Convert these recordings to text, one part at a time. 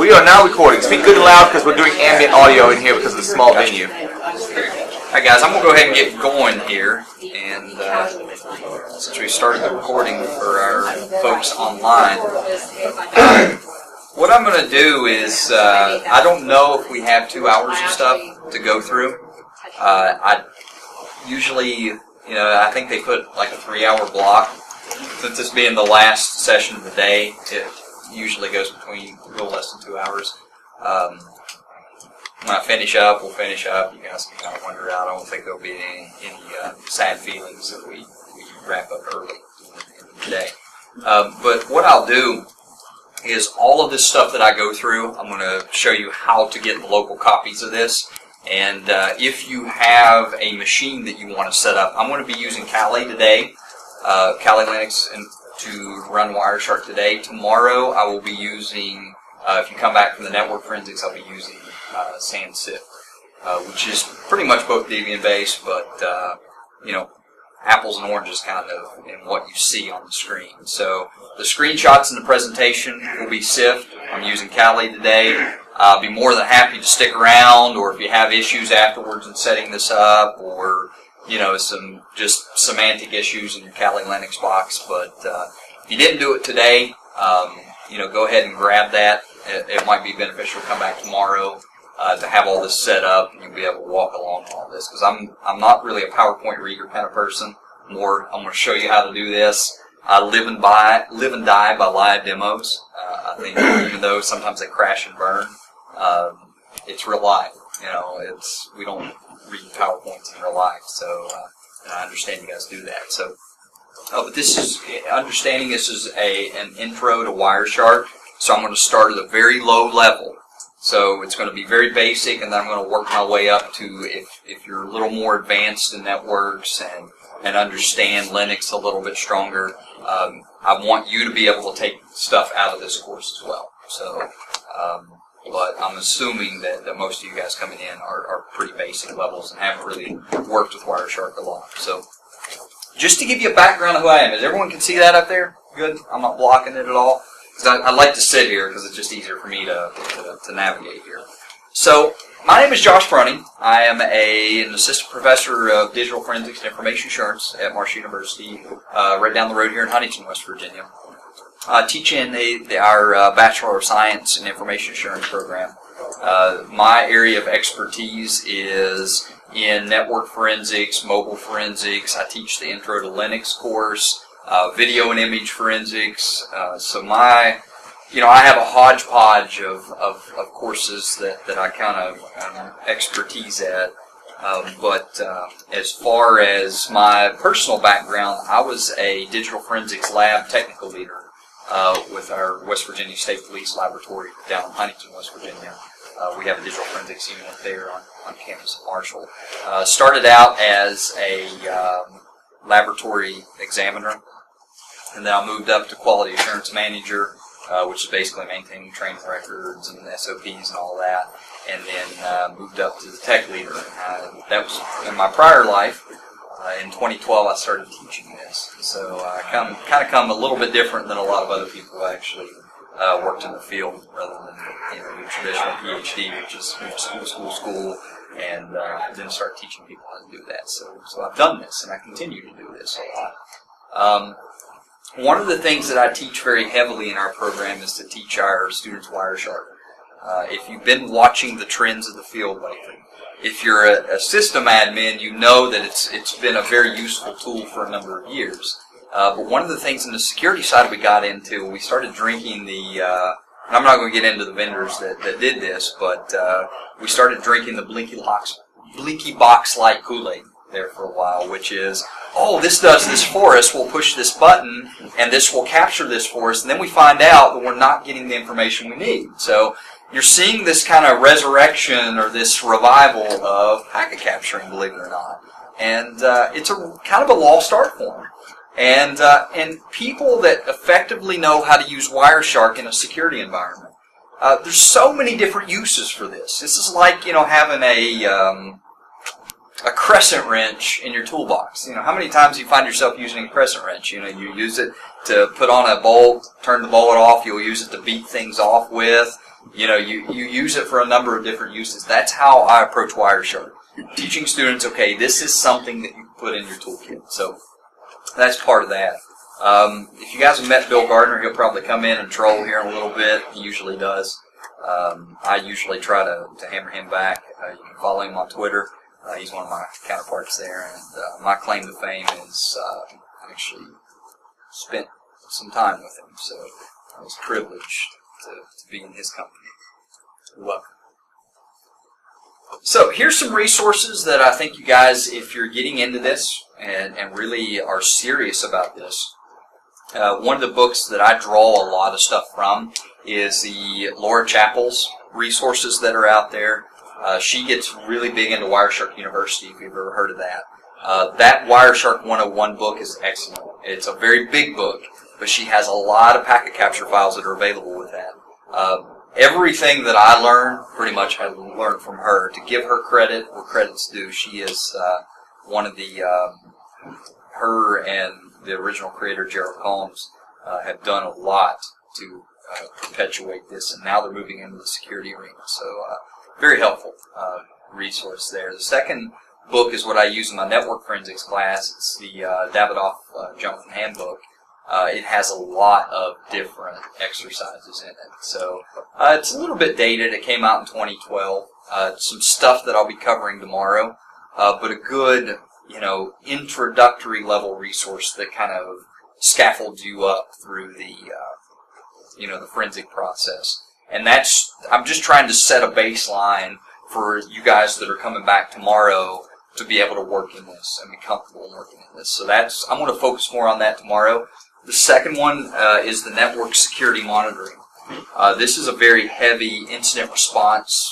We are now recording. Speak good and loud because we're doing ambient audio in here because of the small venue. Alright guys, I'm going to go ahead and get going here, and since we started the recording for our folks online, what I'm going to do is, I don't know if we have 2 hours of stuff to go through. I usually, I think they put like a 3-hour block. Since this being the last session of the day, it usually goes between a little less than 2 hours. When I finish up, we'll finish up. You guys can kind of wander out. I don't think there'll be any sad feelings if we wrap up early in the day. But what I'll do is all of this stuff that I go through, I'm going to show you how to get the local copies of this. And if you have a machine that you want to set up, I'm going to be using Kali today, Kali Linux, to run WireShark today. Tomorrow I will be using, if you come back from the network forensics, I'll be using SandSIP, which is pretty much both Debian based, but apples and oranges kind of in what you see on the screen. So the screenshots in the presentation will be SIFT. I'm using Kali today. I'll be more than happy to stick around, or if you have issues afterwards in setting this up, or some just semantic issues in your Kali Linux box. But if you didn't do it today, go ahead and grab that. It might be beneficial to come back tomorrow to have all this set up, and you'll be able to walk along all this. Because I'm not really a PowerPoint reader kind of person. I'm going to show you how to do this. I live and die by live demos. I think even though sometimes they crash and burn, it's real life. We don't read PowerPoints in real life, so and I understand you guys do that. So, but this is understanding. This is an intro to WireShark. So I'm going to start at a very low level. So it's going to be very basic, and then I'm going to work my way up to if you're a little more advanced in networks and understand Linux a little bit stronger. I want you to be able to take stuff out of this course as well. So, but I'm assuming that most of you guys coming in are pretty basic levels and haven't really worked with WireShark a lot. So, just to give you a background of who I am, as everyone can see that up there? Good? I'm not blocking it at all. Because I like to sit here because it's just easier for me to navigate here. So, my name is Josh Brunty. I am an assistant professor of digital forensics and information assurance at Marsh University, right down the road here in Huntington, West Virginia. Teaching our Bachelor of Science in Information Assurance program. My area of expertise is in network forensics, mobile forensics. I teach the Intro to Linux course. Video and image forensics. So I have a hodgepodge of courses that I kind of expertise at. But as far as my personal background, I was a digital forensics lab technical leader with our West Virginia State Police Laboratory down in Huntington, West Virginia. We have a digital forensics unit there on campus at Marshall. Started out as a laboratory examiner. And then I moved up to quality assurance manager, which is basically maintaining training records and SOPs and all that. And then moved up to the tech leader. That was in my prior life. In 2012, I started teaching this. So I kind of come a little bit different than a lot of other people who actually worked in the field rather than the traditional PhD, which is school, and then start teaching people how to do that. So I've done this, and I continue to do this a lot. One of the things that I teach very heavily in our program is to teach our students WireShark. If you've been watching the trends of the field lately, if you're a system admin, you know that it's been a very useful tool for a number of years. But one of the things in the security side we got into, we started drinking and I'm not going to get into the vendors that did this, but we started drinking the Blinky Box Light Kool-Aid there for a while, which is, this does this for us, we'll push this button, and this will capture this for us, and then we find out that we're not getting the information we need. So you're seeing this kind of resurrection or this revival of packet capturing, believe it or not. And it's a kind of a lost art form. And people that effectively know how to use WireShark in a security environment, there's so many different uses for this. This is like, having a crescent wrench in your toolbox. You know, how many times do you find yourself using a crescent wrench? You know, you use it to put on a bolt, turn the bolt off. You'll use it to beat things off with. You know, you use it for a number of different uses. That's how I approach WireShark. Teaching students, okay, this is something that you can put in your toolkit. So that's part of that. If you guys have met Bill Gardner, he'll probably come in and troll here in a little bit. He usually does. I usually try to hammer him back. You can follow him on Twitter. He's one of my counterparts there, and my claim to fame is I actually spent some time with him, so I was privileged to be in his company. You're welcome. So here's some resources that I think you guys, if you're getting into this and really are serious about this, one of the books that I draw a lot of stuff from is the Laura Chappell's resources that are out there. She gets really big into WireShark University, if you've ever heard of that. That WireShark 101 book is excellent. It's a very big book, but she has a lot of packet capture files that are available with that. Everything that I learn, pretty much I learned from her. To give her credit where credit's due, she is one of the, her and the original creator, Gerald Combs, have done a lot to perpetuate this, and now they're moving into the security arena. So very helpful resource there. The second book is what I use in my network forensics class. It's the Davidoff Jonathan Handbook. It has a lot of different exercises in it. So it's a little bit dated. It came out in 2012. Some stuff that I'll be covering tomorrow, but a good, introductory level resource that kind of scaffolds you up through the, the forensic process. And I'm just trying to set a baseline for you guys that are coming back tomorrow to be able to work in this and be comfortable working in this. So I'm going to focus more on that tomorrow. The second one is the network security monitoring. This is a very heavy incident response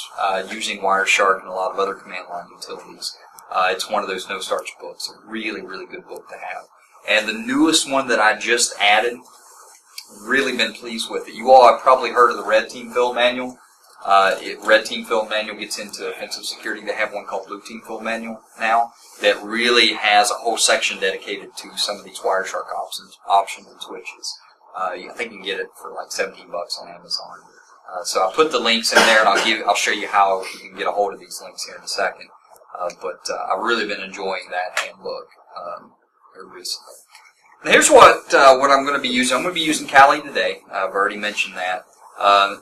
using WireShark and a lot of other command line utilities. It's one of those no-starch books, a really, really good book to have. And the newest one that I just added, really been pleased with it. You all have probably heard of the Red Team Field Manual. Red Team Field Manual gets into offensive security. They have one called Blue Team Field Manual now that really has a whole section dedicated to some of these WireShark options and switches. I think you can get it for like $17 on Amazon. So I'll put the links in there, and I'll show you how you can get a hold of these links here in a second. But I've really been enjoying that handbook here recently. Now here's what I'm going to be using. I'm going to be using Kali today. I've already mentioned that.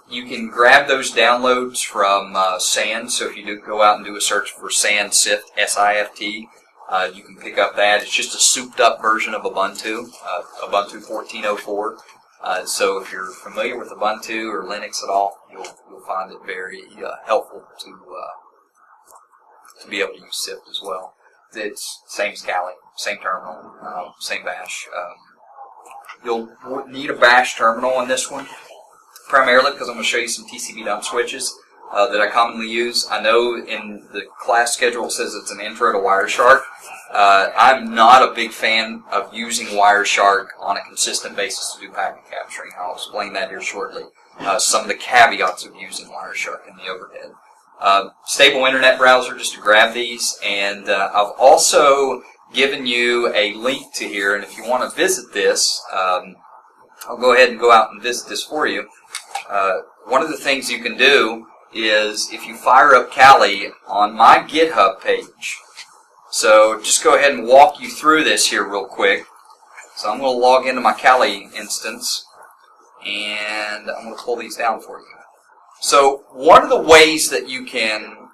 You can grab those downloads from SAN. So if you do go out and do a search for SAN SIFT, S-I-F-T, you can pick up that. It's just a souped-up version of Ubuntu, Ubuntu 14.04. So if you're familiar with Ubuntu or Linux at all, you'll find it very helpful to be able to use SIFT as well. It's same as Kali, same terminal, same bash. You'll need a bash terminal on this one, primarily because I'm going to show you some TCP dump switches that I commonly use. I know in the class schedule it says it's an intro to WireShark. I'm not a big fan of using WireShark on a consistent basis to do packet capturing. I'll explain that here shortly. Some of the caveats of using WireShark in the overhead. Stable internet browser just to grab these, and I've also given you a link to here, and if you want to visit this, I'll go ahead and go out and visit this for you. One of the things you can do is if you fire up Kali on my GitHub page. So just go ahead and walk you through this here real quick. So I'm going to log into my Kali instance, and I'm going to pull these down for you. So one of the ways that you can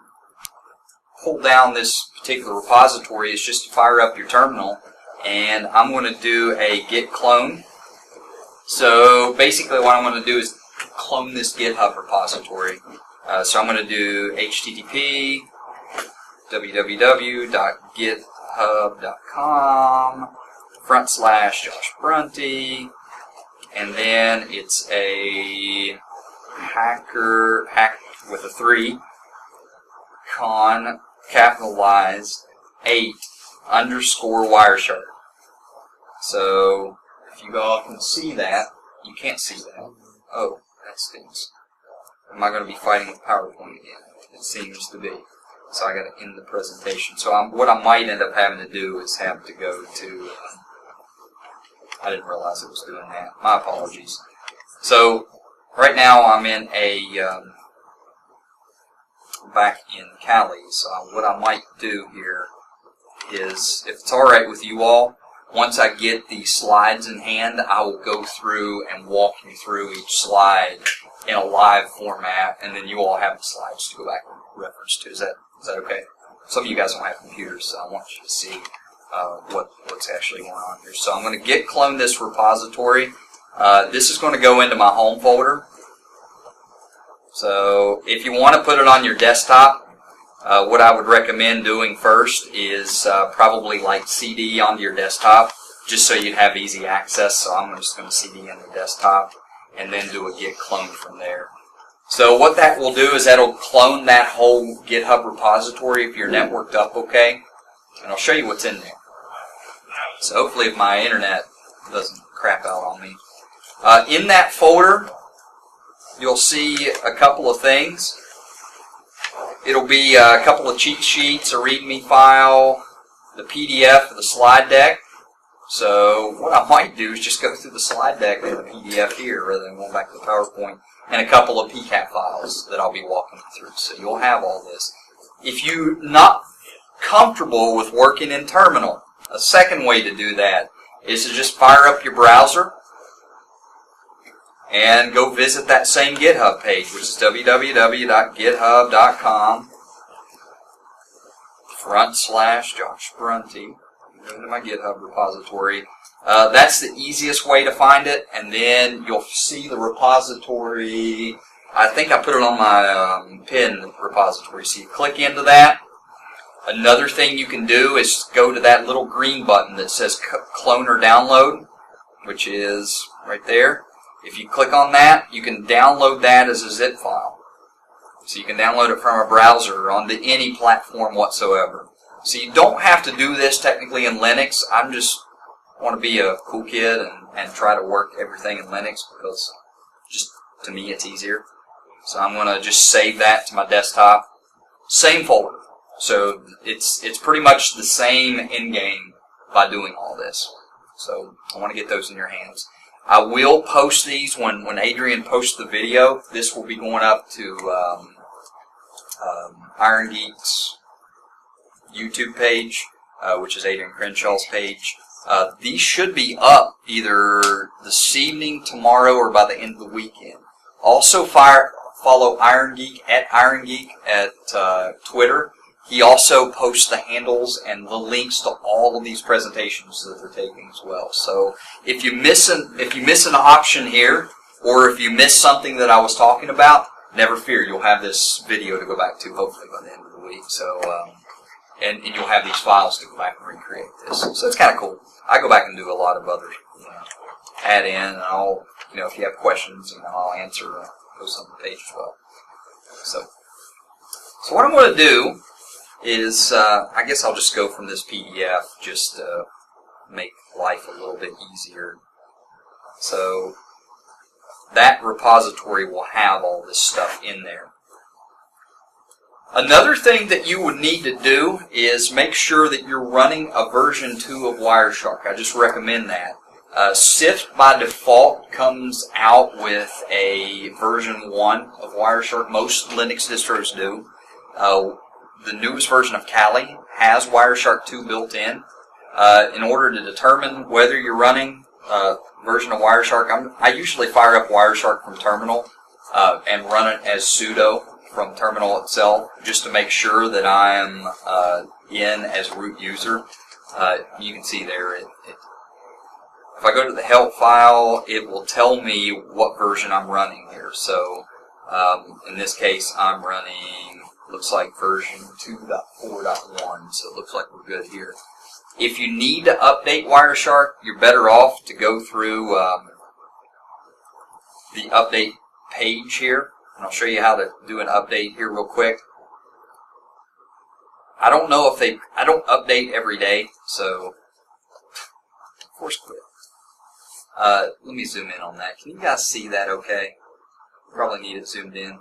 pull down this particular repository is just to fire up your terminal, and I'm going to do a git clone. So basically what I'm going to do is clone this GitHub repository. So I'm going to do http www.github.com/Josh Brunty, and then it's a hack with a 3 con capitalized 8 underscore WireShark. So if you all can see that, you can't see that. Oh, that stinks. Am I going to be fighting with PowerPoint again? It seems to be. So I got to end the presentation. So what I might end up having to do is have to go to. I didn't realize it was doing that. My apologies. So right now I'm in a back in Cali. So what I might do here is, if it's all right with you all, once I get the slides in hand, I will go through and walk you through each slide in a live format, and then you all have the slides to go back and reference to. Is that okay? Some of you guys don't have computers, so I want you to see what's actually going on here. So I'm going to git clone this repository. This is going to go into my home folder. So if you want to put it on your desktop, what I would recommend doing first is probably like CD onto your desktop, just so you'd have easy access. So I'm just going to CD on the desktop and then do a git clone from there. So what that will do is that'll clone that whole GitHub repository if you're networked up okay. And I'll show you what's in there. So hopefully if my internet doesn't crap out on me. In that folder, you'll see a couple of things. It'll be a couple of cheat sheets, a README file, the PDF of the slide deck. So what I might do is just go through the slide deck in the PDF here rather than going back to the PowerPoint, and a couple of PCAP files that I'll be walking you through. So you'll have all this. If you're not comfortable with working in terminal, a second way to do that is to just fire up your browser and go visit that same GitHub page, which is www.github.com/Josh Brunty. Go into my GitHub repository. That's the easiest way to find it, and then you'll see the repository. I think I put it on my pin repository, so you click into that. Another thing you can do is go to that little green button that says clone or download, which is right there. If you click on that, you can download that as a zip file. So you can download it from a browser or onto any platform whatsoever. So you don't have to do this technically in Linux. I just want to be a cool kid and try to work everything in Linux because just to me it's easier. So I'm going to just save that to my desktop. Same folder. So it's pretty much the same end game by doing all this. So I want to get those in your hands. I will post these when Adrian posts the video. This will be going up to Iron Geek's YouTube page, which is Adrian Crenshaw's page. These should be up either this evening, tomorrow, or by the end of the weekend. Also, follow Iron Geek at Twitter. He also posts the handles and the links to all of these presentations that they're taking as well. So if you miss an option here, or if you miss something that I was talking about, never fear, you'll have this video to go back to hopefully by the end of the week. So and you'll have these files to go back and recreate this. So it's kind of cool. I go back and do a lot of other add in, and I'll if you have questions, I'll answer post on the page as well. So what I'm going to do is, I guess I'll just go from this PDF just to make life a little bit easier. So that repository will have all this stuff in there. Another thing that you would need to do is make sure that you're running a version 2 of WireShark. I just recommend that. SIFT by default comes out with a version 1 of WireShark. Most Linux distros do. The newest version of Kali has WireShark 2 built in. In order to determine whether you're running a version of WireShark, I usually fire up WireShark from terminal and run it as sudo from terminal itself, just to make sure that I am in as root user. You can see there, if I go to the help file, it will tell me what version I'm running here. So in this case, I'm running, looks like version 2.4.1, so it looks like we're good here. If you need to update WireShark, you're better off to go through the update page here. And I'll show you how to do an update here real quick. I don't know if I don't update every day, so of course quit. Let me zoom in on that. Can you guys see that okay? Probably need it zoomed in. I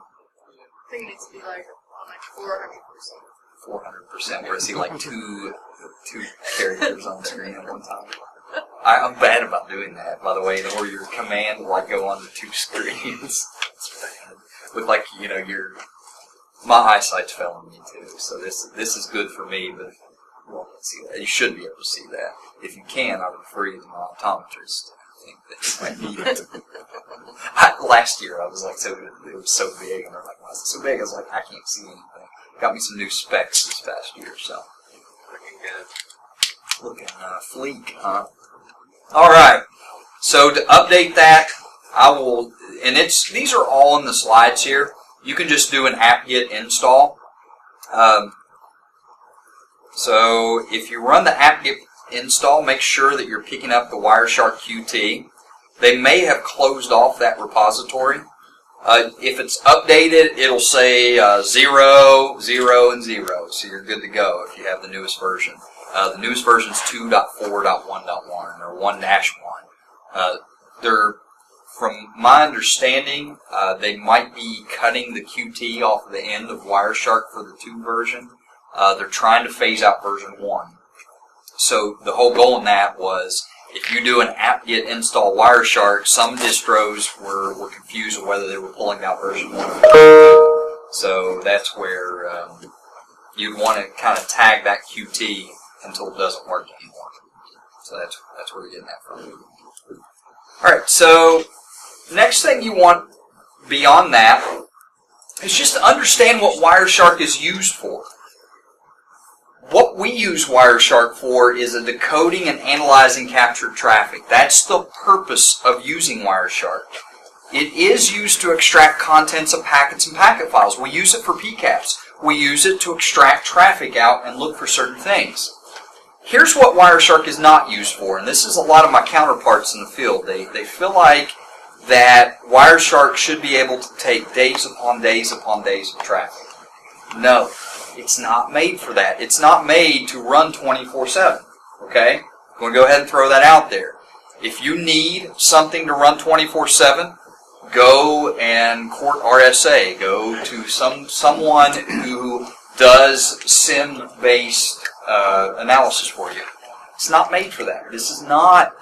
think it needs to be like on like 400%. 400%, where I see like two characters on the screen at one time. I'm bad about doing that, by the way, where your command will like go on the two screens. It's bad. With like, my eyesight's failing me too, so this is good for me, but you won't see that. You should be able to see that. If you can, I would refer you to my optometrist. I think that you might need it. Last year, I was like, it was so big, and they're like, why is it so big? I was like, I can't see anything. Got me some new specs this past year, so. Looking good. Looking fleek, huh? Alright, so to update that, I will, and these are all in the slides here. You can just do an apt-get install. So if you run the apt-get install, make sure that you're picking up the WireShark QT. They may have closed off that repository. If it's updated, it'll say 0, 0, and 0. So you're good to go if you have the newest version. The newest version is 2.4.1.1 or 1-1. They're, from my understanding, they might be cutting the QT off of the end of WireShark for the 2 version. They're trying to phase out version 1. So the whole goal in that was, if you do an apt-get install WireShark, some distros were confused with whether they were pulling out version 1 or 2. So that's where you'd want to kind of tag that QT until it doesn't work anymore. So that's where we're getting that from. Alright, so next thing you want beyond that is just to understand what WireShark is used for. What we use WireShark for is a decoding and analyzing captured traffic. That's the purpose of using WireShark. It is used to extract contents of packets and packet files. We use it for PCAPs. We use it to extract traffic out and look for certain things. Here's what WireShark is not used for, and this is a lot of my counterparts in the field. They feel like that WireShark should be able to take days upon days upon days of traffic. No. It's not made for that. It's not made to run 24/7. Okay? I'm going to go ahead and throw that out there. If you need something to run 24/7, go and court RSA. Go to someone who does SIM-based analysis for you. It's not made for that. This is not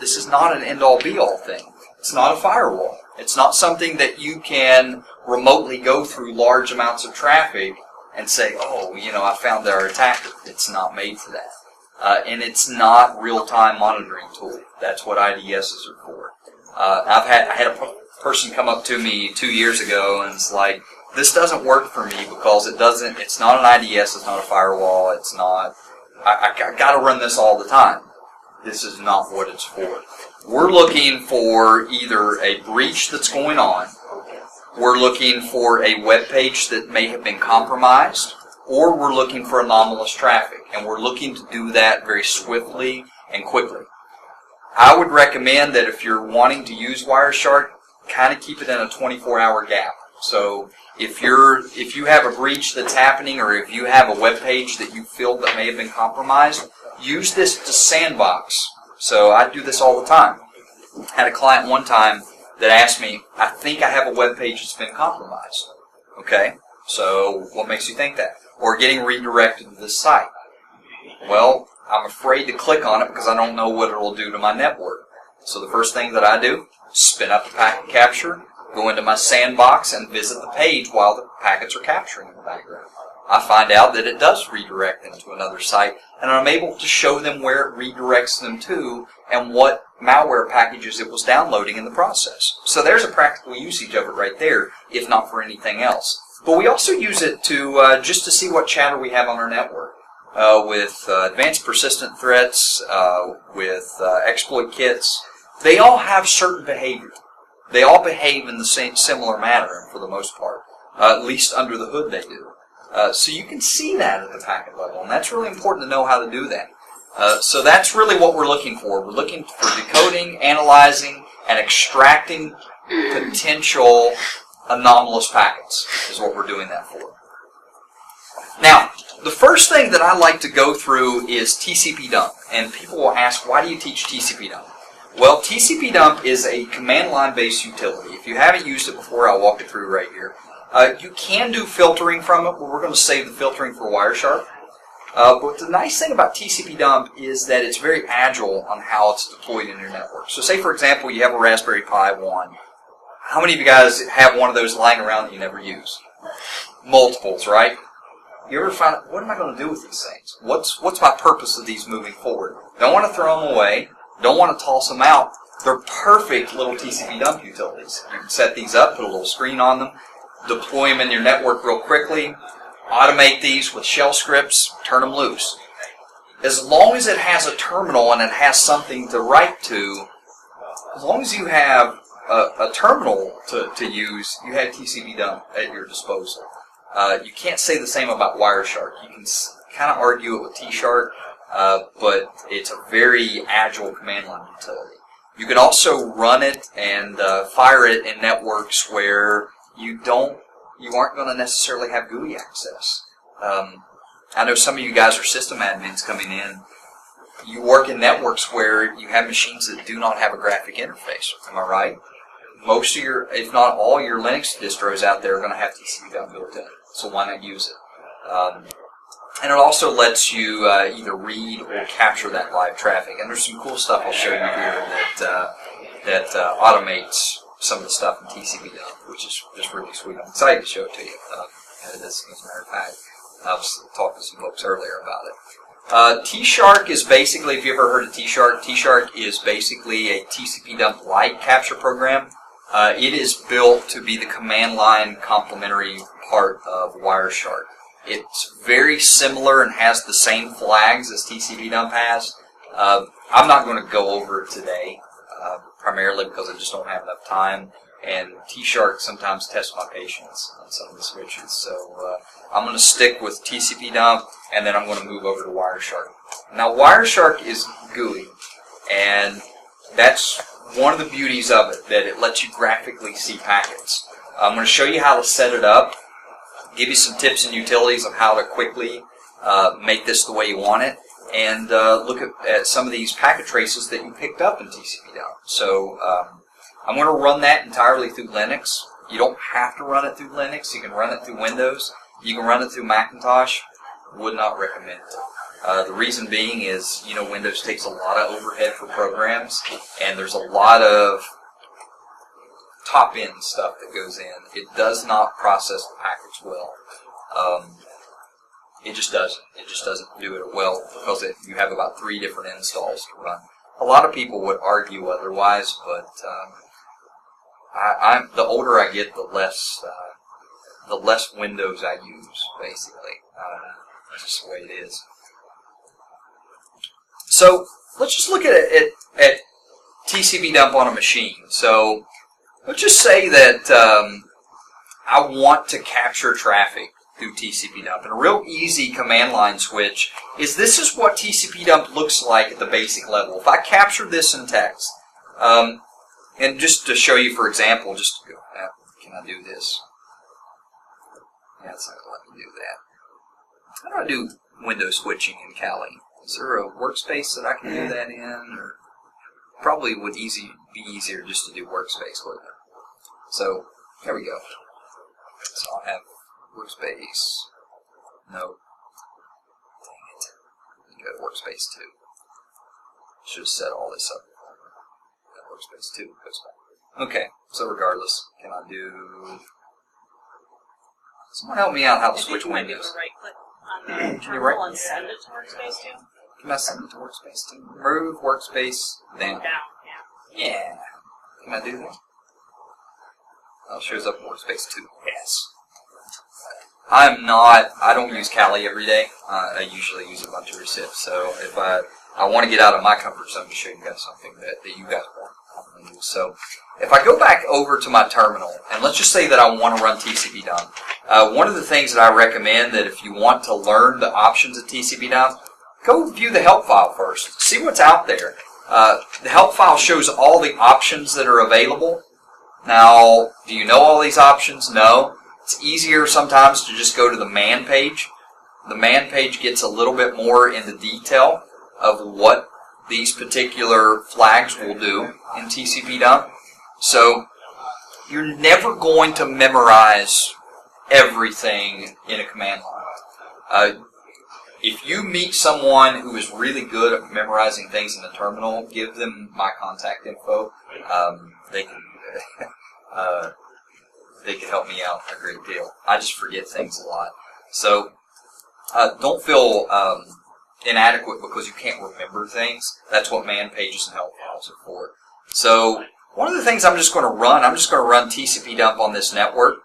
an end-all be-all thing. It's not a firewall. It's not something that you can remotely go through large amounts of traffic and say, oh, I found our attacker. It's not made for that. And it's not real-time monitoring tool. That's what IDSs are for. I had a person come up to me 2 years ago and it's like, this doesn't work for me because it's not an IDS, it's not a firewall, I got to run this all the time. This is not what it's for. We're looking for either a breach that's going on, we're looking for a web page that may have been compromised, or we're looking for anomalous traffic, and we're looking to do that very swiftly and quickly. I would recommend that if you're wanting to use WireShark, kind of keep it in a 24-hour gap. So if you have a breach that's happening, or if you have a web page that you feel that may have been compromised, use this to sandbox. So I do this all the time. I had a client one time that asked me, I think I have a web page that's been compromised. Okay, so what makes you think that? Or getting redirected to this site. Well, I'm afraid to click on it because I don't know what it will do to my network. So the first thing that I do, spin up the packet capture, go into my sandbox and visit the page while the packets are capturing in the background. I find out that it does redirect them to another site, and I'm able to show them where it redirects them to and what malware packages it was downloading in the process. So there's a practical usage of it right there, if not for anything else. But we also use it to just to see what chatter we have on our network. With advanced persistent threats, with exploit kits, they all have certain behavior. They all behave in the same similar manner for the most part, at least under the hood they do. So you can see that at the packet level, and that's really important to know how to do that. So that's really what we're looking for. We're looking for decoding, analyzing, and extracting potential anomalous packets is what we're doing that for. Now, the first thing that I like to go through is TCP dump, and people will ask, why do you teach TCP dump? Well, TCP dump is a command line based utility. If you haven't used it before, I'll walk it through right here. You can do filtering from it, but we're going to save the filtering for WireShark. But the nice thing about TCP dump is that it's very agile on how it's deployed in your network. So say, for example, you have a Raspberry Pi 1. How many of you guys have one of those lying around that you never use? Multiples, right? You ever find, what am I going to do with these things? What's my purpose of these moving forward? Don't want to throw them away. Don't want to toss them out. They're perfect little TCP dump utilities. You can set these up, put a little screen on them, deploy them in your network real quickly, automate these with shell scripts, turn them loose. As long as it has a terminal and it has something to write to, as long as you have a terminal to use, you have TCP dump at your disposal. You can't say the same about WireShark. You can kind of argue it with T-Shark, but it's a very agile command line utility. You can also run it and fire it in networks where you aren't going to necessarily have GUI access. I know some of you guys are system admins coming in. You work in networks where you have machines that do not have a graphic interface. Am I right? Most of your, if not all your Linux distros out there are going to have TCP dump built in. So why not use it? And it also lets you either read or capture that live traffic. And there's some cool stuff I'll show you here that automates some of the stuff in TCP dump, which is just really sweet. I'm excited to show it to you. As a matter of fact, I was talking to some folks earlier about it. T-Shark is basically, if you ever heard of T-Shark, T-Shark is basically a TCP dump light capture program. It is built to be the command line complementary part of WireShark. It's very similar and has the same flags as TCP dump has. I'm not going to go over it today, primarily because I just don't have enough time. And T-Shark sometimes tests my patience on some of the switches. So I'm going to stick with TCP dump, and then I'm going to move over to WireShark. Now, WireShark is GUI, and that's one of the beauties of it, that it lets you graphically see packets. I'm going to show you how to set it up, give you some tips and utilities of how to quickly make this the way you want it, and look at some of these packet traces that you picked up in TCP dump. So I'm going to run that entirely through Linux. You don't have to run it through Linux. You can run it through Windows. You can run it through Macintosh. Would not recommend it. The reason being is, Windows takes a lot of overhead for programs, and there's a lot of top-end stuff that goes in. It does not process the packets well. It just doesn't. It just doesn't do it well because you have about 3 different installs to run. A lot of people would argue otherwise, but the older I get, the less Windows I use, basically. That's just the way it is. So let's just look at TCP dump on a machine. So let's just say that I want to capture traffic through TCP dump. And a real easy command line switch is this is what TCP dump looks like at the basic level. If I capture this in text, and just to show you, for example, can I do this? Yeah, it's not going to let me do that. How do I do window switching in Kali? Is there a workspace that I can do that in? Or probably would be easier just to do workspace, wouldn't it? So, here we go. So I'll have workspace. No. Dang it. Go to workspace 2. Should have set all this up. Workspace 2 goes back. Okay, so regardless, can I do... Someone help me out how to switch windows. Right-click on the terminal and send it to workspace 2. Can I send it to workspace 2? Remove workspace, then... Down, yeah. Yeah. Can I do that? Oh, it shows up in workspace 2. Yes. I don't use Kali every day. I usually use a bunch of recips. So if I want to get out of my comfort zone to show you guys something that you guys want. So if I go back over to my terminal, and let's just say that I want to run TCP dump. One of the things that I recommend that if you want to learn the options of TCP dump, go view the help file first. See what's out there. The help file shows all the options that are available. Now, do you know all these options? No. It's easier sometimes to just go to the man page. The man page gets a little bit more into detail of what these particular flags will do in TCP dump. So you're never going to memorize everything in a command line. if you meet someone who is really good at memorizing things in the terminal, give them my contact info. They can they can help me out a great deal. I just forget things a lot. So don't feel inadequate because you can't remember things. That's what man pages and help files are for. So one of the things I'm just going to run TCP dump on this network.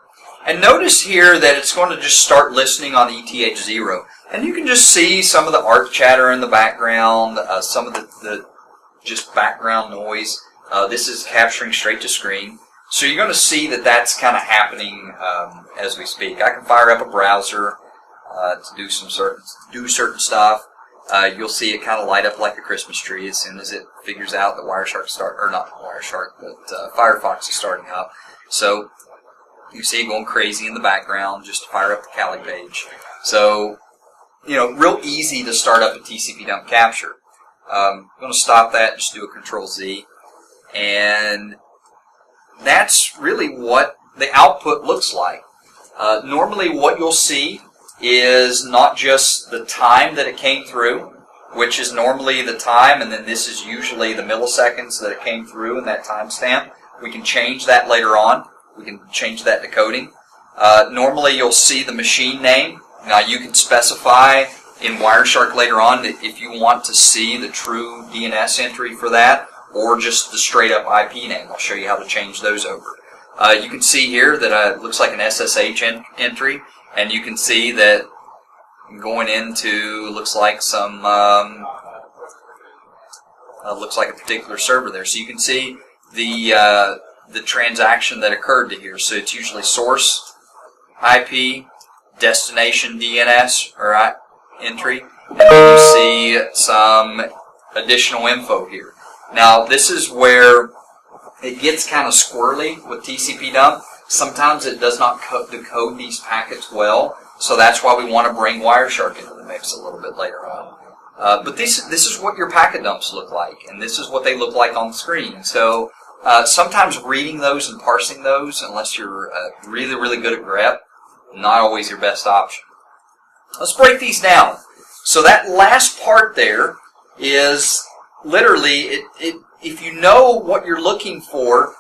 And notice here that it's going to just start listening on ETH0. And you can just see some of the ARC chatter in the background, some of the just background noise. This is capturing straight to screen. So you're going to see that that's kind of happening as we speak. I can fire up a browser to do certain stuff. You'll see it kind of light up like a Christmas tree as soon as it figures out that Firefox is starting up. So you see it going crazy in the background just to fire up the Kali page. So, real easy to start up a TCP dump capture. I'm going to stop that, just do a Control-Z. And that's really what the output looks like. Normally what you'll see is not just the time that it came through, which is normally the time, and then this is usually the milliseconds that it came through in that timestamp. We can change that later on. We can change that decoding. Normally you'll see the machine name. Now you can specify in WireShark later on that if you want to see the true DNS entry for that or just the straight up IP name. I'll show you how to change those over. You can see here that it looks like an SSH entry, and you can see that going into looks like some looks like a particular server there. So you can see the transaction that occurred to here. So it's usually source IP, destination DNS or entry, and then you see some additional info here. Now this is where it gets kind of squirrely with TCP dump. Sometimes it does not decode these packets well, so that's why we want to bring WireShark into the mix a little bit later on. But this is what your packet dumps look like, and this is what they look like on the screen. So sometimes reading those and parsing those, unless you're really, really good at grep, not always your best option. Let's break these down. So that last part there is literally, if you know what you're looking for,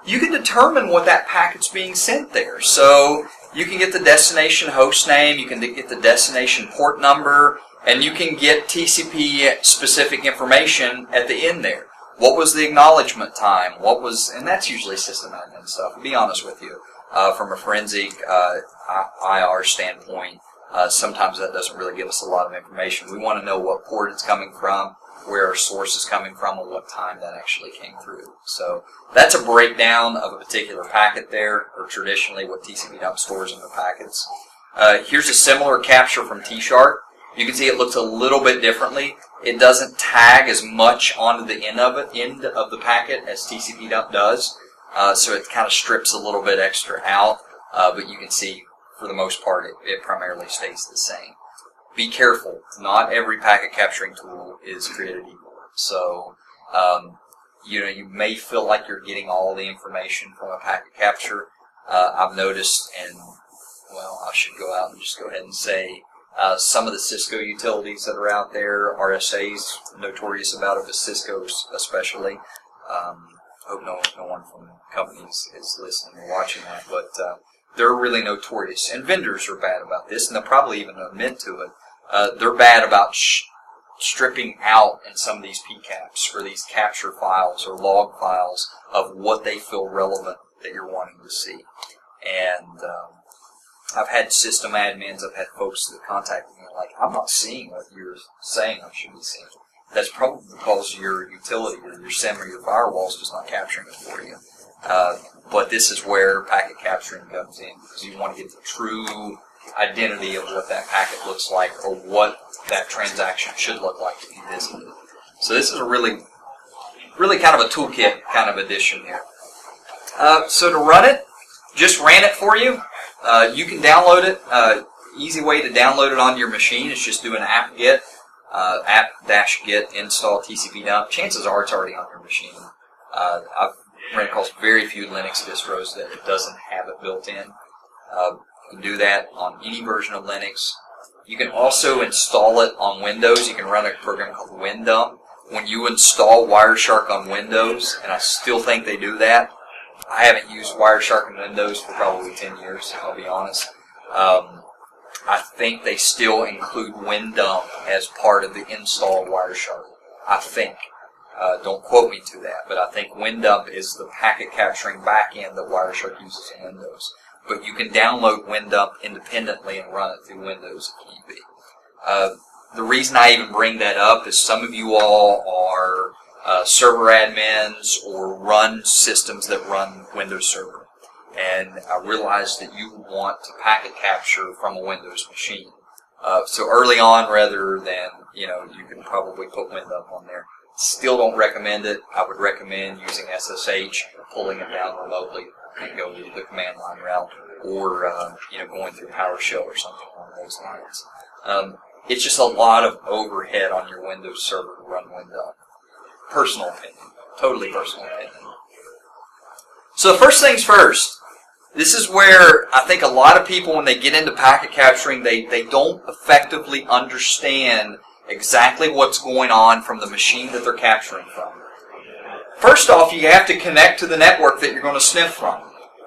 you can determine what that packet's being sent there. So you can get the destination host name, you can get the destination port number, and you can get TCP specific information at the end there. What was the acknowledgement time? And that's usually system admin stuff. To be honest with you, from a forensic IR standpoint, sometimes that doesn't really give us a lot of information. We want to know what port it's coming from, where our source is coming from, and what time that actually came through. So that's a breakdown of a particular packet there, or traditionally what TCP dump stores in the packets. Here's a similar capture from T-Shark. You can see it looks a little bit differently. It doesn't tag as much onto the end of the packet as TCP dump does, so it kind of strips a little bit extra out. But you can see, for the most part, it primarily stays the same. Be careful. Not every packet capturing tool is created equal. So, you may feel like you're getting all the information from a packet capture. I've noticed, and I should go out and just go ahead and say, some of the Cisco utilities that are out there, RSA's notorious about it, but Cisco especially. Hope no one from companies is listening or watching that, but they're really notorious. And vendors are bad about this, and they'll probably even admit to it. They're bad about stripping out in some of these PCAPs or these capture files or log files of what they feel relevant that you're wanting to see. And I've had system admins, I've had folks that contact me like, I'm not seeing what you're saying I should be seeing. That's probably because your utility or your SIM or your firewall is just not capturing it for you. But this is where packet capturing comes in, because you want to get the true identity of what that packet looks like or what that transaction should look like if you visit it. So this is a really kind of a toolkit kind of addition here. So to run it, just ran it for you. You can download it. Easy way to download it on your machine is just do an apt-get, apt-get install TCP dump. Chances are it's already on your machine. I've ran across very few Linux distros that it doesn't have it built in. You can do that on any version of Linux. You can also install it on Windows. You can run a program called WinDump. When you install WireShark on Windows, and I still think they do that, I haven't used WireShark on Windows for probably 10 years, I'll be honest. I think they still include WinDump as part of the install WireShark. I think. Don't quote me to that, but I think WinDump is the packet capturing backend that WireShark uses in Windows. But you can download WinDump independently and run it through Windows if need be. The reason I even bring that up is some of you all are server admins or run systems that run Windows Server. And I realize that you want to packet capture from a Windows machine. So early on, rather than, you can probably put WinDump on there. Still don't recommend it. I would recommend using SSH, pulling it down remotely, and go with the command line route, or going through PowerShell or something along those lines. It's just a lot of overhead on your Windows server to run WinDump. Personal opinion. Totally personal opinion. So first things first, this is where I think a lot of people, when they get into packet capturing, they don't effectively understand exactly what's going on from the machine that they're capturing from. First off, you have to connect to the network that you're going to sniff from.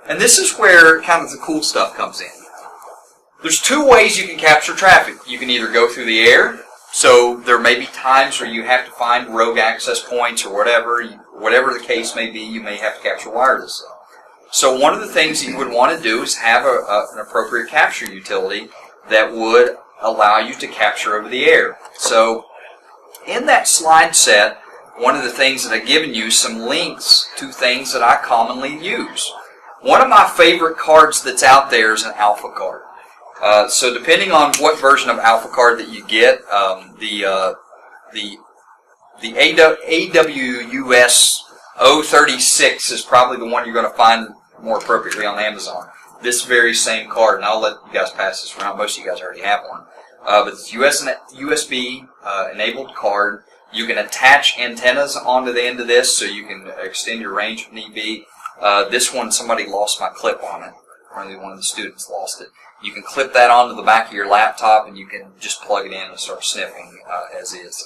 And this is where kind of the cool stuff comes in. There's two ways you can capture traffic. You can either go through the air, so there may be times where you have to find rogue access points or whatever the case may be, you may have to capture wirelessly. So one of the things you would want to do is have an appropriate capture utility that would allow you to capture over the air. So in that slide set, one of the things that I've given you some links to things that I commonly use. One of my favorite cards that's out there is an alpha card. So depending on what version of alpha card that you get, the AWUS 036 is probably the one you're going to find more appropriately on Amazon. This very same card, and I'll let you guys pass this around. Most of you guys already have one. But it's USB enabled card. You can attach antennas onto the end of this so you can extend your range if need be. This one, somebody lost my clip on it. Probably one of the students lost it. You can clip that onto the back of your laptop and you can just plug it in and start sniffing as is.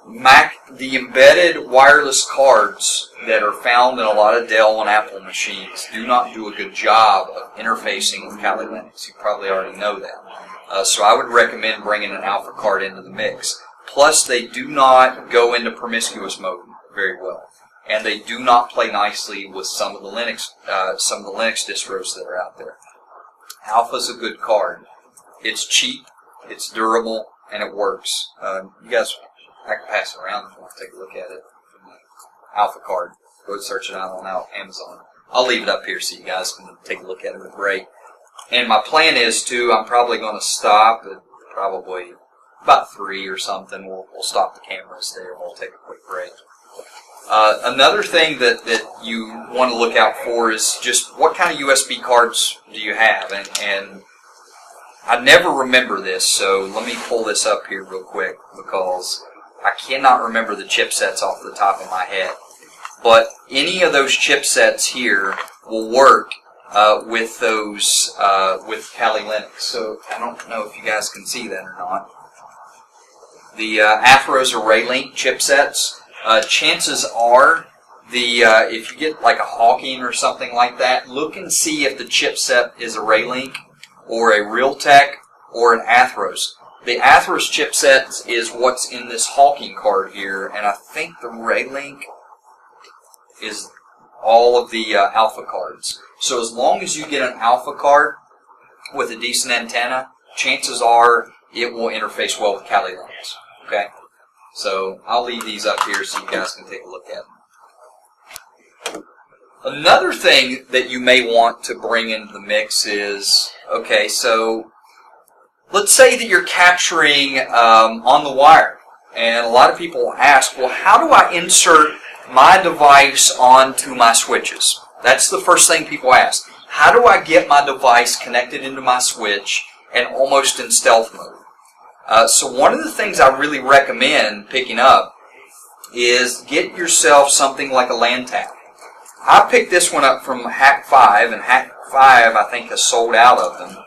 The embedded wireless cards that are found in a lot of Dell and Apple machines do not do a good job of interfacing with Kali Linux. You probably already know that. So I would recommend bringing an alpha card into the mix. Plus, they do not go into promiscuous mode very well, and they do not play nicely with some of the Linux distros that are out there. Alpha's a good card. It's cheap, it's durable, and it works. You guys, I can pass it around if you want to take a look at it. Alpha card. Go search it out on Amazon. I'll leave it up here so you guys can take a look at it with a break. And my plan is I'm probably going to stop at probably about 3 or something. We'll stop the cameras there and we'll take a quick break. Another thing that you want to look out for is just what kind of USB cards do you have? And I never remember this, so let me pull this up here real quick because I cannot remember the chipsets off the top of my head. But any of those chipsets here will work with those with Kali Linux. So I don't know if you guys can see that or not. The Atheros Array Link chipsets. Chances are, if you get like a Hawking or something like that, look and see if the chipset is Array Link or a Realtek or an Atheros. The Atheros chipset is what's in this Hawking card here, and I think the Array Link is all of the alpha cards. So as long as you get an alpha card with a decent antenna, chances are it will interface well with Kali Linux. Okay? So I'll leave these up here so you guys can take a look at them. Another thing that you may want to bring into the mix is, okay, so let's say that you're capturing on the wire. And a lot of people ask, well, how do I insert my device onto my switches? That's the first thing people ask. How do I get my device connected into my switch and almost in stealth mode? So one of the things I really recommend picking up is get yourself something like a LAN tap. I picked this one up from Hack 5, and Hack 5 I think has sold out of them.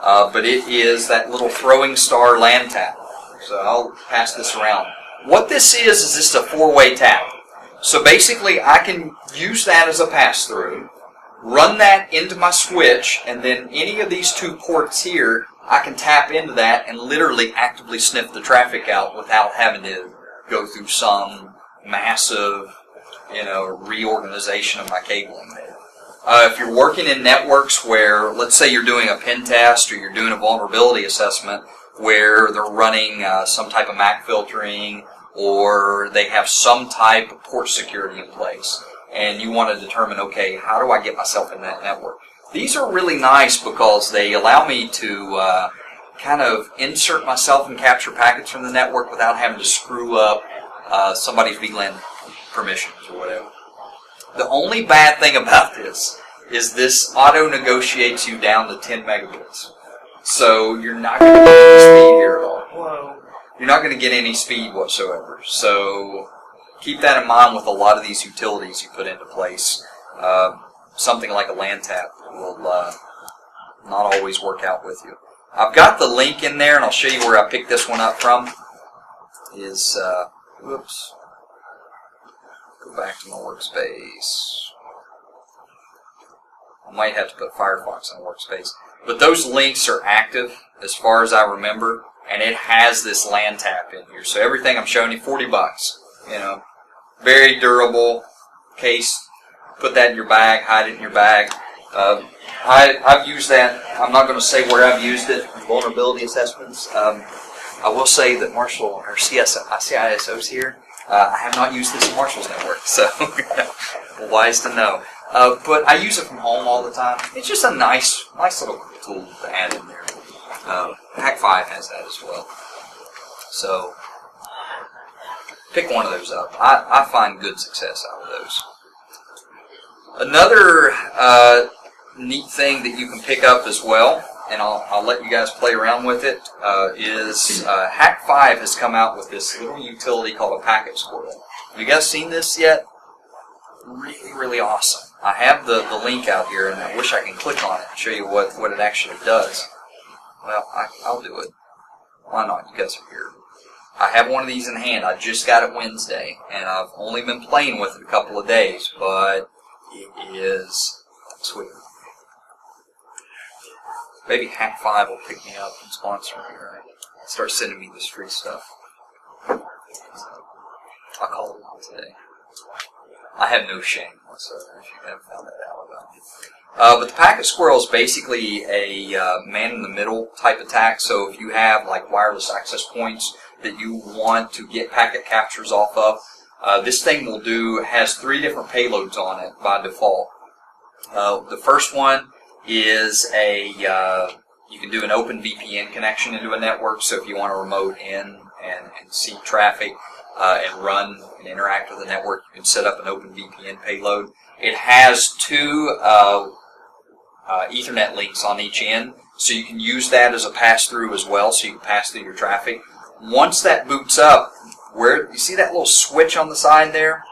but it is that little throwing star LAN tap. So I'll pass this around. What this is this a 4-way tap. So basically I can use that as a pass-through, run that into my switch, and then any of these 2 ports here, I can tap into that and literally actively sniff the traffic out without having to go through some massive, reorganization of my cabling there. If you're working in networks where, let's say you're doing a pen test or you're doing a vulnerability assessment where they're running some type of MAC filtering or they have some type of port security in place, and you want to determine, okay, how do I get myself in that network? These are really nice because they allow me to kind of insert myself and capture packets from the network without having to screw up somebody's VLAN permissions or whatever. The only bad thing about this is this auto-negotiates you down to 10 megabits. So you're not going to get any speed here at all. Whoa. You're not going to get any speed whatsoever. So keep that in mind with a lot of these utilities you put into place. Something like a LAN tap will not always work out with you. I've got the link in there, and I'll show you where I picked this one up from. Whoops. Go back to my workspace. I might have to put Firefox on workspace. But those links are active as far as I remember, and it has this LAN tap in here. So everything I'm showing you, $40. Very durable case. Put that in your bag, hide it in your bag. I've used that. I'm not going to say where I've used it in vulnerability assessments. I will say that Marshall, or CISOs here, I have not used this in Marshall's network, so wise to know. But I use it from home all the time. It's just a nice little tool to add in there. Hack5 has that as well. So pick one of those up. I find good success out of those. Another neat thing that you can pick up as well, and I'll let you guys play around with it, is Hack5 has come out with this little utility called a packet squirrel. Have you guys seen this yet? Really, really awesome. I have the link out here, and I wish I can click on it and show you what it actually does. Well, I'll do it. Why not? You guys are here. I have one of these in hand. I just got it Wednesday, and I've only been playing with it a couple of days, but it is sweet. Maybe Hack5 will pick me up and sponsor me, right? Start sending me this free stuff. So, I'll call it out today. I have no shame whatsoever if you haven't found that out about me. But the packet squirrel is basically a man-in-the-middle type attack. So if you have like wireless access points that you want to get packet captures off of, this thing has 3 different payloads on it by default. The first one is you can do an open VPN connection into a network. So if you want to remote in and see traffic and run and interact with the network, you can set up an open VPN payload. It has 2 Ethernet links on each end, so you can use that as a pass-through as well, so you can pass through your traffic. Once that boots up, where you see that little switch on the side there?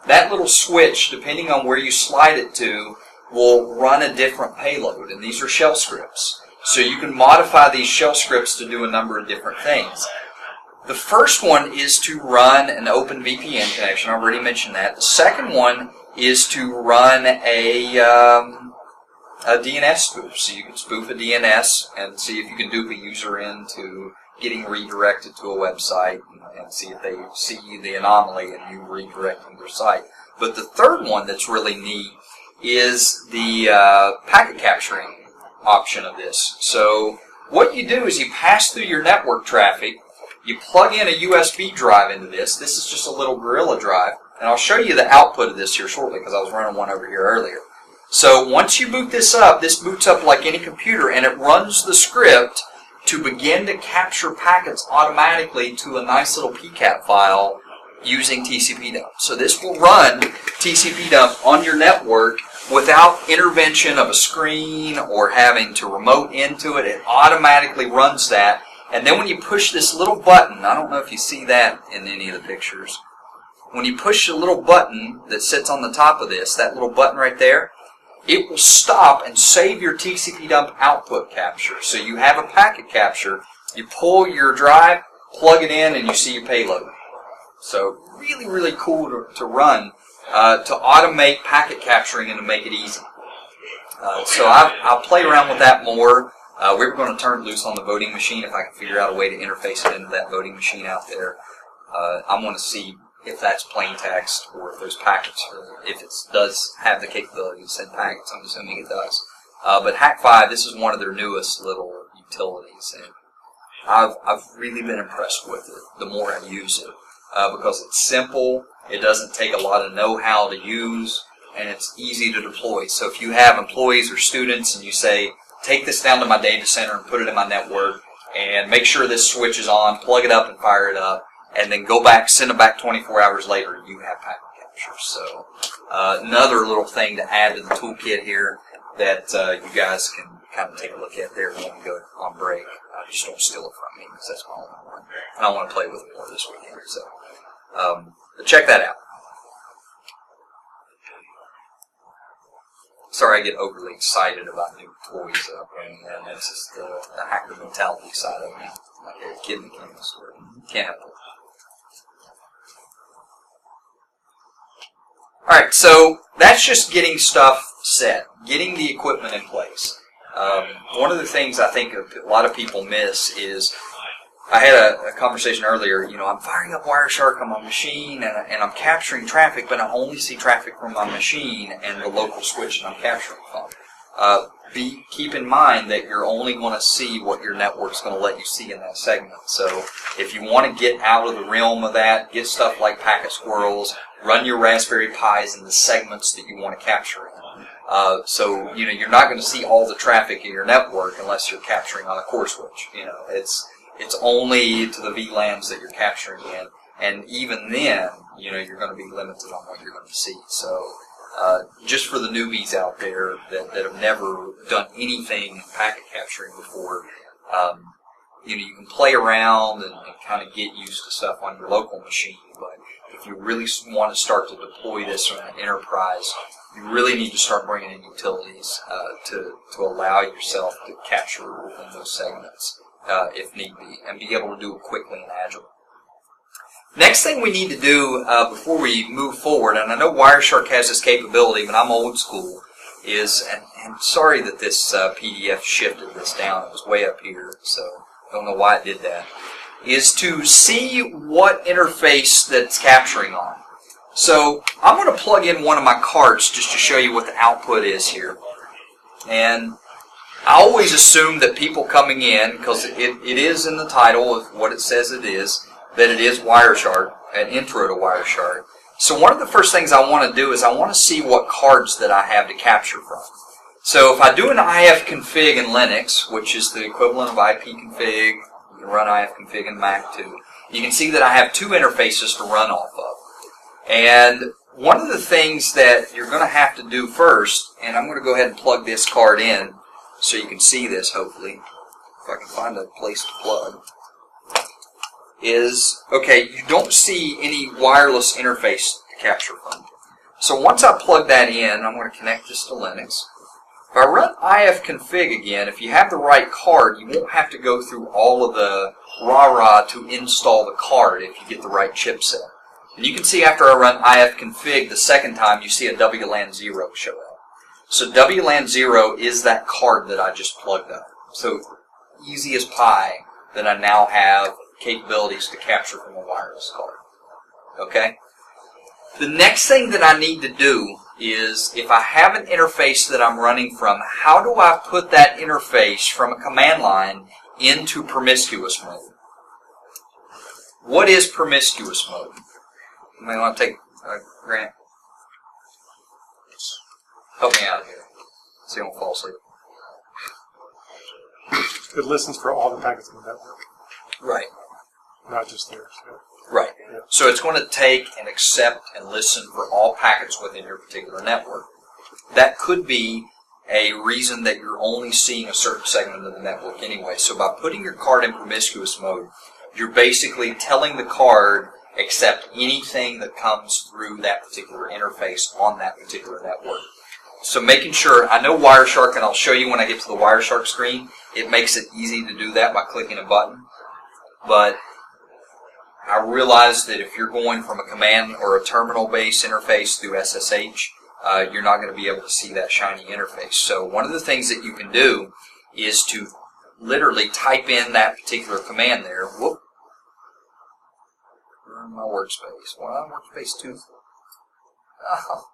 That little switch, depending on where you slide it to, will run a different payload, and these are shell scripts. So you can modify these shell scripts to do a number of different things. The first one is to run an open VPN connection. I already mentioned that. The second one is to run a DNS spoof. So you can spoof a DNS and see if you can dupe a user into getting redirected to a website and see if they see the anomaly and you redirecting their site. But the third one that's really neat is the packet capturing option of this. So what you do is you pass through your network traffic, you plug in a USB drive into this. This is just a little Gorilla drive, and I'll show you the output of this here shortly because I was running one over here earlier. So once you boot this boots up like any computer, and it runs the script to begin to capture packets automatically to a nice little PCAP file using TCP dump. So this will run TCP dump on your network without intervention of a screen or having to remote into it. It automatically runs that. And then when you push this little button, I don't know if you see that in any of the pictures, when you push the little button that sits on the top of this, that little button right there, it will stop and save your TCP dump output capture. So you have a packet capture, you pull your drive, plug it in, and you see your payload. So really, really cool to run, to automate packet capturing and to make it easy. So I'll play around with that more. We're going to turn it loose on the voting machine if I can figure out a way to interface it into that voting machine out there. I want to see if that's plain text or if there's packets, or if it does have the capability to send packets. I'm assuming it does. But Hack5, this is one of their newest little utilities, and I've really been impressed with it the more I use it, because it's simple, it doesn't take a lot of know-how to use, and it's easy to deploy. So if you have employees or students and you say, take this down to my data center and put it in my network, and make sure this switch is on, plug it up and fire it up, and then go back, send it back 24 hours later, you have packet capture. So another little thing to add to the toolkit here that you guys can kind of take a look at there when we go on break. Just don't steal it from me, because that's my only one. And I want to play with it more this weekend. So but check that out. Sorry I get overly excited about new toys bringing in. It's just the hacker mentality side of me. Like a kid in the candy store. Can't help it. Alright, so that's just getting stuff set, getting the equipment in place. One of the things I think a lot of people miss is, I had a conversation earlier, I'm firing up WireShark on my machine and I'm capturing traffic, but I only see traffic from my machine and the local switch that I'm capturing from. Keep in mind that you're only going to see what your network's going to let you see in that segment. So if you want to get out of the realm of that, get stuff like packet squirrels, run your Raspberry Pis in the segments that you want to capture in. So you're not going to see all the traffic in your network unless you're capturing on a core switch. It's only to the VLANs that you're capturing in, and even then, you're going to be limited on what you're going to see. So just for the newbies out there that have never done anything in packet capturing before, you can play around and kind of get used to stuff on your local machine, but if you really want to start to deploy this on an enterprise, you really need to start bringing in utilities to allow yourself to capture within those segments if need be, and be able to do it quickly and agile. Next thing we need to do before we move forward, and I know WireShark has this capability, but I'm old school, is, and sorry that this PDF shifted this down, it was way up here, so I don't know why it did that, is to see what interface that's capturing on. So I'm going to plug in one of my cards just to show you what the output is here. And I always assume that people coming in, because it is in the title of what it says it is, that it is WireShark, an intro to WireShark. So one of the first things I want to do is I want to see what cards that I have to capture from. So if I do an ifconfig in Linux, which is the equivalent of ipconfig, you can run ifconfig in Mac too, you can see that I have two interfaces to run off of. And one of the things that you're going to have to do first, and I'm going to go ahead and plug this card in so you can see this hopefully, if I can find a place to plug, is, okay, you don't see any wireless interface to capture from. So once I plug that in, I'm going to connect this to Linux. If I run ifconfig again, if you have the right card, you won't have to go through all of the rah-rah to install the card if you get the right chipset. And you can see after I run ifconfig the second time, you see a WLAN 0 show up. So WLAN 0 is that card that I just plugged up. So easy as pie that I now have capabilities to capture from a wireless card. Okay? The next thing that I need to do is, if I have an interface that I'm running from, how do I put that interface from a command line into promiscuous mode? What is promiscuous mode? You may want to take Grant. Help me out here so you don't fall asleep. It listens for all the packets in the network, Right. not just theirs. Yeah. Right. Yeah. So it's going to take and accept and listen for all packets within your particular network. That could be a reason that you're only seeing a certain segment of the network anyway. So by putting your card in promiscuous mode, you're basically telling the card accept anything that comes through that particular interface on that particular network. So making sure, I know WireShark, and I'll show you when I get to the WireShark screen, it makes it easy to do that by clicking a button. But I realize that if you're going from a command or a terminal-based interface through SSH, you're not going to be able to see that shiny interface. So one of the things that you can do is to literally type in that particular command there. Whoop. Where's my workspace? Well, workspace 2. Oh.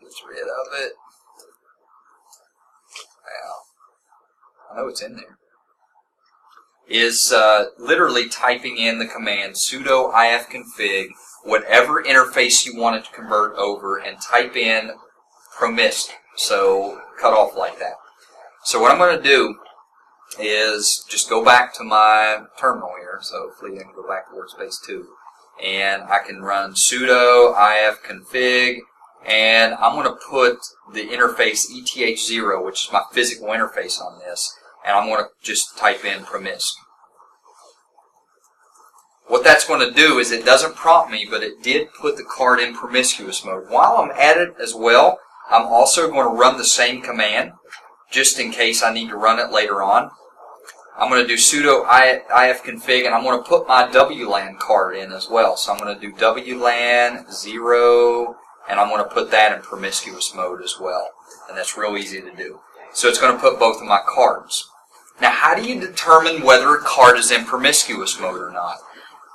Get rid of it. Wow. I know it's in there. Is literally typing in the command sudo ifconfig, whatever interface you want it to convert over, and type in promisc, so cut off like that. So what I'm going to do is just go back to my terminal here, so hopefully I can go back to workspace 2, and I can run sudo ifconfig, and I'm going to put the interface ETH0, which is my physical interface on this, and I'm going to just type in promisc. What that's going to do is it doesn't prompt me, but it did put the card in promiscuous mode. While I'm at it as well, I'm also going to run the same command, just in case I need to run it later on. I'm going to do sudo ifconfig, and I'm going to put my WLAN card in as well. So I'm going to do WLAN 0, and I'm going to put that in promiscuous mode as well. And that's real easy to do. So it's going to put both of my cards. Now, how do you determine whether a card is in promiscuous mode or not?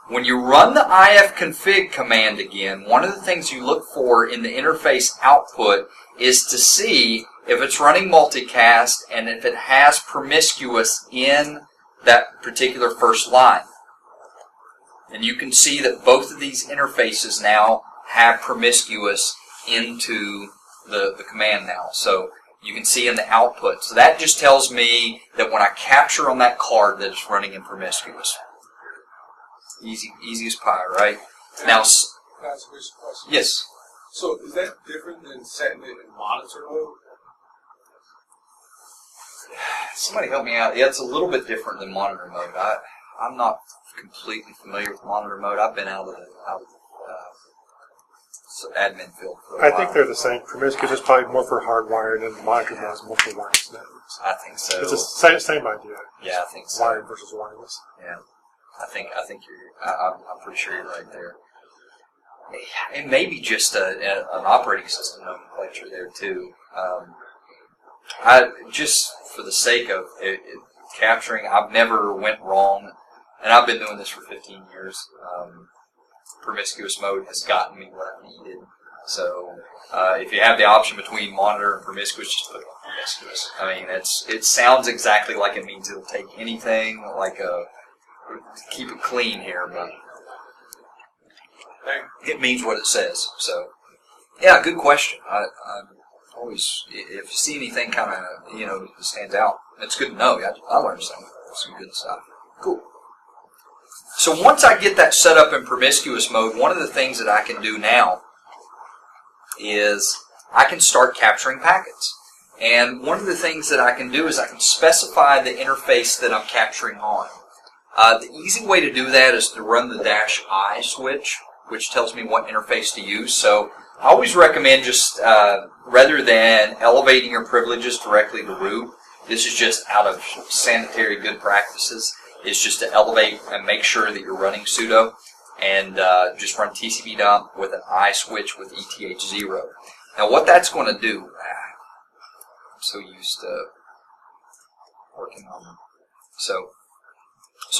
When you run the ifconfig command again, one of the things you look for in the interface output is to see if it's running multicast and if it has promiscuous in that particular first line. And you can see that both of these interfaces now have promiscuous into the command now. So you can see in the output. So that just tells me that when I capture on that card that it's running in promiscuous. Easy as pie, right? Now, Can I ask a question? yes. So is that different than setting it in monitor mode? Somebody help me out. Yeah, it's a little bit different than monitor mode. I'm not completely familiar with monitor mode. I've been out of the admin field for a while. I think they're the same. Promiscuous is probably more for hardwired, and monitor mode is more for wireless networks. I think so. It's the same idea. Yeah, I think so. Wired versus wireless. Yeah, I think you're. I'm pretty sure you're right there. It may be just an operating system nomenclature there too. I just for the sake of capturing, I've never went wrong, and I've been doing this for 15 years. Promiscuous mode has gotten me what I needed. So if you have the option between monitor and promiscuous, just put it on promiscuous. I mean, it sounds exactly like it means it'll take anything, like keep it clean here, but it means what it says. So, yeah, good question. I always, if you see anything kind of, that stands out, it's good to know. I learned some good stuff. Cool. So once I get that set up in promiscuous mode, one of the things that I can do now is I can start capturing packets. And one of the things that I can do is I can specify the interface that I'm capturing on. The easy way to do that is to run the -I switch, which tells me what interface to use. So I always recommend just, rather than elevating your privileges directly to root, this is just out of sanitary good practices, is just to elevate and make sure that you're running sudo, and just run TCP dump with an I switch with ETH0. Now what that's going to do, I'm so used to working on them. So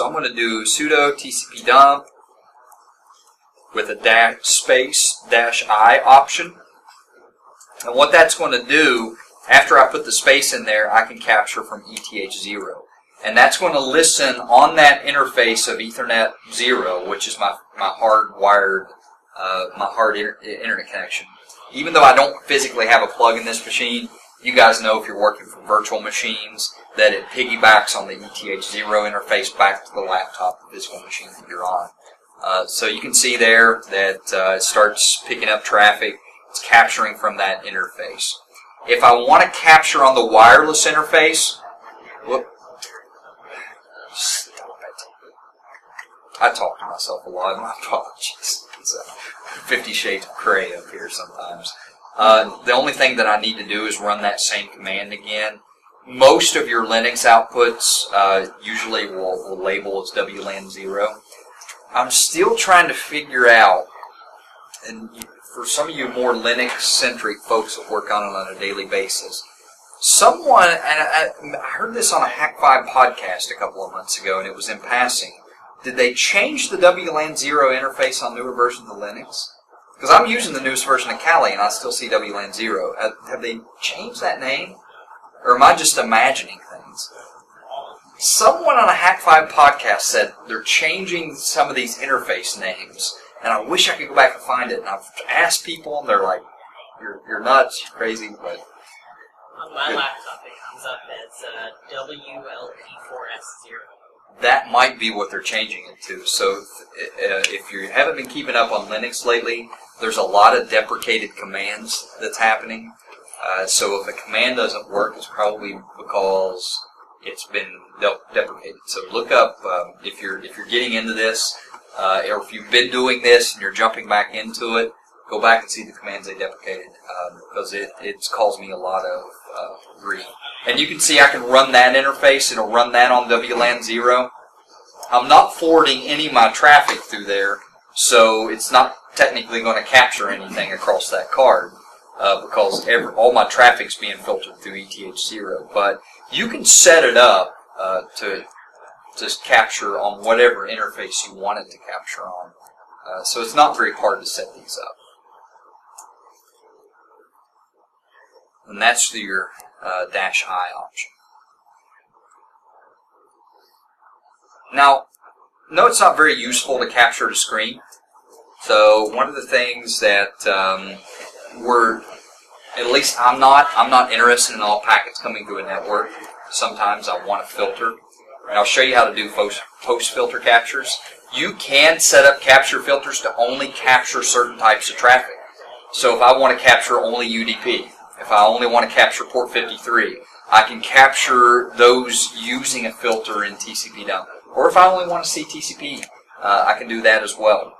I'm going to do sudo TCP dump with a -I option. And what that's going to do, after I put the space in there, I can capture from ETH0. And that's going to listen on that interface of Ethernet 0, which is my hardwired, internet connection. Even though I don't physically have a plug in this machine, you guys know if you're working from virtual machines that it piggybacks on the ETH0 interface back to the laptop, the physical machine that you're on. So you can see there that it starts picking up traffic. It's capturing from that interface. If I want to capture on the wireless interface, stop it. I talk to myself a lot. My apologies. It's 50 Shades of Grey up here sometimes. The only thing that I need to do is run that same command again. Most of your Linux outputs usually will label as WLAN 0. I'm still trying to figure out, and for some of you more Linux-centric folks that work on it on a daily basis, someone, and I heard this on a Hack5 podcast a couple of months ago, and it was in passing. Did they change the WLAN 0 interface on newer versions of Linux? Because I'm using the newest version of Kali, and I still see WLAN 0. Have they changed that name? Or am I just imagining things? Someone on a Hack5 podcast said they're changing some of these interface names, and I wish I could go back and find it. And I've asked people, and they're like, "You're nuts, you're crazy." But on my laptop, it comes up as WLP4S0. That might be what they're changing it to. So if you haven't been keeping up on Linux lately, there's a lot of deprecated commands that's happening. So if a command doesn't work, it's probably because it's been deprecated. So look up if you're getting into this, or if you've been doing this and you're jumping back into it, go back and see the commands they deprecated, because it's caused me a lot of grief. And you can see I can run that interface. It'll run that on WLAN 0. I'm not forwarding any of my traffic through there, so it's not technically going to capture anything across that card, because all my traffic's being filtered through ETH0. But you can set it up to just capture on whatever interface you want it to capture on. So it's not very hard to set these up. And that's through your -I option. Now, no, it's not very useful to capture the screen. So one of the things that at least I'm not interested in all packets coming through a network. Sometimes I want to filter. And I'll show you how to do post-filter captures. You can set up capture filters to only capture certain types of traffic. So if I want to capture only UDP, if I only want to capture port 53, I can capture those using a filter in TCP dump. Or if I only want to see TCP, I can do that as well.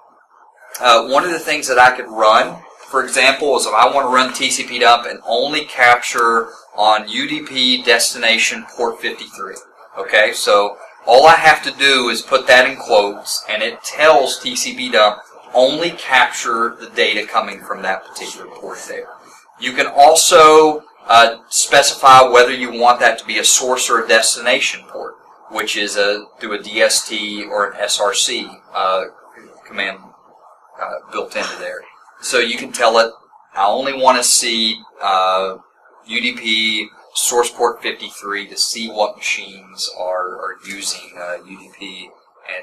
One of the things that I could run, for example, is if I want to run TCP dump and only capture on UDP destination port 53. Okay, so all I have to do is put that in quotes, and it tells TCP dump only capture the data coming from that particular port there. You can also specify whether you want that to be a source or a destination port, which is through a DST or an SRC command built into there. So you can tell it, I only want to see UDP source port 53 to see what machines are using UDP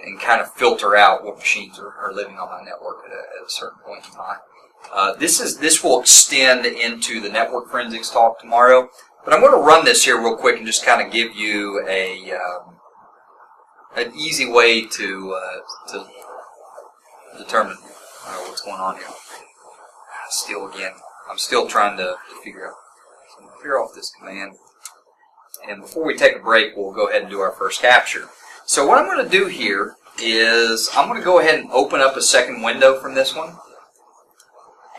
and kind of filter out what machines are living on my network at a certain point in time. This will extend into the network forensics talk tomorrow, but I'm going to run this here real quick and just kind of give you an easy way to determine what's going on here. I'm still trying to figure out. So I'm going to clear off this command, and before we take a break, we'll go ahead and do our first capture. So what I'm going to do here is I'm going to go ahead and open up a second window from this one.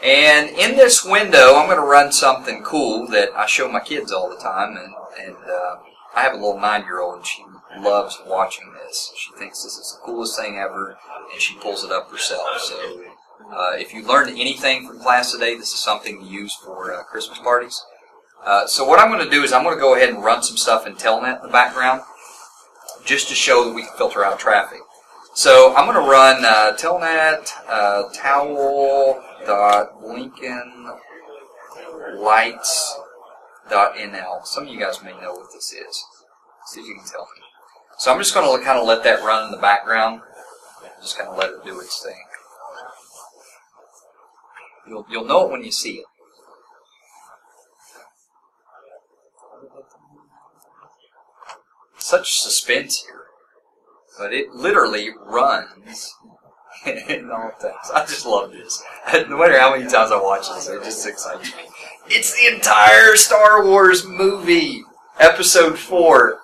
And in this window, I'm going to run something cool that I show my kids all the time. And I have a little 9-year-old, and she loves watching this. She thinks this is the coolest thing ever, and she pulls it up herself. So if you learned anything from class today, this is something to use for Christmas parties. So what I'm going to do is I'm going to go ahead and run some stuff in Telnet in the background, just to show that we can filter out traffic. So I'm going to run telnet towel.lincolnlights.nl. Some of you guys may know what this is. See if you can tell me. So I'm just going to kind of let that run in the background. Just kind of let it do its thing. You'll know it when you see it. Such suspense here. But it literally runs in all things. I just love this. No matter how many times I watch this, it just excites me. It's the entire Star Wars movie, Episode 4,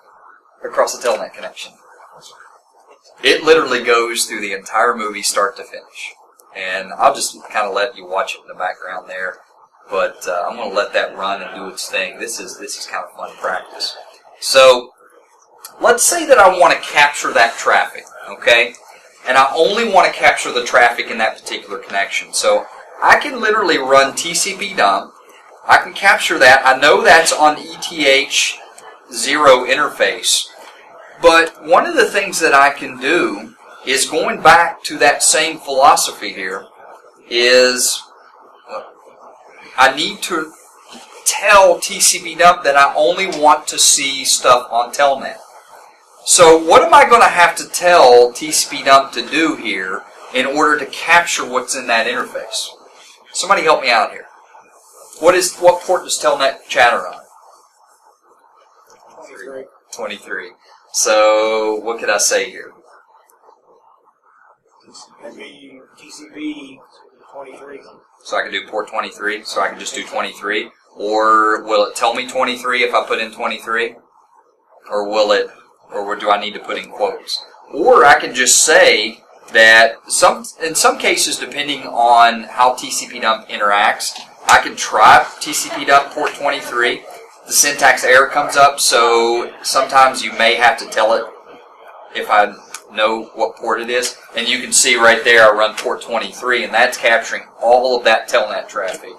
across the Telnet connection. It literally goes through the entire movie, start to finish. And I'll just kind of let you watch it in the background there. but I'm going to let that run and do its thing. This is kind of fun practice. So let's say that I want to capture that traffic, okay? And I only want to capture the traffic in that particular connection. So I can literally run TCP dump. I can capture that. I know that's on ETH 0 interface. But one of the things that I can do is, going back to that same philosophy here, is I need to tell TCP dump that I only want to see stuff on Telnet. So what am I going to have to tell TCP dump to do here in order to capture what's in that interface? Somebody help me out here. What port does Telnet chatter on? 23. So what could I say here? Maybe TCP 23. So I can do port 23, so I can just do 23. Or will it tell me 23 if I put in 23? Or do I need to put in quotes? Or I can just say that in some cases, depending on how TCP dump interacts, I can try TCP dump port 23. The syntax error comes up, so sometimes you may have to tell it if I know what port it is. And you can see right there I run port 23, and that's capturing all of that telnet traffic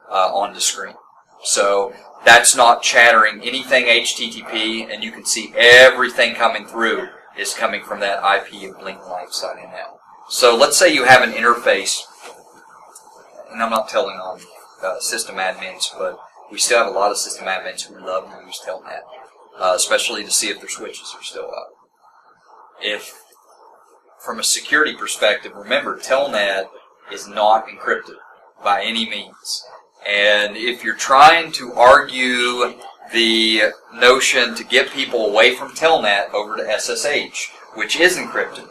on the screen. So that's not chattering anything HTTP, and you can see everything coming through is coming from that IP of Blink Light signing out. So let's say you have an interface, and I'm not telling on system admins, but we still have a lot of system admins who love to use Telnet, especially to see if their switches are still up. If, from a security perspective, remember, Telnet is not encrypted by any means. And if you're trying to argue the notion to get people away from Telnet over to SSH, which is encrypted,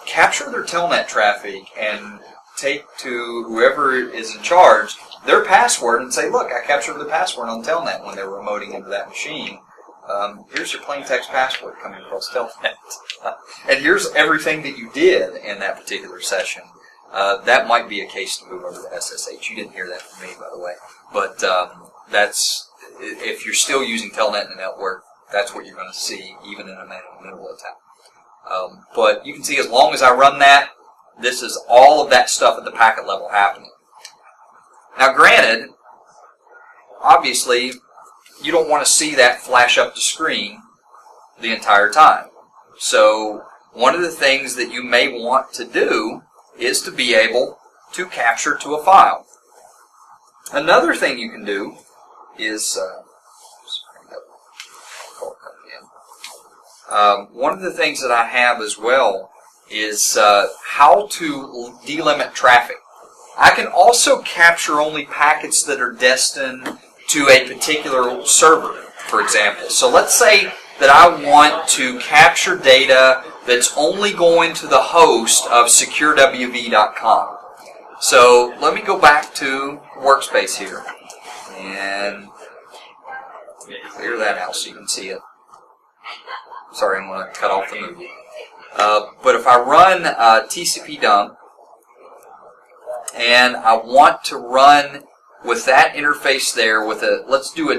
capture their Telnet traffic and take to whoever is in charge their password and say, look, I captured the password on Telnet when they were remoting into that machine. Here's your plain text password coming across Telnet. And here's everything that you did in that particular session. That might be a case to move over to SSH. You didn't hear that from me, by the way. But that's, if you're still using Telnet in the network, that's what you're going to see, even in a man-in-the-middle attack. But you can see as long as I run that, this is all of that stuff at the packet level happening. Now, granted, obviously, you don't want to see that flash up the screen the entire time. So one of the things that you may want to do is to be able to capture to a file. Another thing you can do is one of the things that I have as well is how to delimit traffic. I can also capture only packets that are destined to a particular server, for example. So let's say that I want to capture data that's only going to the host of securewv.com. So let me go back to Workspace here and clear that out so you can see it. Sorry, I'm going to cut off the movie. But if I run TCP dump and I want to run with that interface there with a let's do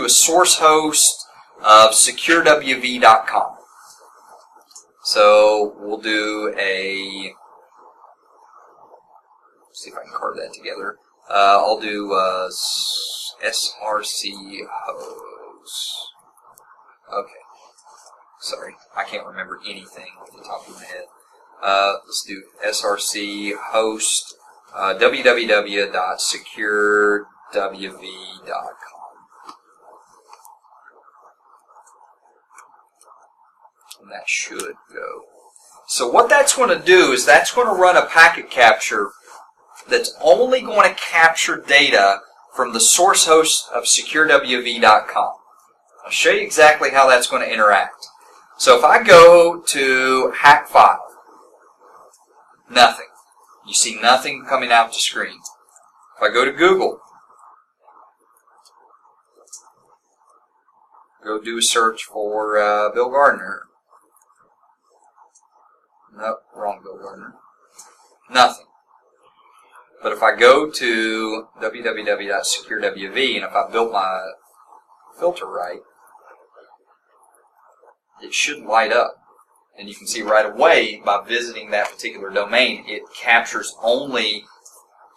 a source host of securewv.com. So we'll do a, see if I can carve that together. I'll do src host. Okay. Sorry, I can't remember anything off the top of my head. Let's do src host www.securewv.com. And that should go. So what that's going to do is that's going to run a packet capture that's only going to capture data from the source host of securewv.com. I'll show you exactly how that's going to interact. So if I go to hack file, nothing. You see nothing coming out the screen. If I go to Google, go do a search for Bill Gardner. Nope, wrong Bill Gardner. Nothing. But if I go to www.securewv, and if I built my filter right, it should light up. And you can see right away, by visiting that particular domain, it captures only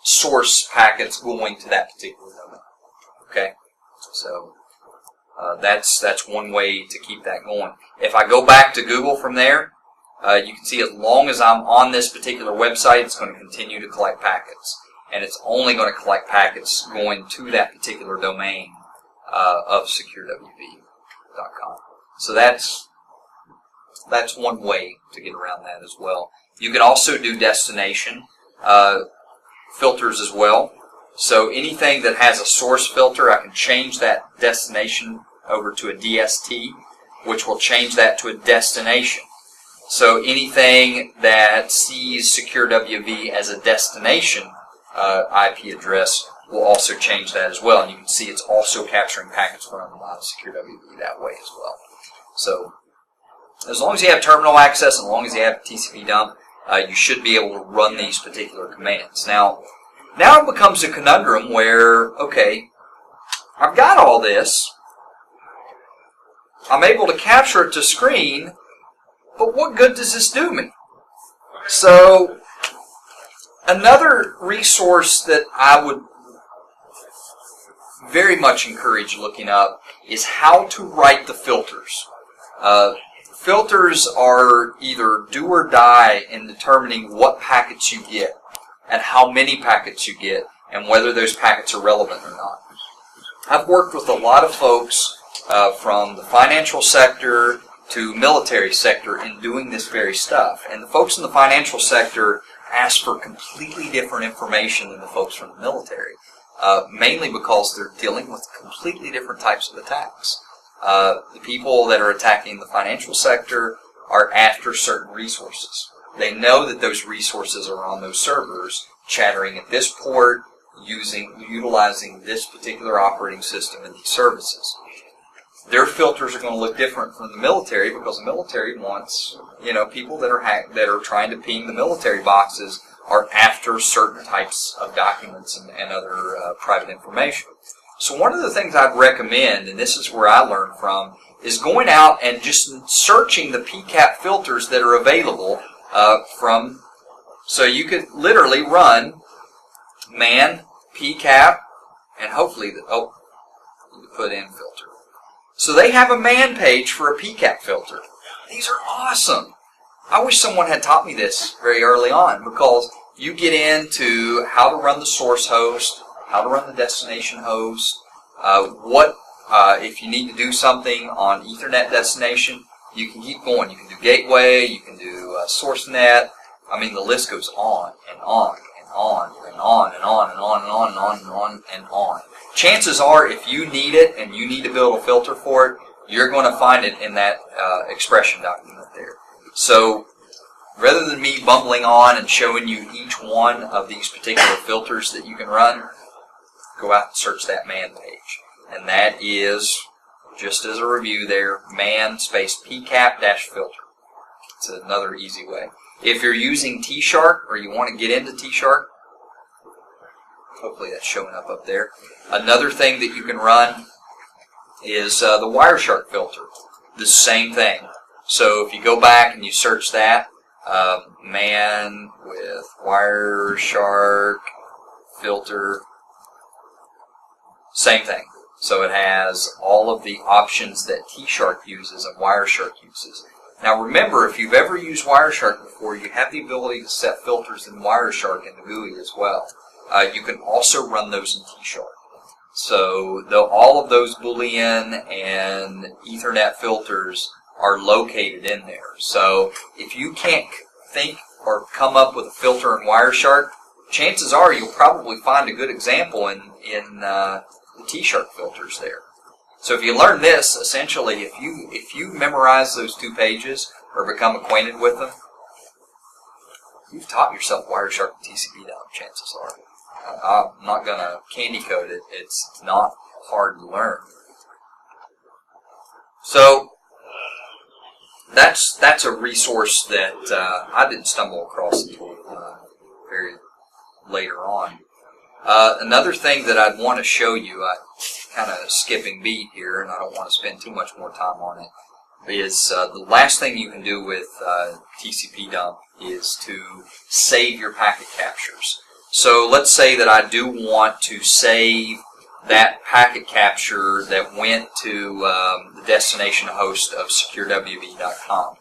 source packets going to that particular domain. Okay? So that's one way to keep that going. If I go back to Google from there, you can see as long as I'm on this particular website, it's going to continue to collect packets. And it's only going to collect packets going to that particular domain of securewv.com. So that's one way to get around that as well. You can also do destination filters as well. So anything that has a source filter, I can change that destination over to a DST, which will change that to a destination. So anything that sees SecureWV as a destination IP address will also change that as well. And you can see it's also capturing packets from SecureWV that way as well. So as long as you have terminal access and as long as you have TCP dump, you should be able to run these particular commands. Now it becomes a conundrum where, okay, I've got all this. I'm able to capture it to screen, but what good does this do me? So another resource that I would very much encourage looking up is how to write the filters. Filters are either do or die in determining what packets you get and how many packets you get and whether those packets are relevant or not. I've worked with a lot of folks from the financial sector to military sector in doing this very stuff. And the folks in the financial sector ask for completely different information than the folks from the military, mainly because they're dealing with completely different types of attacks. The people that are attacking the financial sector are after certain resources. They know that those resources are on those servers, chattering at this port, utilizing this particular operating system and these services. Their filters are going to look different from the military because the military wants, people that are trying to ping the military boxes are after certain types of documents and other private information. So one of the things I'd recommend, and this is where I learned from, is going out and just searching the PCAP filters that are available so you could literally run man PCAP and hopefully put in filter. So they have a man page for a PCAP filter. These are awesome. I wish someone had taught me this very early on because you get into how to run the source host, how to run the destination host, if you need to do something on Ethernet destination, you can keep going. You can do gateway, you can do SourceNet. I mean, the list goes on and on and on and on and on and on and on and on and on and on. Chances are, if you need it and you need to build a filter for it, you're going to find it in that expression document there. So rather than me bumbling on and showing you each one of these particular filters that you can run, go out and search that man page. And that is, just as a review there, man space PCAP-filter. It's another easy way. If you're using T-Shark or you want to get into T-Shark, hopefully that's showing up there. Another thing that you can run is the WireShark filter. The same thing. So if you go back and you search that, man with WireShark filter, same thing. So it has all of the options that T-Shark uses and WireShark uses. Now remember, if you've ever used WireShark before, you have the ability to set filters in WireShark and the GUI as well. You can also run those in T-Shark. So all of those Boolean and Ethernet filters are located in there. So if you can't think or come up with a filter in WireShark, chances are you'll probably find a good example in the T-Shark filters there. So if you learn this, essentially, if you memorize those two pages or become acquainted with them, you've taught yourself WireShark and TCP dump, chances are. I'm not going to candy code it. It's not hard to learn. So that's a resource that I didn't stumble across until very later on. Another thing that I'd want to show you, I kind of skipping beat here, and I don't want to spend too much more time on it, is the last thing you can do with TCP dump is to save your packet captures. So let's say that I do want to save that packet capture that went to the destination host of securewv.com.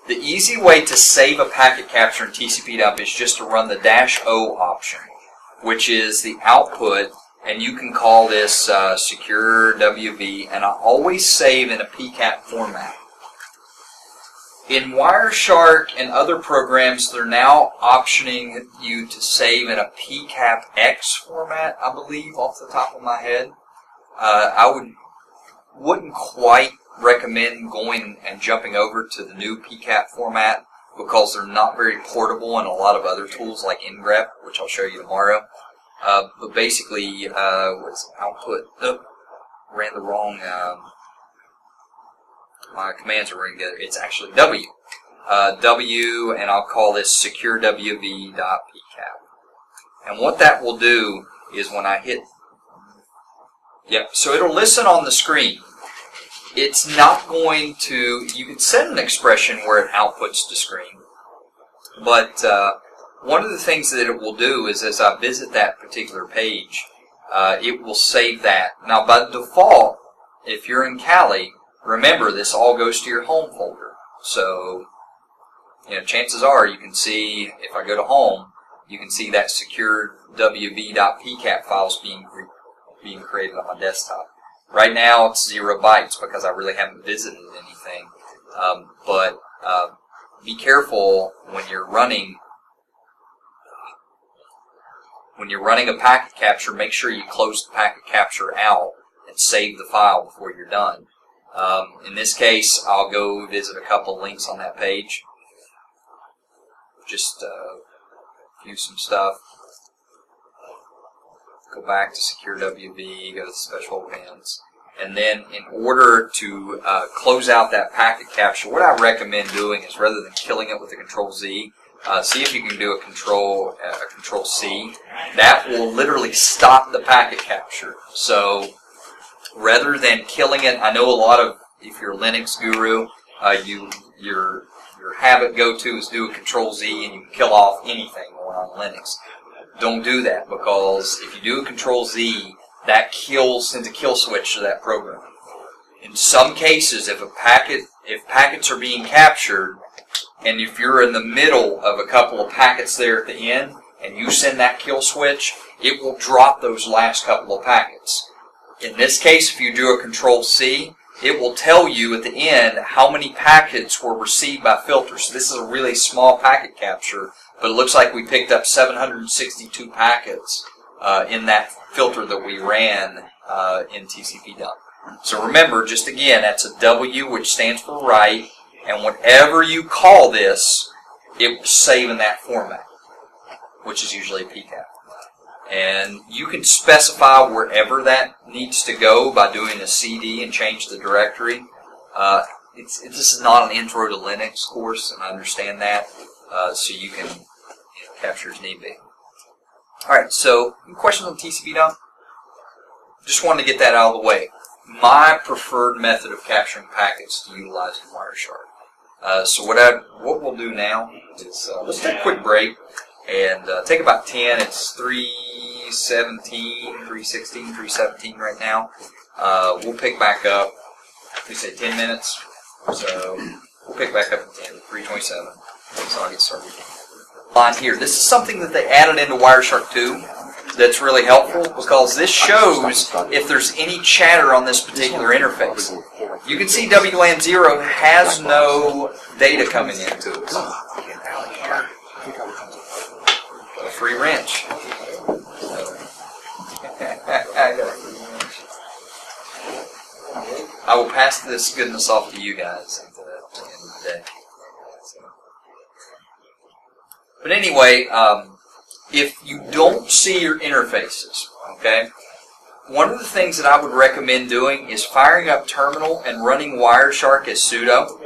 The easy way to save a packet capture in TCP dump is just to run the -O option, which is the output, and you can call this securewv, and I always save in a PCAP format. In WireShark and other programs, they're now optioning you to save in a PCAP-X format, I believe, off the top of my head. I wouldn't quite recommend going and jumping over to the new PCAP format because they're not very portable in a lot of other tools like ngrep, which I'll show you tomorrow. But basically, what's output? Ran the wrong. My commands are running together. It's actually W. W, and I'll call this securewv.pcap. And what that will do is when I hit, so it'll listen on the screen. It's not going to, you can set an expression where it outputs to screen. But one of the things that it will do is as I visit that particular page, it will save that. Now by default, if you're in Kali, remember this all goes to your home folder. So, chances are you can see, if I go to home, you can see that securewv.pcap files being created on my desktop. Right now it's 0 bytes because I really haven't visited anything. But be careful when you're running a packet capture. Make sure you close the packet capture out and save the file before you're done. In this case, I'll go visit a couple links on that page. Just view some stuff. Go back to securewv, go to special events. And then in order to close out that packet capture, what I recommend doing is rather than killing it with a Control-Z, see if you can do a Control-C. That will literally stop the packet capture. So rather than killing it, I know a lot of, if you're a Linux guru, your habit go-to is do a Control-Z and you can kill off anything going on Linux. Don't do that, because if you do a Control-Z, that sends a kill switch to that program. In some cases, if packets are being captured, and if you're in the middle of a couple of packets there at the end, and you send that kill switch, it will drop those last couple of packets. In this case, if you do a Control-C, it will tell you at the end how many packets were received by filter. So this is a really small packet capture, but it looks like we picked up 762 packets in that filter that we ran in TCP dump. So remember, just again, that's a W, which stands for write, and whenever you call this, it will save in that format, which is usually a PCAP. And you can specify wherever that needs to go by doing a CD and change the directory. This is not an intro to Linux course, and I understand that, so you can capture as need be. Alright, so any questions on TCP dump? Just wanted to get that out of the way. My preferred method of capturing packets to utilize in WireShark. So what we'll do now is let's take a quick break and take about 10. It's 3:17, 3:16, 3:17 right now. We'll pick back up. We say 10 minutes, so we'll pick back up at 10, 3:27. So I'll get started. Line here. This is something that they added into WireShark 2 that's really helpful because this shows if there's any chatter on this particular interface. You can see WLAN 0 has no data coming into it. A free wrench. I will pass this goodness off to you guys at the end of the day. But anyway, if you don't see your interfaces, okay, one of the things that I would recommend doing is firing up terminal and running WireShark as sudo.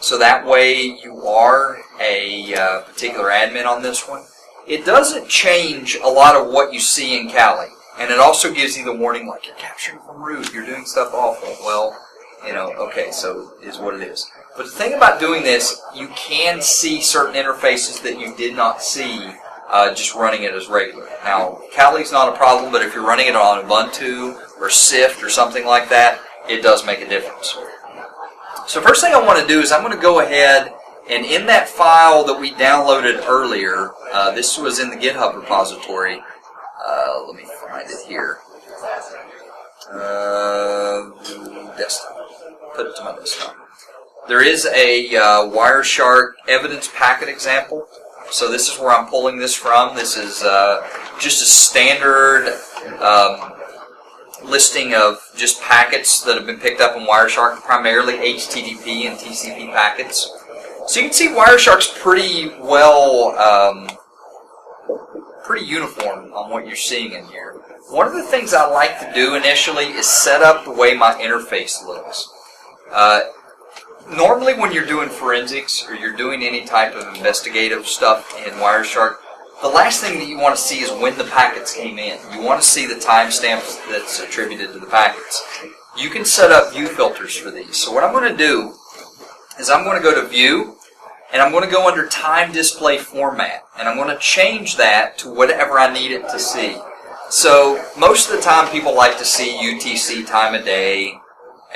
So that way you are a particular admin on this one. it doesn't change a lot of what you see in Kali. And it also gives you the warning, like, you're capturing from root, you're doing stuff awful. Well, okay, so it is what it is. But the thing about doing this, you can see certain interfaces that you did not see just running it as regular. Now, Kali's not a problem, but if you're running it on Ubuntu or Sift or something like that, it does make a difference. So first thing I want to do is I'm going to go ahead and in that file that we downloaded earlier, this was in the GitHub repository. Let me find it here. Desktop. Put it to my desktop. There is a WireShark evidence packet example. So this is where I'm pulling this from. This is just a standard listing of just packets that have been picked up in WireShark, primarily HTTP and TCP packets. So you can see WireShark's pretty well, pretty uniform on what you're seeing in here. One of the things I like to do initially is set up the way my interface looks. Normally when you're doing forensics or you're doing any type of investigative stuff in WireShark, the last thing that you want to see is when the packets came in. You want to see the timestamps that's attributed to the packets. You can set up view filters for these. So what I'm going to do is I'm going to go to View, and I'm going to go under Time Display Format, and I'm going to change that to whatever I need it to see. So most of the time people like to see UTC time of day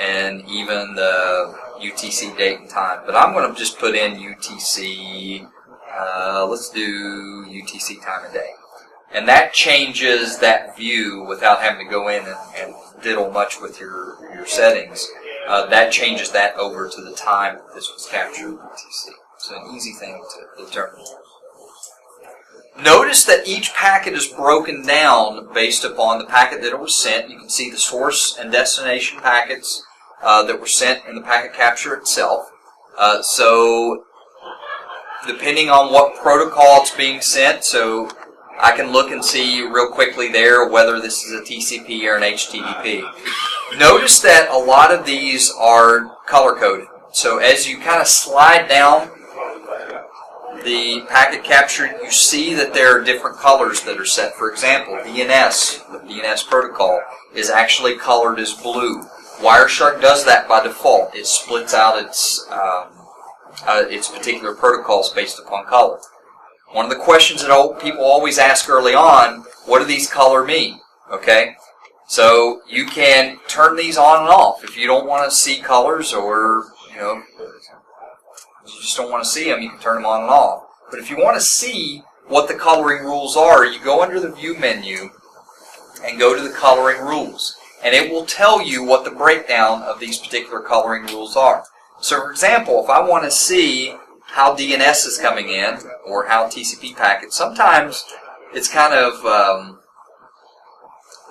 and even the UTC date and time, but I'm going to just put in UTC, let's do UTC time of day. And that changes that view without having to go in and diddle much with your settings. That changes that over to the time that this was captured UTC. So an easy thing to determine. Notice that each packet is broken down based upon the packet that it was sent. You can see the source and destination packets that were sent in the packet capture itself. So depending on what protocol it's being sent, so I can look and see real quickly there whether this is a TCP or an HTTP. Notice that a lot of these are color-coded. So as you kind of slide down the packet capture, you see that there are different colors that are set. For example, DNS, the DNS protocol, is actually colored as blue. WireShark does that by default. It splits out its particular protocols based upon color. One of the questions that people always ask early on, what do these color mean? Okay, so you can turn these on and off. If you don't want to see colors, or you just don't want to see them, you can turn them on and off. But if you want to see what the coloring rules are, you go under the View menu and go to the coloring rules. And it will tell you what the breakdown of these particular coloring rules are. So for example, if I want to see how DNS is coming in, or how TCP packets, sometimes it's kind of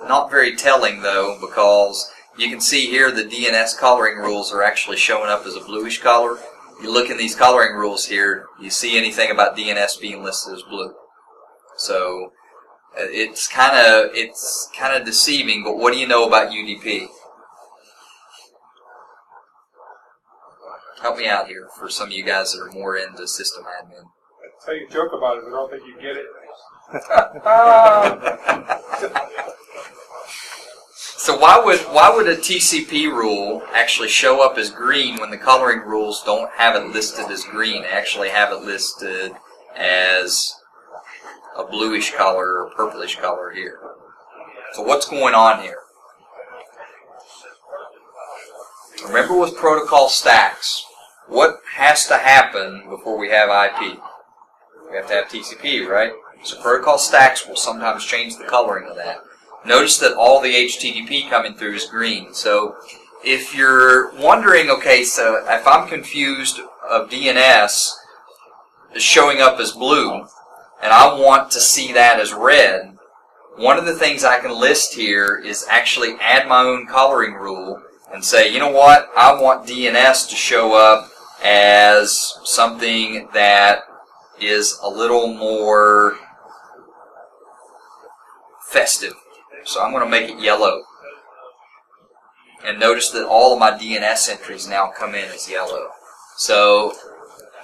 not very telling though, because you can see here the DNS coloring rules are actually showing up as a bluish color. You look in these coloring rules here, you see anything about DNS being listed as blue. So it's kind of deceiving, but what do you know about UDP? Help me out here for some of you guys that are more into system admin. That's how you joke about it, but I don't think you get it. So why would a TCP rule actually show up as green when the coloring rules don't have it listed as green? They actually have it listed as a bluish color or purplish color here. So what's going on here? Remember with protocol stacks, what has to happen before we have IP? We have to have TCP, right? So protocol stacks will sometimes change the coloring of that. Notice that all the HTTP coming through is green. So if you're wondering, okay, so if I'm confused of DNS is showing up as blue, and I want to see that as red, one of the things I can list here is actually add my own coloring rule and say, you know what, I want DNS to show up as something that is a little more festive. So I'm going to make it yellow. And notice that all of my DNS entries now come in as yellow. So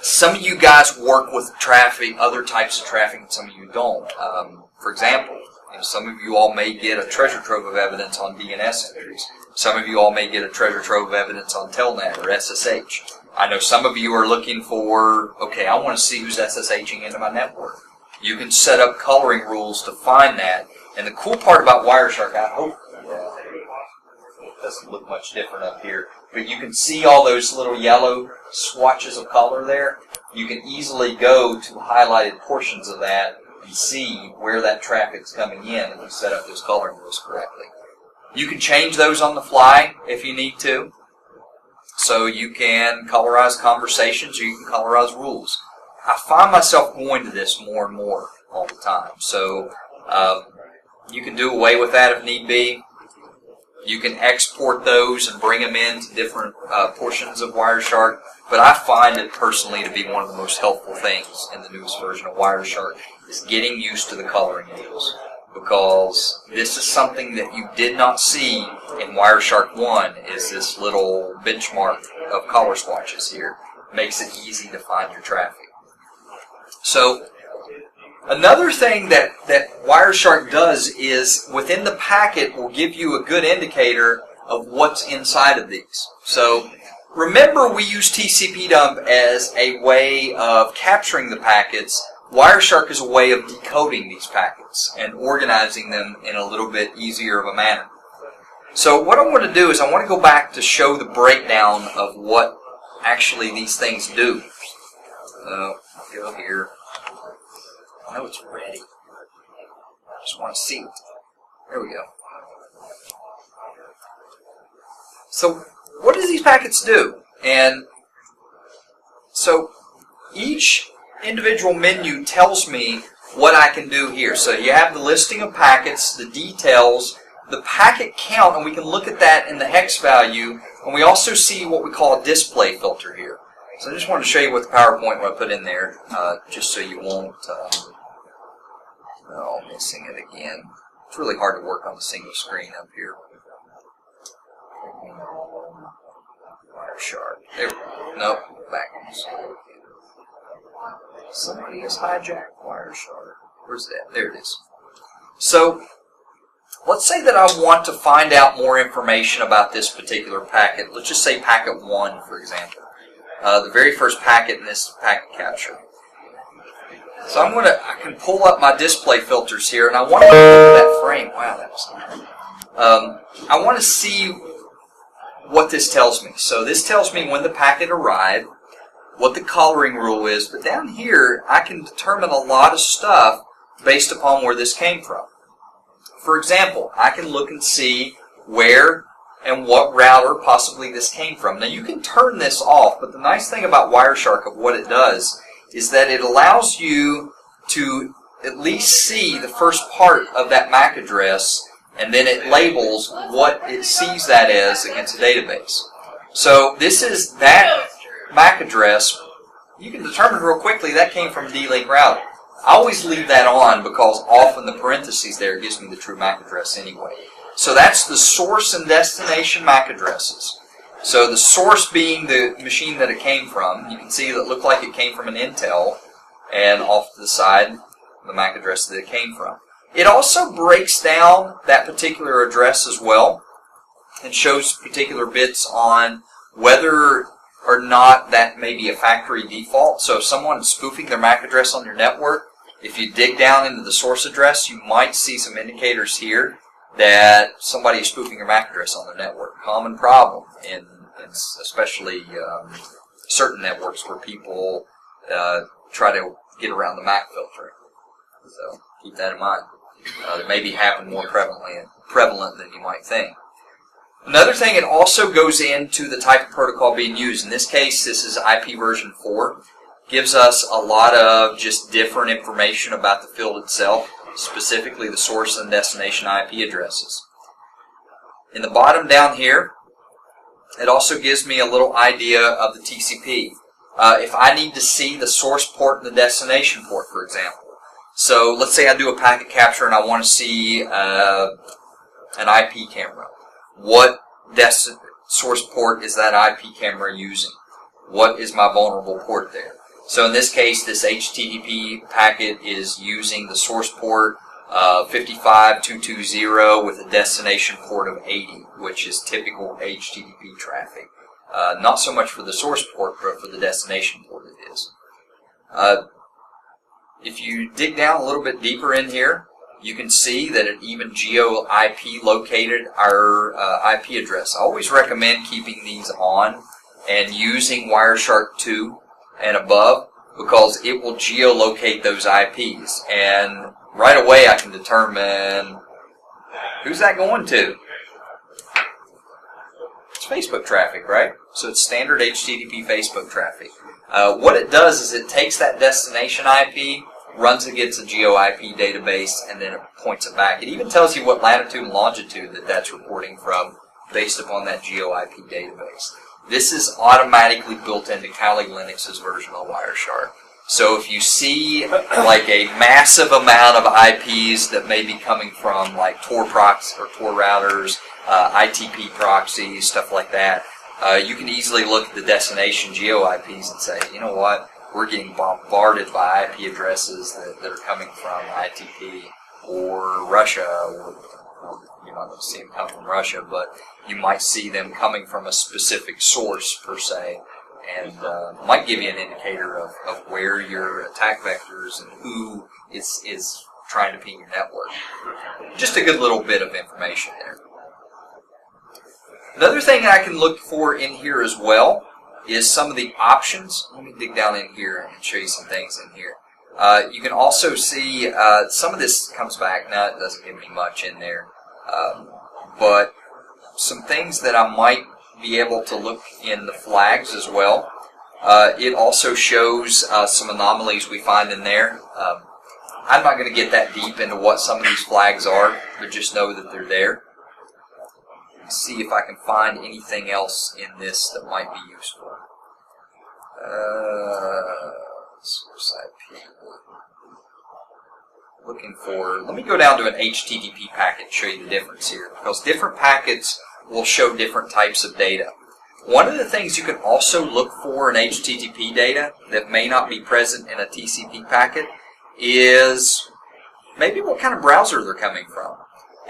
some of you guys work with traffic, other types of traffic, and some of you don't. For example, some of you all may get a treasure trove of evidence on DNS entries. Some of you all may get a treasure trove of evidence on Telnet or SSH. I know some of you are looking for, okay, I want to see who's SSHing into my network. You can set up coloring rules to find that. And the cool part about WireShark, I hope it doesn't look much different up here, but you can see all those little yellow swatches of color there. You can easily go to highlighted portions of that and see where that traffic's coming in if you set up those coloring rules correctly. You can change those on the fly if you need to. So you can colorize conversations or you can colorize rules. I find myself going to this more and more all the time. So you can do away with that if need be. You can export those and bring them into different portions of WireShark. But I find it personally to be one of the most helpful things in the newest version of WireShark is getting used to the coloring rules. Because this is something that you did not see in WireShark 1 is this little benchmark of color swatches here. Makes it easy to find your traffic. So another thing that WireShark does is within the packet will give you a good indicator of what's inside of these. So remember we use TCP dump as a way of capturing the packets. WireShark is a way of decoding these packets and organizing them in a little bit easier of a manner. So what I want to do is I want to go back to show the breakdown of what actually these things do. Go here. I know it's ready. I just want to see it. There we go. So what do these packets do? And so each individual menu tells me what I can do here. So you have the listing of packets, the details, the packet count, and we can look at that in the hex value, and we also see what we call a display filter here. So I just wanted to show you what the PowerPoint I put in there, just so you won't, missing it again. It's really hard to work on a single screen up here. WireShark. There we go. Nope, backwards. Somebody has hijacked WireShark. Where's that? There it is. So, let's say that I want to find out more information about this particular packet. Let's just say packet 1, for example. The very first packet in this packet capture. So I can pull up my display filters here, and I want to look at that frame. Wow, that was nice. I want to see what this tells me. So this tells me when the packet arrived, what the coloring rule is, but down here I can determine a lot of stuff based upon where this came from. For example, I can look and see where and what router possibly this came from. Now you can turn this off, but the nice thing about WireShark of what it does is that it allows you to at least see the first part of that MAC address, and then it labels what it sees that as against a database. So this is that MAC address. You can determine real quickly that came from D-Link router. I always leave that on because often the parentheses there gives me the true MAC address anyway. So that's the source and destination MAC addresses. So the source being the machine that it came from. You can see that it looked like it came from an Intel, and off to the side, the MAC address that it came from. It also breaks down that particular address as well and shows particular bits on whether or not that may be a factory default. So if someone is spoofing their MAC address on your network, if you dig down into the source address, you might see some indicators here that somebody is spoofing your MAC address on their network. Common problem in especially certain networks where people try to get around the MAC filtering. So keep that in mind. It may be happening more prevalent than you might think. Another thing, it also goes into the type of protocol being used. In this case, this is IP version 4. Gives us a lot of just different information about the field itself, specifically the source and destination IP addresses. In the bottom down here, it also gives me a little idea of the TCP. If I need to see the source port and the destination port, for example. So let's say I do a packet capture and I want to see an IP camera. What source port is that IP camera using? What is my vulnerable port there? So in this case, this HTTP packet is using the source port 55220 with a destination port of 80, which is typical HTTP traffic. Not so much for the source port, but for the destination port it is. If you dig down a little bit deeper in here, you can see that it even geo-IP located our IP address. I always recommend keeping these on and using WireShark 2 and above, because it will geolocate those IPs. And right away I can determine, who's that going to? It's Facebook traffic, right? So it's standard HTTP Facebook traffic. What it does is it takes that destination IP, runs it against a geo-IP database, and then it points it back. It even tells you what latitude and longitude that's reporting from based upon that geo-IP database. This is automatically built into Kali Linux's version of WireShark. So if you see like a massive amount of IPs that may be coming from like Tor proxies or Tor routers, ITP proxies, stuff like that, you can easily look at the destination geo-IPs and say, you know what, we're getting bombarded by IP addresses that are coming from ITP or Russia, or you're not going to see them come from Russia, but you might see them coming from a specific source per se, and might give you an indicator of where your attack vectors and who is trying to ping your network. Just a good little bit of information there. Another thing I can look for in here as well is some of the options. Let me dig down in here and show you some things in here. You can also see some of this comes back. Now it doesn't give me much in there, but some things that I might be able to look in the flags as well. It also shows some anomalies we find in there. I'm not going to get that deep into what some of these flags are, but just know that they're there. See if I can find anything else in this that might be useful. Source IP. Looking for, let me go down to an HTTP packet and show you the difference here, because different packets will show different types of data. One of the things you can also look for in HTTP data that may not be present in a TCP packet is maybe what kind of browser they're coming from.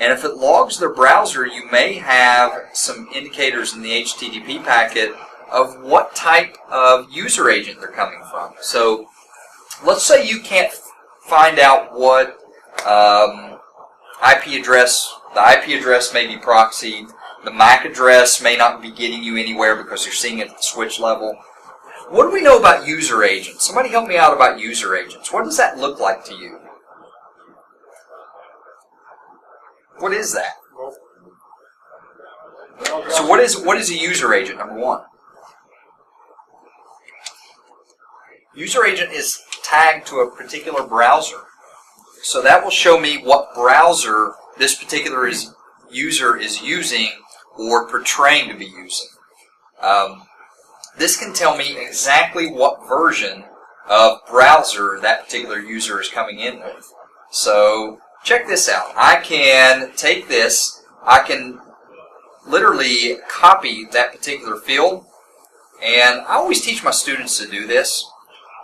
And if it logs their browser, you may have some indicators in the HTTP packet of what type of user agent they're coming from. So let's say you can't find out what IP address, the IP address may be proxied, the MAC address may not be getting you anywhere because you're seeing it at the switch level. What do we know about user agents? Somebody help me out about user agents. What does that look like to you? What is that? So what is a user agent, number one? User agent is tagged to a particular browser. So that will show me what browser this particular user is using or portraying to be using. This can tell me exactly what version of browser that particular user is coming in with. So check this out. I can take this, I can literally copy that particular field, and I always teach my students to do this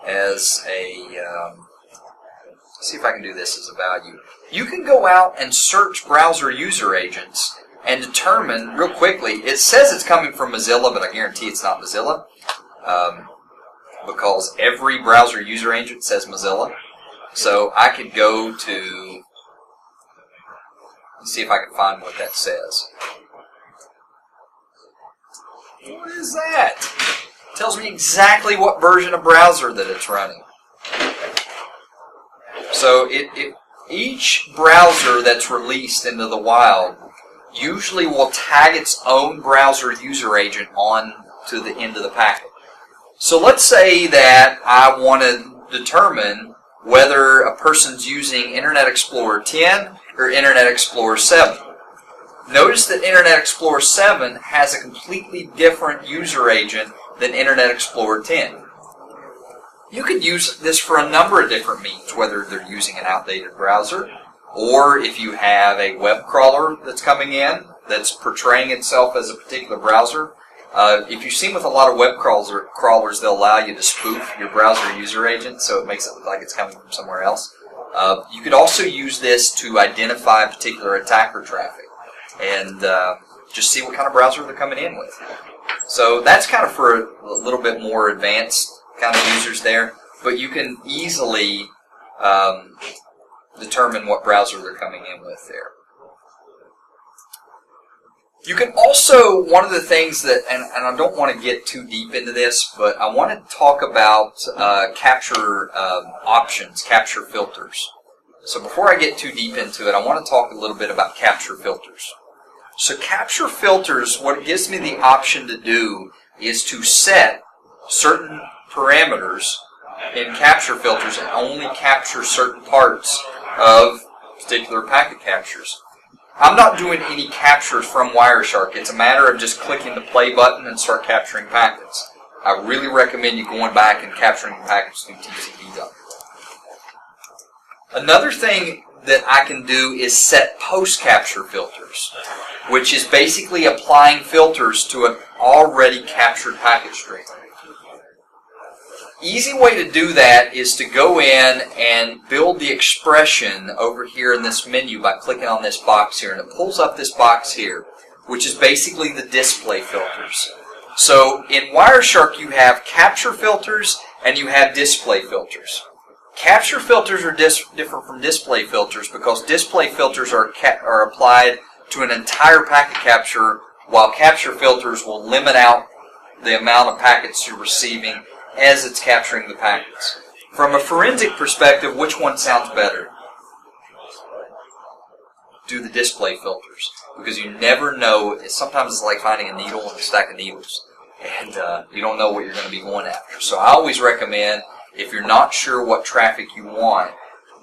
as a, see if I can do this as a value. You can go out and search browser user agents and determine real quickly, it says it's coming from Mozilla, but I guarantee it's not Mozilla, because every browser user agent says Mozilla. So I could go to, see if I can find what that says. What is that? It tells me exactly what version of browser that it's running. So each browser that's released into the wild usually will tag its own browser user agent on to the end of the packet. So let's say that I want to determine whether a person's using Internet Explorer 10 or Internet Explorer 7. Notice that Internet Explorer 7 has a completely different user agent than Internet Explorer 10. You could use this for a number of different means, whether they're using an outdated browser, or if you have a web crawler that's coming in that's portraying itself as a particular browser. If you've seen with a lot of web crawlers, they'll allow you to spoof your browser user agent, so it makes it look like it's coming from somewhere else. You could also use this to identify particular attacker traffic and just see what kind of browser they're coming in with. So that's kind of for a little bit more advanced kind of users there, but you can easily determine what browser they're coming in with there. You can also, one of the things that, and I don't want to get too deep into this, but I want to talk about capture options, capture filters. So before I get too deep into it, I want to talk a little bit about capture filters. So capture filters, what it gives me the option to do is to set certain parameters in capture filters and only capture certain parts of particular packet captures. I'm not doing any captures from WireShark. It's a matter of just clicking the play button and start capturing packets. I really recommend you going back and capturing packets through TCP. Another thing that I can do is set post-capture filters, which is basically applying filters to an already captured packet stream. Easy way to do that is to go in and build the expression over here in this menu by clicking on this box here, and it pulls up this box here, which is basically the display filters. So in WireShark you have capture filters and you have display filters. Capture filters are different from display filters because display filters are applied to an entire packet capture, while capture filters will limit out the amount of packets you're receiving as it's capturing the packets. From a forensic perspective, which one sounds better? Do the display filters, because you never know. Sometimes it's like finding a needle in a stack of needles, and you don't know what you're going to be going after. So I always recommend, if you're not sure what traffic you want,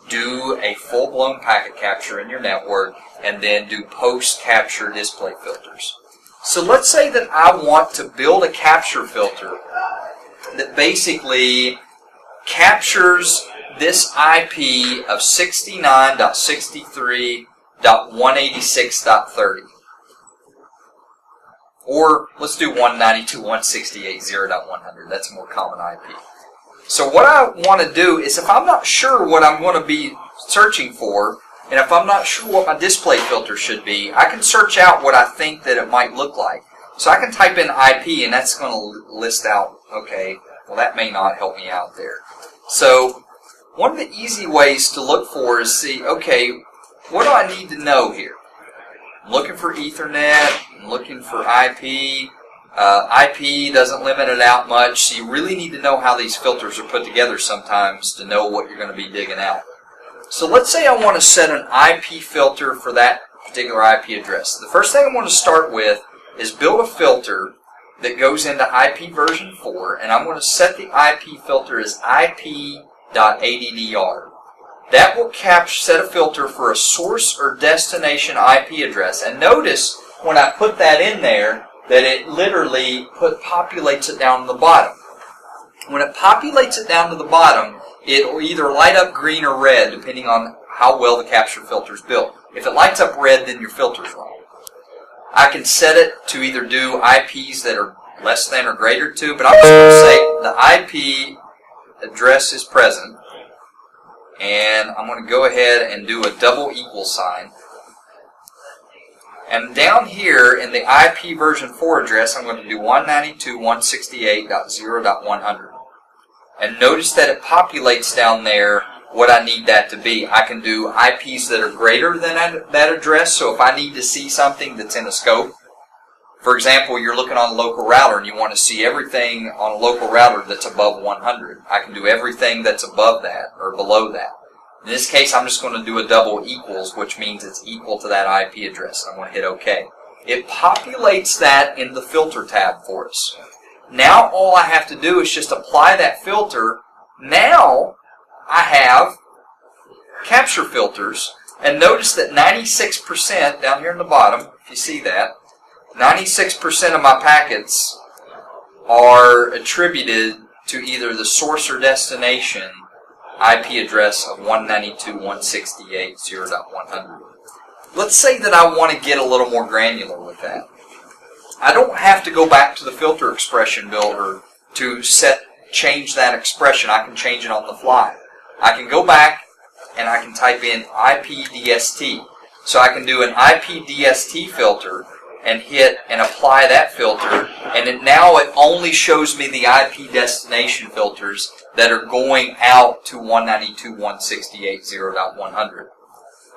do a full-blown packet capture in your network and then do post-capture display filters. So let's say that I want to build a capture filter that basically captures this IP of 69.63.186.30. Or let's do 192.168.0.100. That's a more common IP. So what I want to do is, if I'm not sure what I'm going to be searching for, and if I'm not sure what my display filter should be, I can search out what I think that it might look like. So I can type in IP, and that's going to list out, okay, well that may not help me out there. So one of the easy ways to look for is see, okay, what do I need to know here? I'm looking for Ethernet, I'm looking for IP. IP doesn't limit it out much, so you really need to know how these filters are put together sometimes to know what you're going to be digging out. So let's say I want to set an IP filter for that particular IP address. The first thing I want to start with is build a filter that goes into IP version 4, and I'm going to set the IP filter as IP.addr. That will set a filter for a source or destination IP address. And notice when I put that in there that it literally populates it down to the bottom. When it populates it down to the bottom, it will either light up green or red depending on how well the capture filter is built. If it lights up red, then your filter is wrong. I can set it to either do IPs that are less than or greater to, but I'm just going to say the IP address is present, and I'm going to go ahead and do a double equal sign. And down here in the IP version 4 address, I'm going to do 192.168.0.100. And notice that it populates down there what I need that to be. I can do IPs that are greater than that address, so if I need to see something that's in a scope, for example, you're looking on a local router and you want to see everything on a local router that's above 100. I can do everything that's above that or below that. In this case, I'm just going to do a double equals, which means it's equal to that IP address. I'm going to hit OK. It populates that in the filter tab for us. Now all I have to do is just apply that filter. Now I have capture filters, and notice that 96% down here in the bottom, if you see that, 96% of my packets are attributed to either the source or destination IP address of 192.168.0.100. Let's say that I want to get a little more granular with that. I don't have to go back to the filter expression builder to change that expression. I can change it on the fly. I can go back and I can type in IPDST. So I can do an IPDST filter and hit and apply that filter, and now it only shows me the IP destination filters that are going out to 192.168.0.100.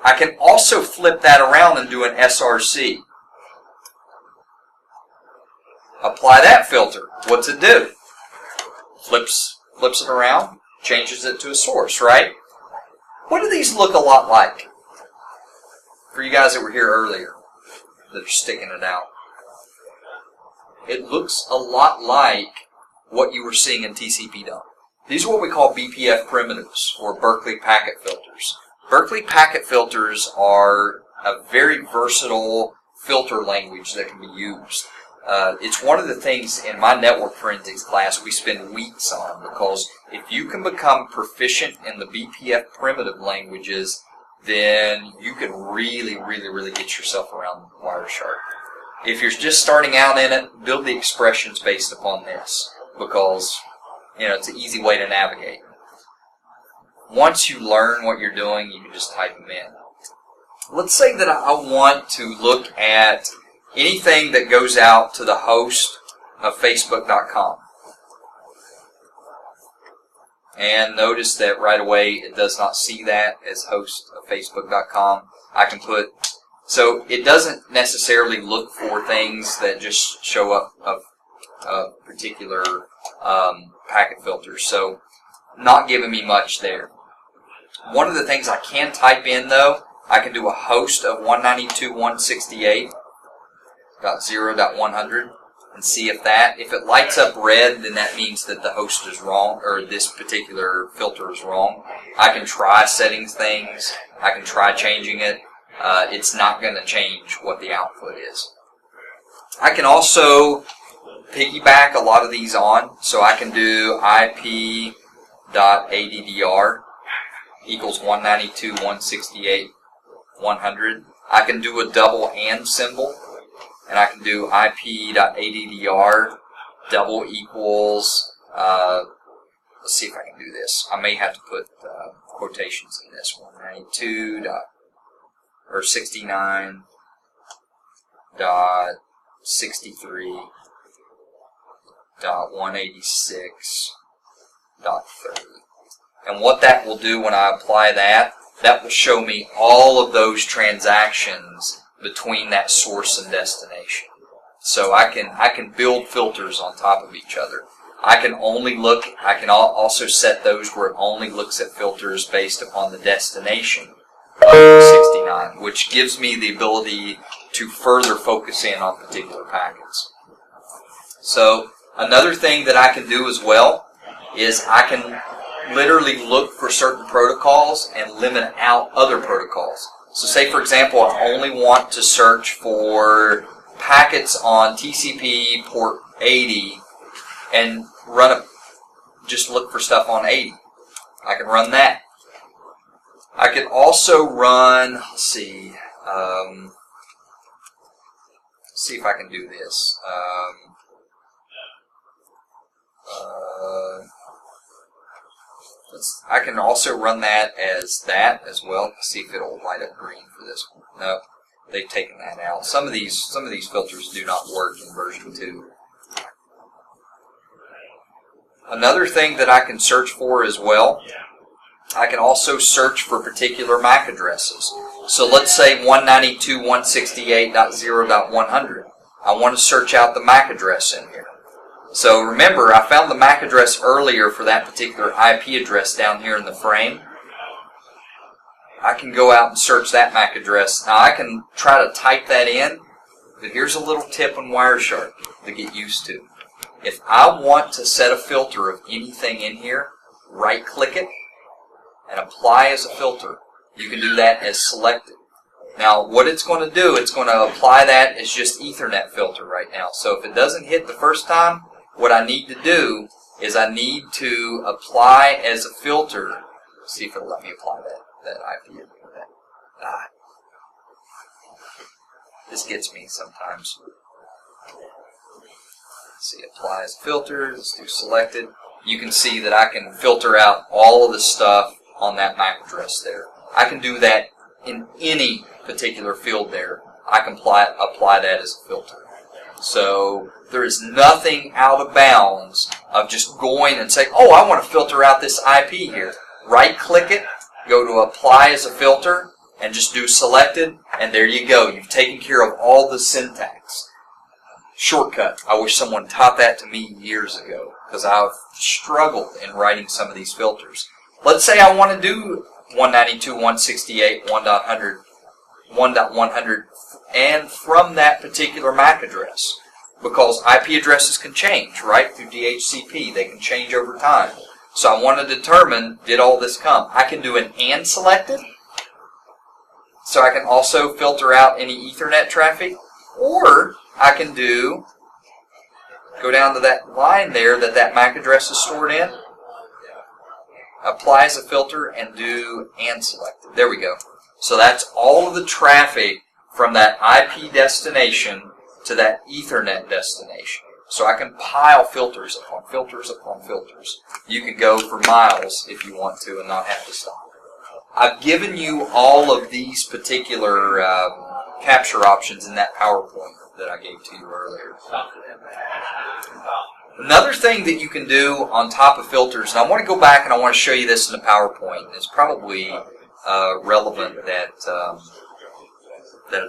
I can also flip that around and do an SRC. Apply that filter. What's it do? Flips it around, changes it to a source, right? What do these look a lot like? For you guys that were here earlier, that are sticking it out. It looks a lot like what you were seeing in TCP dump. These are what we call BPF primitives, or Berkeley packet filters. Berkeley packet filters are a very versatile filter language that can be used. It's one of the things in my network forensics class we spend weeks on, because if you can become proficient in the BPF primitive languages, then you can really, really, really get yourself around WireShark. If you're just starting out in it, build the expressions based upon this, because it's an easy way to navigate. Once you learn what you're doing, you can just type them in. Let's say that I want to look at anything that goes out to the host of Facebook.com. And notice that right away it does not see that as host of Facebook.com. I can put, so it doesn't necessarily look for things that just show up of particular packet filters. So not giving me much there. One of the things I can type in though, I can do a host of 192.168.0.100 and see if it lights up red, then that means that the host is wrong, or this particular filter is wrong. I can try setting things. I can try changing it. It's not going to change what the output is. I can also piggyback a lot of these on, so I can do IP.addr equals 192.168.100. I can do a double and symbol, and I can do IP.addr double equals, let's see if I can do this. I may have to put quotations in this one. 69.63.186.30. And what that will do when I apply that will show me all of those transactions between that source and destination. So I can build filters on top of each other. I can also set those where it only looks at filters based upon the destination of 69, which gives me the ability to further focus in on particular packets. So another thing that I can do as well is I can literally look for certain protocols and limit out other protocols. So say, for example, I only want to search for packets on TCP port 80 and just look for stuff on 80. I can run that. I can also run, let's see if I can do this. I can also run that as well. See if it'll light up green for this one. No, they've taken that out. Some of these filters do not work in version 2. Another thing that I can search for as well, I can also search for particular MAC addresses. So let's say 192.168.0.100. I want to search out the MAC address in here. So remember, I found the MAC address earlier for that particular IP address down here in the frame. I can go out and search that MAC address. Now I can try to type that in, but here's a little tip on WireShark to get used to. If I want to set a filter of anything in here, right-click it and apply as a filter. You can do that as selected. Now, what it's going to do, it's going to apply that as just Ethernet filter right now. So if it doesn't hit the first time, what I need to do is I need to apply as a filter. Let's see if it'll let me apply that IP. This gets me sometimes. Let's see, apply as a filter. Let's do selected. You can see that I can filter out all of the stuff on that MAC address there. I can do that in any particular field there. I can apply that as a filter. So there is nothing out of bounds of just going and saying, oh, I want to filter out this IP here. Right-click it, go to apply as a filter, and just do selected, and there you go. You've taken care of all the syntax. Shortcut. I wish someone taught that to me years ago, because I've struggled in writing some of these filters. Let's say I want to do 192.168, 1.100, and from that particular MAC address, because IP addresses can change, right, through DHCP. They can change over time. So I want to determine, did all this come? I can do an AND selected, so I can also filter out any Ethernet traffic, or I can go down to that line there that MAC address is stored in, apply as a filter, and do AND selected. There we go. So that's all of the traffic from that IP destination to that Ethernet destination. So I can pile filters upon filters upon filters. You can go for miles if you want to and not have to stop. I've given you all of these particular capture options in that PowerPoint that I gave to you earlier. Another thing that you can do on top of filters, and I want to go back and I want to show you this in the PowerPoint. It's probably relevant that I'll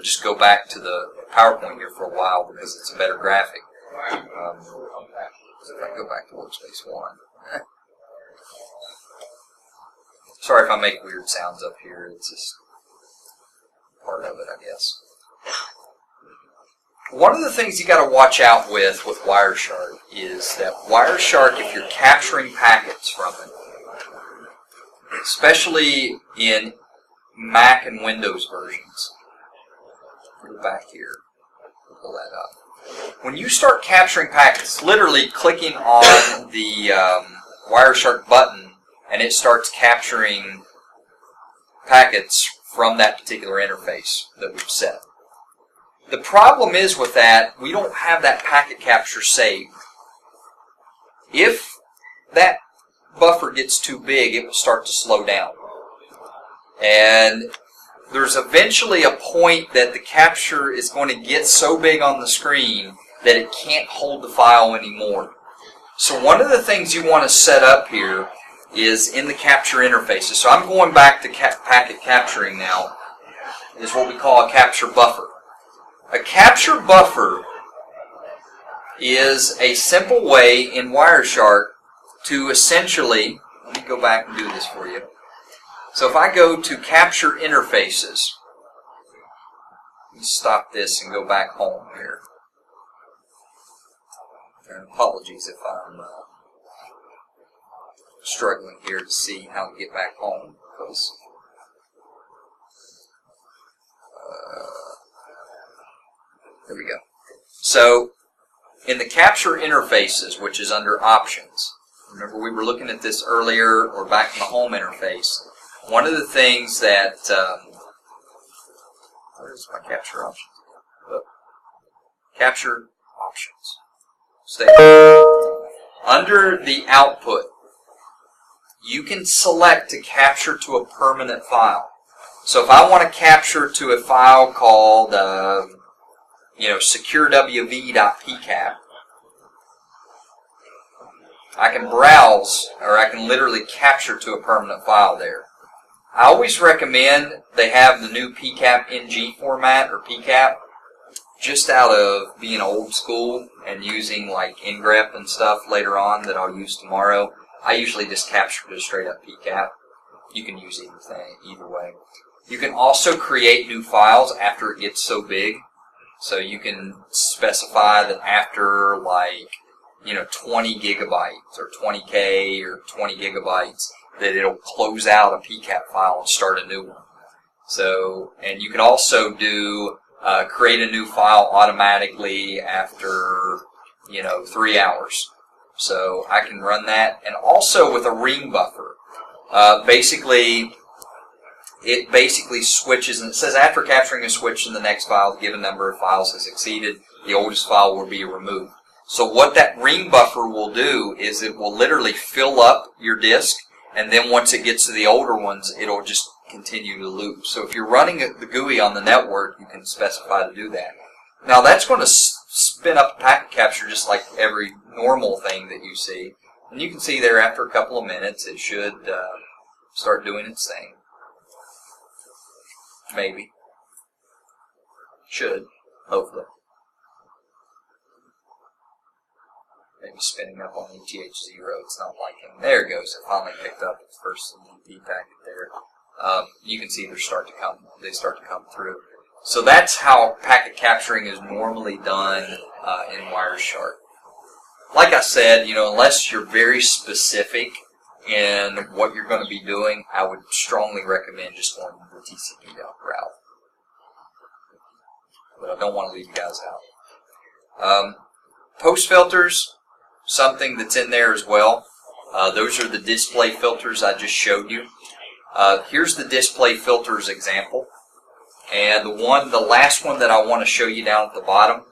just go back to the PowerPoint here for a while because it's a better graphic. So if I go back to Workspace 1. Sorry if I make weird sounds up here. It's just part of it, I guess. One of the things you got to watch out with WireShark is that WireShark, if you're capturing packets from it, especially in Mac and Windows versions, go back here, pull that up. When you start capturing packets, literally clicking on the WireShark button, and it starts capturing packets from that particular interface that we've set. The problem is with that, we don't have that packet capture saved. If that buffer gets too big, it will start to slow down. And there's eventually a point that the capture is going to get so big on the screen that it can't hold the file anymore. So one of the things you want to set up here is in the capture interfaces. So I'm going back to packet capturing now, is what we call a capture buffer. A capture buffer is a simple way in WireShark to essentially, let me go back and do this for you. So if I go to capture interfaces, let me stop this and go back home here. And apologies if I'm struggling here to see how to get back home, because there we go. So in the capture interfaces, which is under options, remember we were looking at this earlier, or back in the home interface. One of the things that where's my capture options? Oh. Capture options. Stay under the output. You can select to capture to a permanent file. So if I want to capture to a file called securewv.pcap, I can browse, or I can literally capture to a permanent file there. I always recommend they have the new PCAP NG format, or PCAP, just out of being old school and using like ngrep and stuff later on that I'll use tomorrow. I usually just capture to straight up PCAP. You can use either way. You can also create new files after it gets so big. So you can specify that after 20 gigabytes or 20K or 20 gigabytes that it'll close out a PCAP file and start a new one. So, and you can also do create a new file automatically after 3 hours. So I can run that, and also with a ring buffer. It basically switches, and it says after capturing a switch in the next file, the given number of files has exceeded. the oldest file will be removed. So what that ring buffer will do is it will literally fill up your disk, and then once it gets to the older ones, it'll just continue to loop. So if you're running the GUI on the network, you can specify to do that. Now that's going to spin up a packet capture just like every normal thing that you see. And you can see there after a couple of minutes it should start doing its thing. Maybe. Should. Hopefully. Maybe spinning up on ETH0. It's not liking. There it goes. It finally picked up its first CDP packet there. You can see they start to come through. So that's how packet capturing is normally done in WireShark. Like I said, unless you're very specific in what you're going to be doing, I would strongly recommend just going the TCP route. But I don't want to leave you guys out. Post filters, something that's in there as well. Those are the display filters I just showed you. Here's the display filters example. And the last one that I want to show you down at the bottom,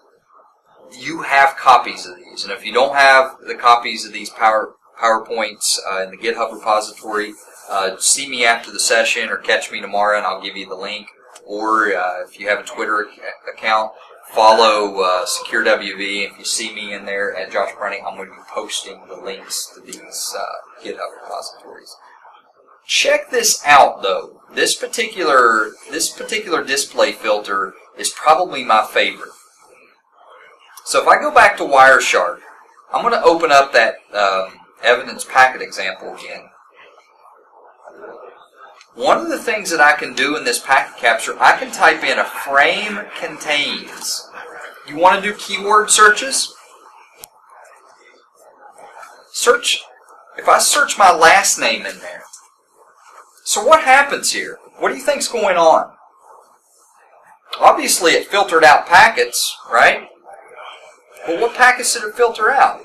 you have copies of these. And if you don't have the copies of these PowerPoints in the GitHub repository, see me after the session or catch me tomorrow and I'll give you the link. Or if you have a Twitter account, follow SecureWV. If you see me in there at Josh Brunty, I'm going to be posting the links to these GitHub repositories. Check this out, though. This particular display filter is probably my favorite. So if I go back to WireShark, I'm going to open up that evidence packet example again. One of the things that I can do in this packet capture, I can type in a frame contains. You want to do keyword searches? If I search my last name in there. So what happens here? What do you think's going on? Obviously it filtered out packets, right? Well, what packets did it filter out?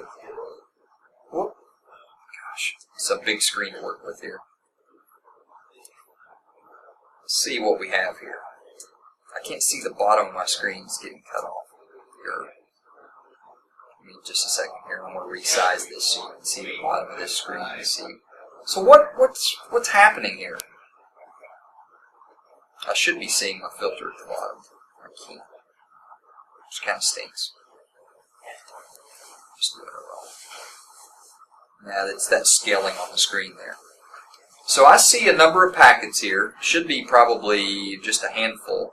Well, gosh, it's a big screen to work with here. Let's see what we have here. I can't see the bottom of my screen. It's getting cut off here. Give me just a second here. I'm going to resize this so you can see the bottom of this screen. So what's happening here? I should be seeing my filter at the bottom. I can't. Which kind of stinks. Just doing it wrong. Now it's that scaling on the screen there. So I see a number of packets here. Should be probably just a handful.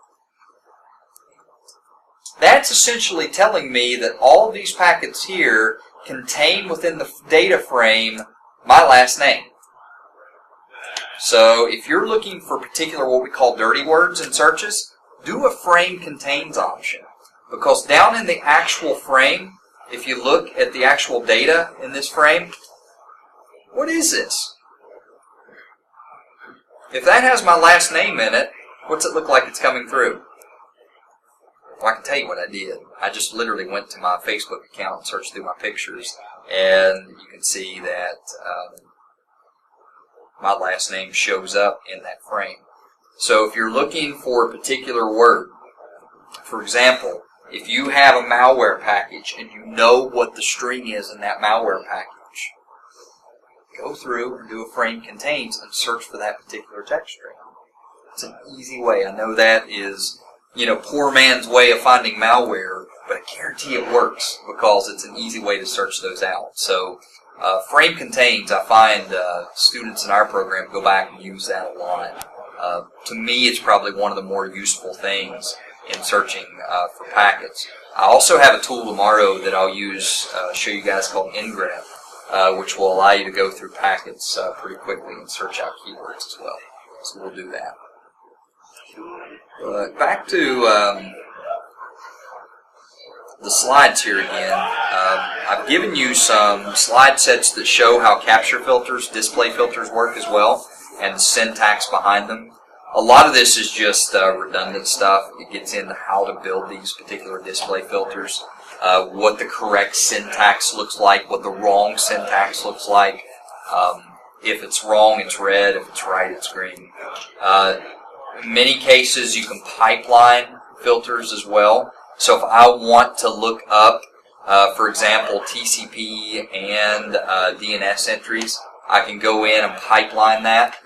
That's essentially telling me that all of these packets here contain within the data frame my last name. So if you're looking for particular what we call dirty words in searches, do a frame contains option. Because down in the actual frame, if you look at the actual data in this frame, what is this? If that has my last name in it, what's it look like it's coming through? Well, I can tell you what I did. I just literally went to my Facebook account and searched through my pictures, and you can see that my last name shows up in that frame. So if you're looking for a particular word, for example, if you have a malware package and you know what the string is in that malware package, go through and do a frame contains and search for that particular text string. It's an easy way. I know that is, poor man's way of finding malware, but I guarantee it works because it's an easy way to search those out. So frame contains, I find students in our program go back and use that a lot. To me, it's probably one of the more useful things in searching for packets. I also have a tool tomorrow that I'll use, show you guys called ngraph, which will allow you to go through packets pretty quickly and search out keywords as well. So we'll do that. But back to the slides here again. I've given you some slide sets that show how capture filters, display filters work as well, and the syntax behind them. A lot of this is just redundant stuff. It gets into how to build these particular display filters, what the correct syntax looks like, what the wrong syntax looks like. If it's wrong, it's red. If it's right, it's green. In many cases, you can pipeline filters as well. So if I want to look up, for example, TCP and DNS entries, I can go in and pipeline that.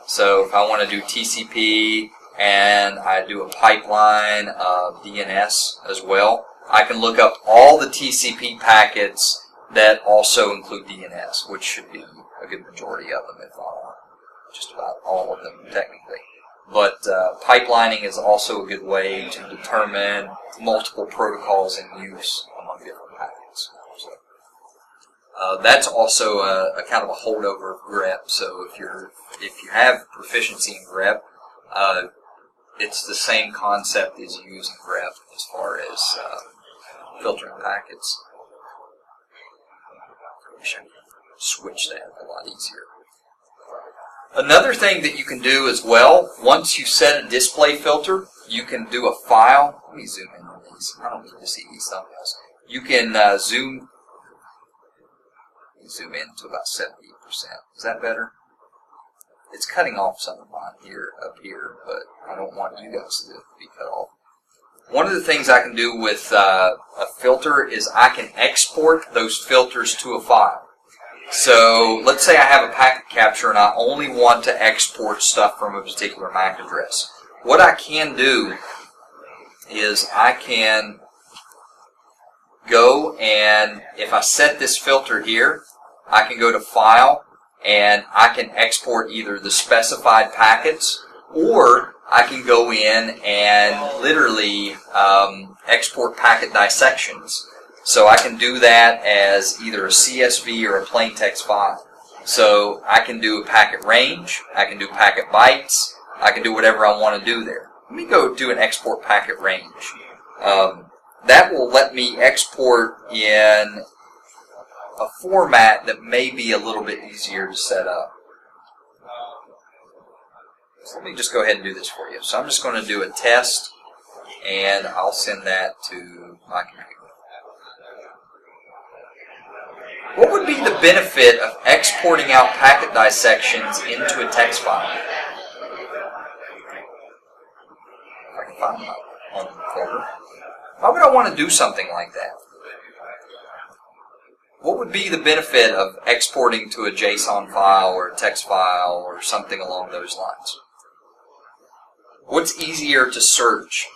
So if I want to do TCP and I do a pipeline of DNS as well, I can look up all the TCP packets that also include DNS, which should be a good majority of them, if not just about all of them technically. But pipelining is also a good way to determine multiple protocols in use among different packets. So, that's also a kind of a holdover of grep. So if you have proficiency in grep, it's the same concept as you use in grep as far as filtering packets. I should switch that a lot easier. Another thing that you can do as well, once you set a display filter, you can do a file. Let me zoom in on these. I don't need to see these thumbnails. You can zoom in to about 70%. Is that better? It's cutting off some of mine up here, but I don't want you guys to be cut off. One of the things I can do with a filter is I can export those filters to a file. So let's say I have a packet capture and I only want to export stuff from a particular MAC address. What I can do is I can go and if I set this filter here, I can go to File and I can export either the specified packets or I can go in and literally export packet dissections. So I can do that as either a CSV or a plain text file. So I can do a packet range, I can do packet bytes, I can do whatever I want to do there. Let me go do an export packet range. That will let me export in a format that may be a little bit easier to set up. So let me just go ahead and do this for you. So I'm just going to do a test, and I'll send that to my computer. What would be the benefit of exporting out packet dissections into a text file? If I can find my own folder. Why would I want to do something like that? What would be the benefit of exporting to a JSON file or a text file or something along those lines? What's easier to search?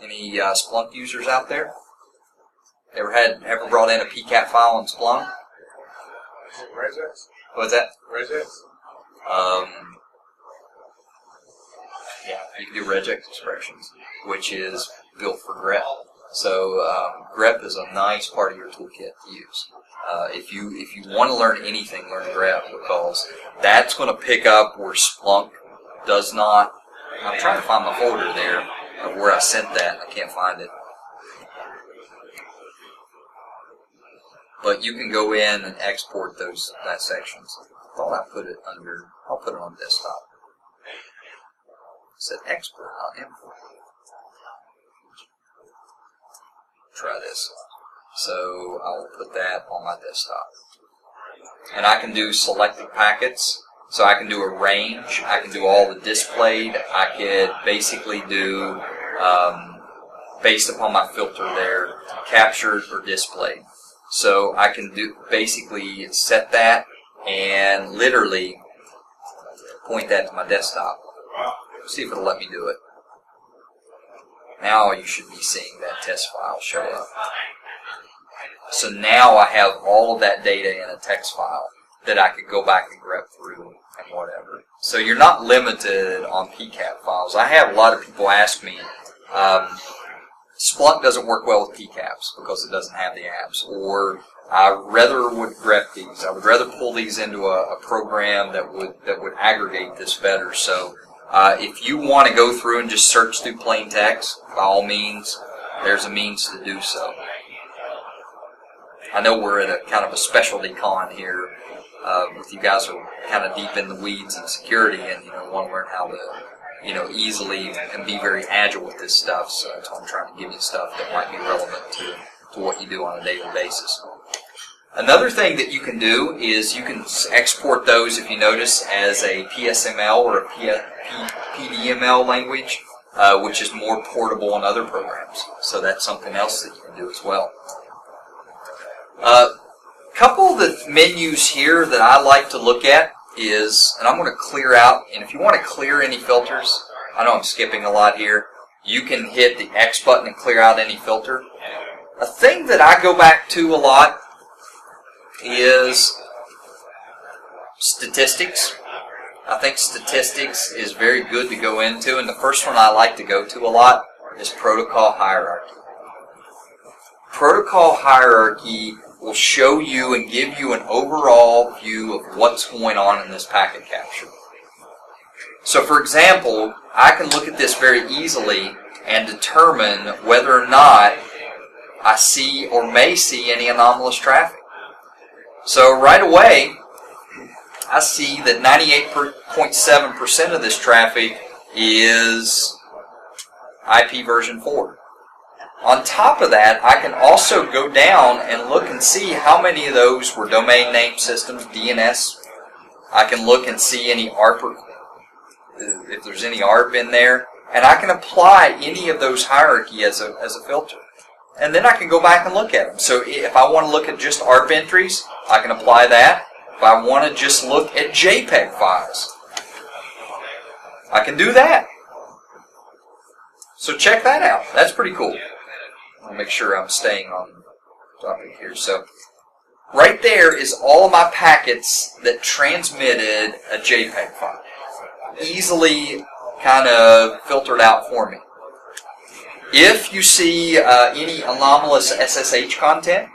Any Splunk users out there? Ever brought in a PCAP file in Splunk? Regex? What's that? Regex? Yeah, you can do regex expressions, which is built for grep. So grep is a nice part of your toolkit to use. If you want to learn anything, learn grep, because that's going to pick up where Splunk does not. I'm trying to find my folder there of where I sent that. I can't find it. But you can go in and export those dissections. I thought I put it under. I'll put it on desktop. It said export, not import. Try this. So I'll put that on my desktop. And I can do selected packets. So I can do a range. I can do all the displayed. I could basically do, based upon my filter there, captured or displayed. So I can do basically set that and literally point that to my desktop. See if it'll let me do it. Now you should be seeing that test file show up. So now I have all of that data in a text file that I could go back and grep through and whatever. So you're not limited on PCAP files. I have a lot of people ask me, Splunk doesn't work well with PCAPs because it doesn't have the apps, or I rather would grep these. I would rather pull these into a program that would aggregate this better. So if you want to go through and just search through plain text, by all means, there's a means to do so. I know we're at a kind of a specialty con here. With you guys are kind of deep in the weeds in security, and want to learn how to easily and be very agile with this stuff. So that's why I'm trying to give you stuff that might be relevant to what you do on a daily basis. Another thing that you can do is you can export those, if you notice, as a PSML or a PDML language. which is more portable in other programs. So that's something else that you can do as well. Couple of the menus here that I like to look at is, and I'm going to clear out, and if you want to clear any filters, I know I'm skipping a lot here, you can hit the X button and clear out any filter. A thing that I go back to a lot is statistics. I think statistics is very good to go into, and the first one I like to go to a lot is protocol hierarchy. Protocol hierarchy will show you and give you an overall view of what's going on in this packet capture. So for example, I can look at this very easily and determine whether or not I see or may see any anomalous traffic. So right away, I see that 98.7% of this traffic is IP version 4. On top of that, I can also go down and look and see how many of those were domain name systems, DNS. I can look and see any ARP, if there's any ARP in there, and I can apply any of those hierarchy as a filter. And then I can go back and look at them. So if I want to look at just ARP entries, I can apply that. If I want to just look at JPEG files, I can do that. So check that out. That's pretty cool. I'll make sure I'm staying on topic here. So right there is all of my packets that transmitted a JPEG file. Easily kind of filtered out for me. If you see any anomalous SSH content,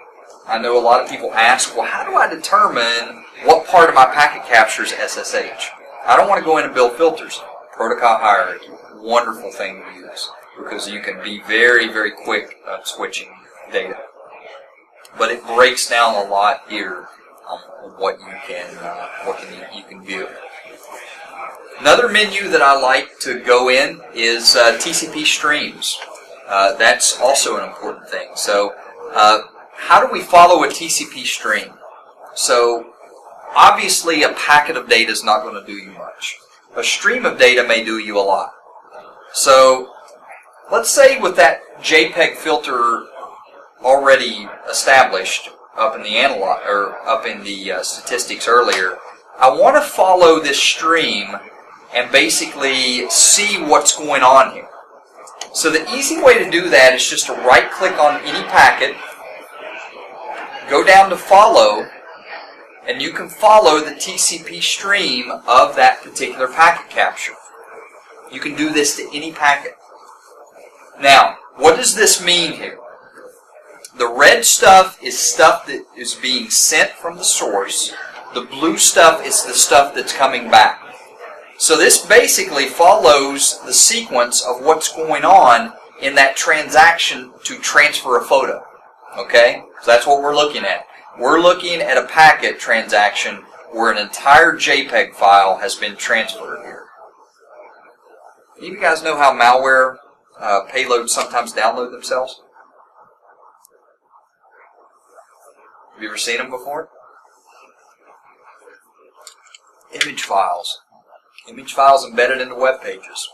I know a lot of people ask, well, how do I determine what part of my packet captures SSH? I don't want to go in and build filters. Protocol hierarchy, wonderful thing to use because you can be very, very quick at switching data. But it breaks down a lot here on what you can view. Another menu that I like to go in is TCP streams. That's also an important thing. So how do we follow a TCP stream? So obviously a packet of data is not going to do you much. A stream of data may do you a lot. So let's say with that JPEG filter already established up in the analog or up in the statistics earlier, I want to follow this stream and basically see what's going on here. So the easy way to do that is just to right-click on any packet, go down to follow, and you can follow the TCP stream of that particular packet capture. You can do this to any packet. Now, what does this mean here? The red stuff is stuff that is being sent from the source. The blue stuff is the stuff that's coming back. So this basically follows the sequence of what's going on in that transaction to transfer a photo. Okay? So that's what we're looking at. We're looking at a packet transaction where an entire JPEG file has been transferred here. You guys know how malware payloads sometimes download themselves? Have you ever seen them before? Image files. Image files embedded into web pages.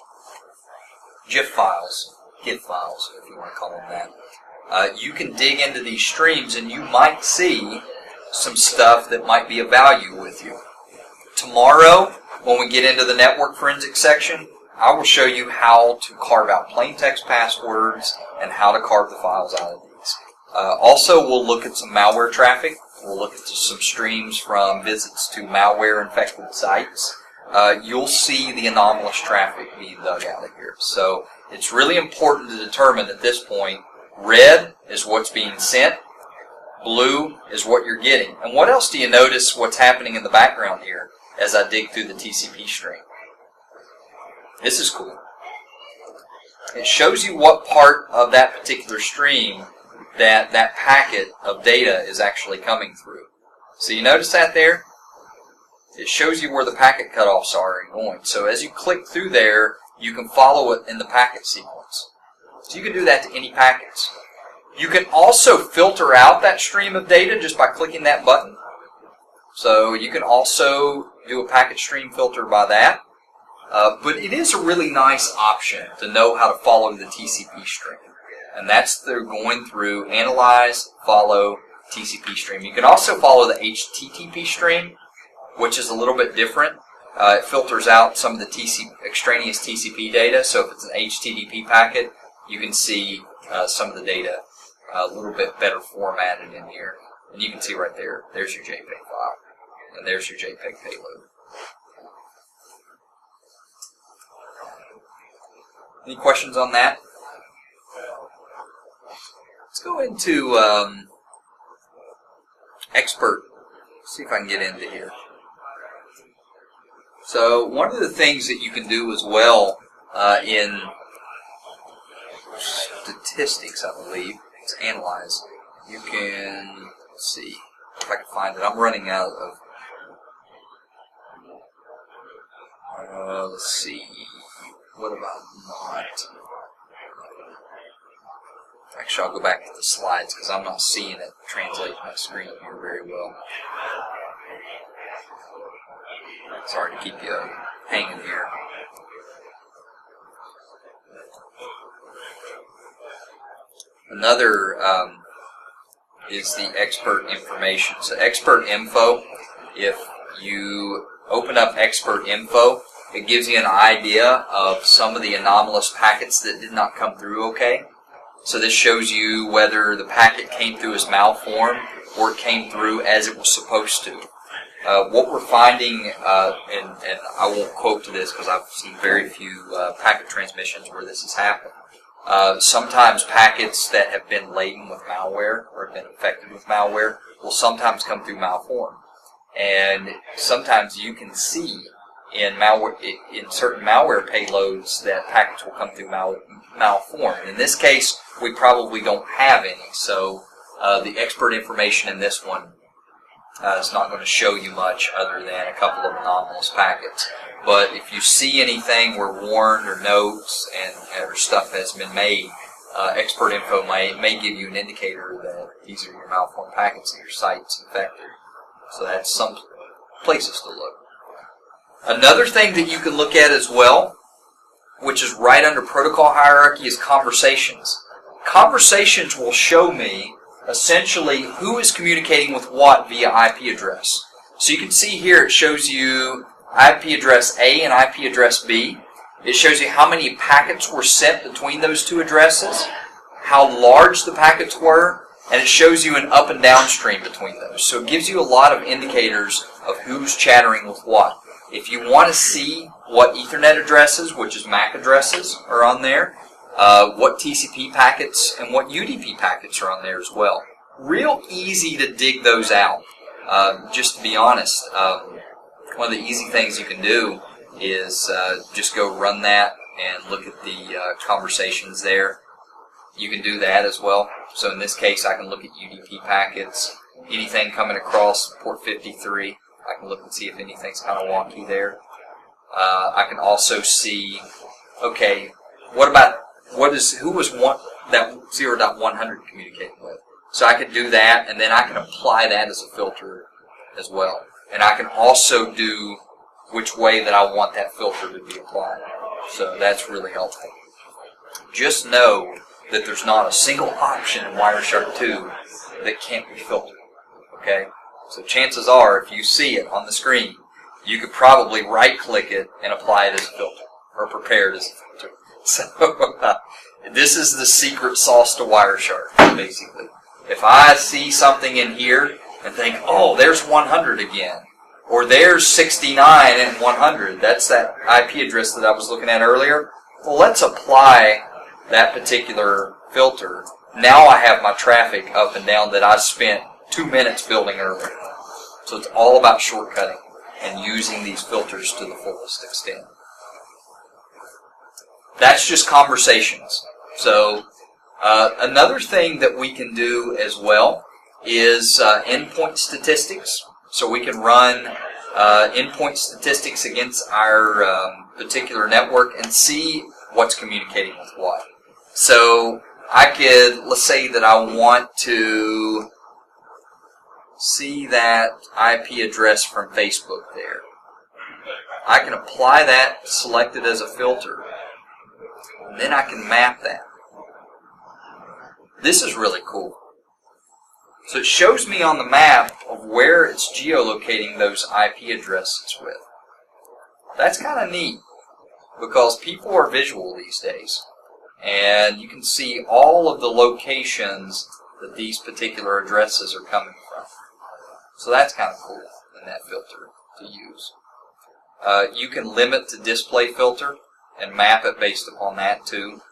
GIF files. GIF files, if you want to call them that. You can dig into these streams and you might see some stuff that might be of value with you. Tomorrow, when we get into the network forensics section, I will show you how to carve out plain text passwords and how to carve the files out of these. Also, we'll look at some malware traffic. We'll look at some streams from visits to malware-infected sites. You'll see the anomalous traffic being dug out of here. So it's really important to determine at this point, red is what's being sent, blue is what you're getting. And what else do you notice what's happening in the background here as I dig through the TCP stream? This is cool. It shows you what part of that particular stream that packet of data is actually coming through. So you notice that there? It shows you where the packet cutoffs are and going. So as you click through there, you can follow it in the packet sequence. So you can do that to any packets. You can also filter out that stream of data just by clicking that button. So you can also do a packet stream filter by that. But it is a really nice option to know how to follow the TCP stream. And that's they're going through analyze, follow, TCP stream. You can also follow the HTTP stream, which is a little bit different. It filters out some of the extraneous TCP data. So if it's an HTTP packet, you can see some of the data a little bit better formatted in here. And you can see right there, there's your JPEG file. And there's your JPEG payload. Any questions on that? Let's go into expert. See if I can get into here. So one of the things that you can do as well in statistics, I believe, is analyze. You can, let's see if I can find it. I'm running out of, let's see, what about not? Actually, I'll go back to the slides because I'm not seeing it translate my screen here very well. Sorry to keep you hanging here. Another is the expert information. So expert info, if you open up expert info, it gives you an idea of some of the anomalous packets that did not come through okay. So this shows you whether the packet came through as malformed or it came through as it was supposed to. What we're finding, and I won't quote to this because I've seen very few packet transmissions where this has happened. Sometimes packets that have been laden with malware or have been infected with malware will sometimes come through malformed. And sometimes you can see in certain malware payloads that packets will come through malformed. In this case, we probably don't have any, so the expert information in this one is not going to show you much other than a couple of anomalous packets. But if you see anything where warned or notes or stuff has been made, expert info may give you an indicator that these are your malformed packets and your site's infected. So that's some places to look. Another thing that you can look at as well, which is right under protocol hierarchy, is conversations. Conversations will show me essentially who is communicating with what via IP address. So you can see here it shows you IP address A and IP address B. It shows you how many packets were sent between those two addresses, how large the packets were, and it shows you an up and down stream between those. So it gives you a lot of indicators of who's chattering with what. If you want to see what Ethernet addresses, which is MAC addresses, are on there, what TCP packets and what UDP packets are on there as well. Real easy to dig those out. Just to be honest, one of the easy things you can do is just go run that and look at the conversations there. You can do that as well. So in this case, I can look at UDP packets, anything coming across port 53. I can look and see if anything's kind of wonky there. I can also see, okay, who was that 0.100 communicating with? So I could do that, and then I can apply that as a filter as well. And I can also do which way that I want that filter to be applied. So that's really helpful. Just know that there's not a single option in WireShark 2 that can't be filtered. Okay? So chances are, if you see it on the screen, you could probably right-click it and apply it as a filter, or prepare it as a filter. So this is the secret sauce to WireShark, basically. If I see something in here and think, oh, there's 100 again, or there's 69 and 100, that's that IP address that I was looking at earlier, well, let's apply that particular filter. Now I have my traffic up and down that I spent 2 minutes building earlier. So it's all about shortcutting and using these filters to the fullest extent. That's just conversations. So another thing that we can do as well is endpoint statistics. So we can run endpoint statistics against our particular network and see what's communicating with what. So I could, let's say that I want to see that IP address from Facebook there. I can apply that selected as a filter, and then I can map that. This is really cool. So it shows me on the map of where it's geolocating those IP addresses with. That's kind of neat, because people are visual these days, and you can see all of the locations that these particular addresses are coming from. So that's kind of cool in that filter to use. You can limit to display filter and map it based upon that too,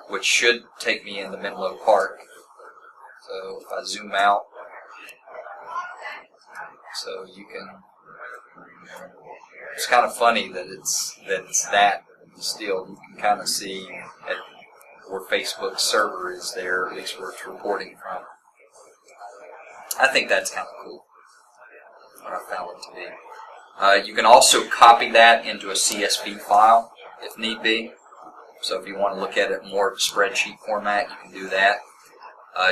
which should take me into Menlo Park. So if I zoom out, so you can, it's kind of funny that it's that still. You can kind of see at where Facebook's server is there, at least where it's reporting from. I think that's kind of cool, what I found it to be. You can also copy that into a CSV file if need be. So if you want to look at it more of a spreadsheet format, you can do that.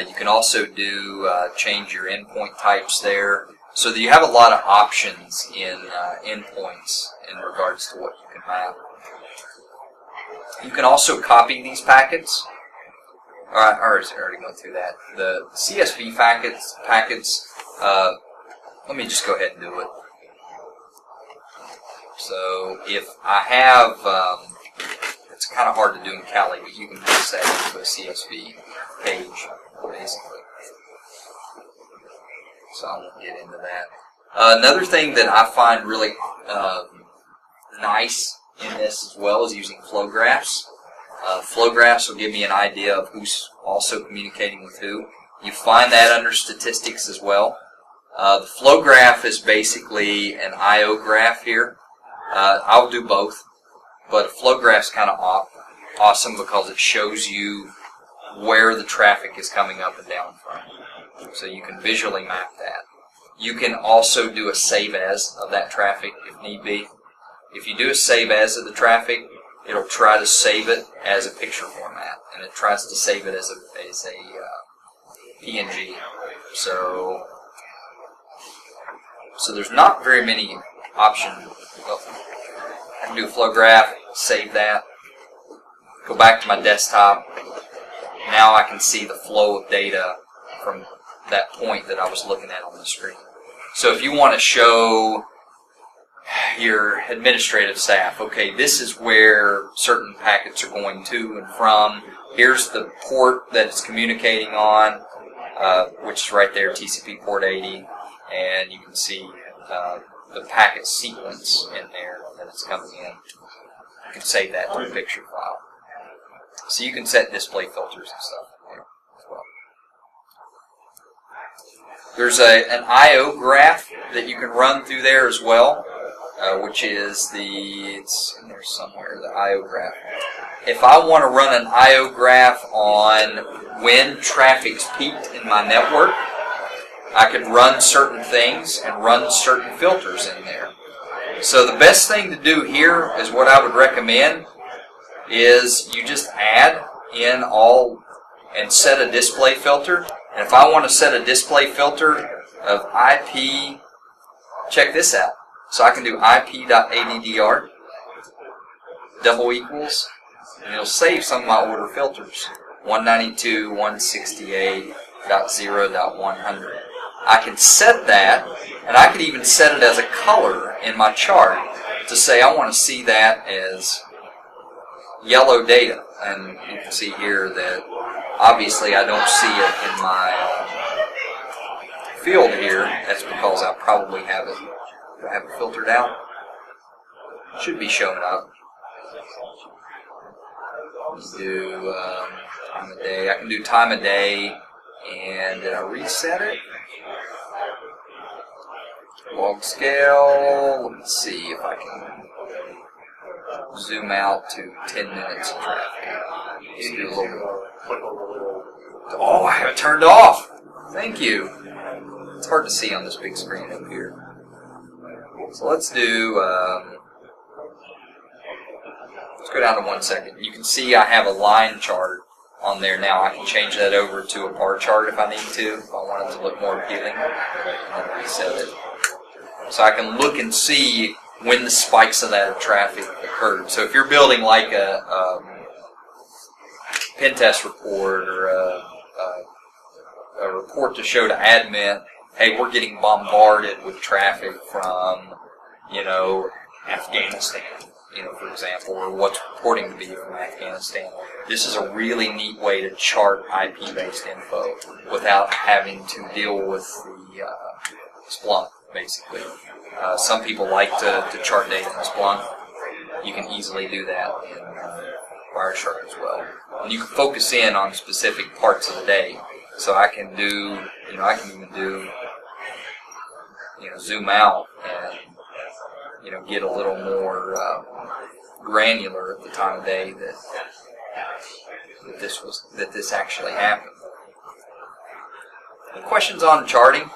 You can also do change your endpoint types there, so that you have a lot of options in endpoints in regards to what you can map. You can also copy these packets. I already went through that. The CSV packets. Let me just go ahead and do it. So if I have, it's kind of hard to do in Kali, but you can paste that into a CSV page, basically. So I won't get into that. Another thing that I find really nice in this as well is using flow graphs. Flow graphs will give me an idea of who's also communicating with who. You find that under statistics as well. The flow graph is basically an I/O graph here. I'll do both, but a flow graph is kind of awesome because it shows you where the traffic is coming up and down from. So you can visually map that. You can also do a save as of that traffic if need be. If you do a save as of the traffic, it'll try to save it as a picture format, and it tries to save it as a PNG. So there's not very many options. Well, I can do a flow graph, save that, go back to my desktop. Now I can see the flow of data from that point that I was looking at on the screen. So if you want to show your administrative staff, okay, this is where certain packets are going to and from. Here's the port that it's communicating on, which is right there, TCP port 80, and you can see the packet sequence in there that it's coming in. You can save that to a picture file. So you can set display filters and stuff in there as well. There's an I/O graph that you can run through there as well, which is it's in there somewhere, the I/O graph. If I want to run an I/O graph on when traffic's peaked in my network, I could run certain things and run certain filters in there. So the best thing to do here is what I would recommend is you just add in all and set a display filter. And if I want to set a display filter of IP, check this out. So I can do IP.addr double equals, and it'll save some of my order filters. 192.168.0.100. I can set that, and I can even set it as a color in my chart to say I want to see that as yellow data. And you can see here that obviously I don't see it in my field here. That's because I probably have it filtered out. It should be showing up. Do time of day. I can do time of day, and did I reset it? Log scale. Let's see if I can zoom out to 10 minutes of traffic. Let's do a little more. Oh, I have it turned off. Thank you. It's hard to see on this big screen up here. So let's do. Let's go down to 1 second. You can see I have a line chart on there now. I can change that over to a bar chart if I need to, if I want it to look more appealing. And then reset it. So I can look and see when the spikes of that traffic occurred. So if you're building like a pen test report or a report to show to admin, hey, we're getting bombarded with traffic from, Afghanistan, for example, or what's reporting to be from Afghanistan. This is a really neat way to chart IP-based info without having to deal with the Splunk, basically. Some people like to chart data in Splunk. You can easily do that in WireShark as well. And you can focus in on specific parts of the day. So I can do, I can even do, zoom out and, get a little more granular at the time of day that this actually happened. The questions on charting,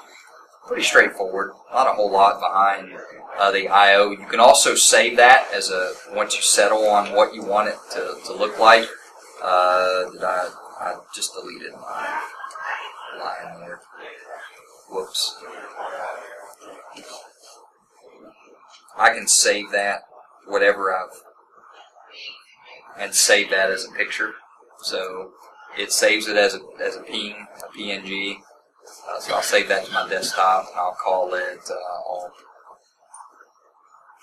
pretty straightforward. Not a whole lot behind the I/O. You can also save that as once you settle on what you want it to look like. I just deleted my line there. Whoops. I can save that, whatever and save that as a picture. So it saves it as a PNG. So I'll save that to my desktop, and I'll call it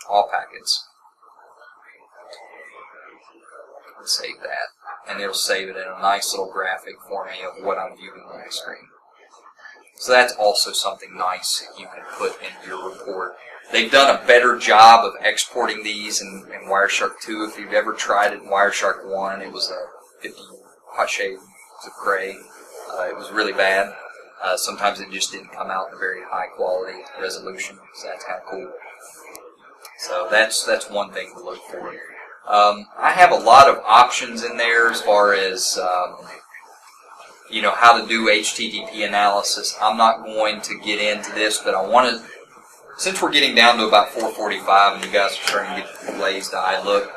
all packets. And save that, and it'll save it in a nice little graphic for me of what I'm viewing on the screen. So that's also something nice that you can put into your report. They've done a better job of exporting these in WireShark 2. If you've ever tried it in WireShark 1, it was a 50 hot shades of gray. It was really bad. Sometimes it just didn't come out in a very high quality resolution, so that's kind of cool. So that's one thing to look for. I have a lot of options in there as far as how to do HTTP analysis. I'm not going to get into this, but I want to, since we're getting down to about 4:45 and you guys are starting to get the glazed eye look,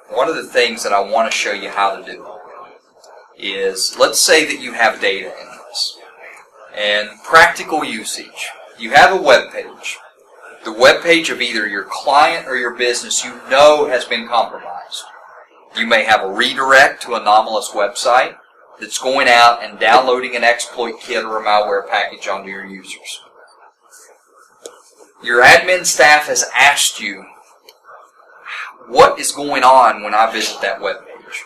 one of the things that I want to show you how to do is, let's say that you have data in this. And practical usage. You have a web page. The web page of either your client or your business has been compromised. You may have a redirect to an anomalous website that's going out and downloading an exploit kit or a malware package onto your users. Your admin staff has asked you, what is going on when I visit that web page?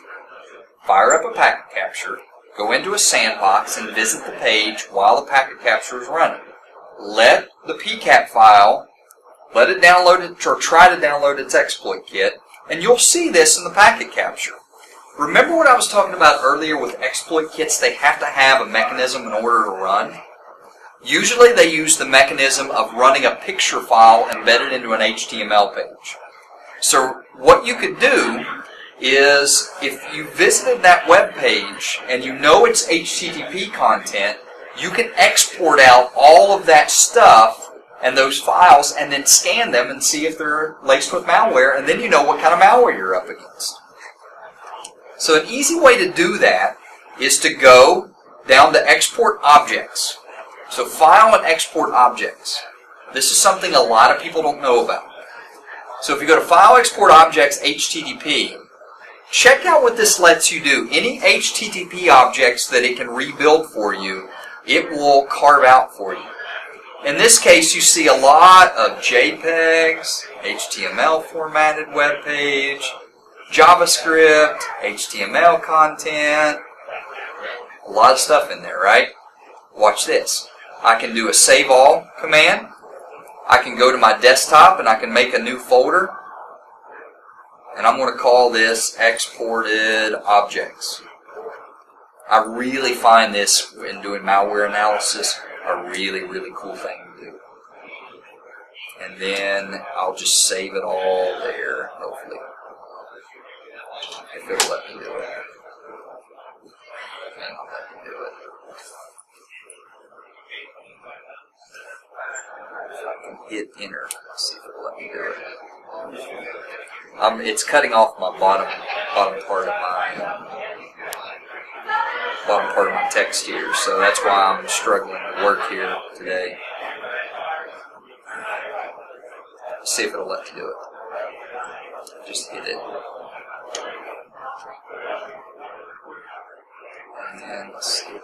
Fire up a packet capture, go into a sandbox and visit the page while the packet capture is running. Let the PCAP file, let it download it or try to download its exploit kit, and you'll see this in the packet capture. Remember what I was talking about earlier with exploit kits? They have to have a mechanism in order to run. Usually they use the mechanism of running a picture file embedded into an HTML page. So what you could do is, if you visited that web page and you know it's HTTP content, you can export out all of that stuff and those files and then scan them and see if they're laced with malware, and then you know what kind of malware you're up against. So an easy way to do that is to go down to Export Objects. So File and Export Objects. This is something a lot of people don't know about. So if you go to File, Export Objects, HTTP, check out what this lets you do. Any HTTP objects that it can rebuild for you, it will carve out for you. In this case, you see a lot of JPEGs, HTML formatted web page, JavaScript, HTML content, a lot of stuff in there, right? Watch this. I can do a save all command. I can go to my desktop and I can make a new folder. And I'm going to call this Exported Objects. I really find this, in doing malware analysis, a really, really cool thing to do. And then I'll just save it all there, hopefully. If it'll let me do it. And I'll let me do it. If I can hit enter, let's see if it'll let me do it. It's cutting off my bottom part of my text here, so that's why I'm struggling to work here today. See if it'll let you do it. Just hit it. And let's see.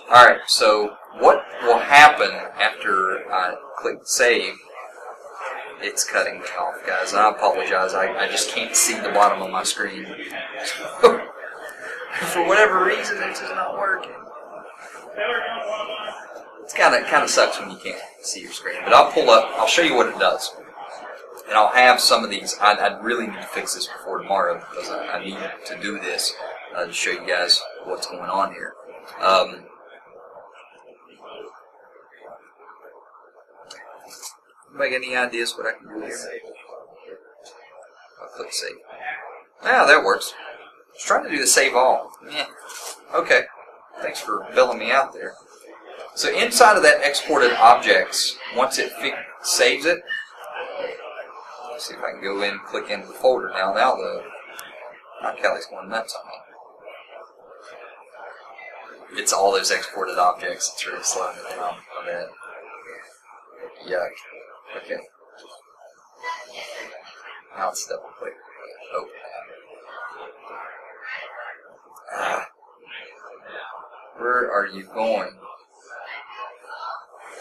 Alright, so what will happen after I click save? It's cutting me off, guys. I apologize. I just can't see the bottom of my screen. For whatever reason, it's just not working. It's kind of sucks when you can't see your screen. But I'll show you what it does. And I'll have some of these. I really need to fix this before tomorrow because I need to do this to show you guys what's going on here. Anybody got any ideas what I can do here? I'll click save. Yeah, that works. I was trying to do the save all. Yeah. Okay. Thanks for bailing me out there. So inside of that exported objects, once it saves it, let's see if I can go in and click into the folder now. Now Kelly's going nuts on me. It's all those exported objects. It's really slowing it down a bit. Yuck. Okay. Now let's double click. Open that. Where are you going?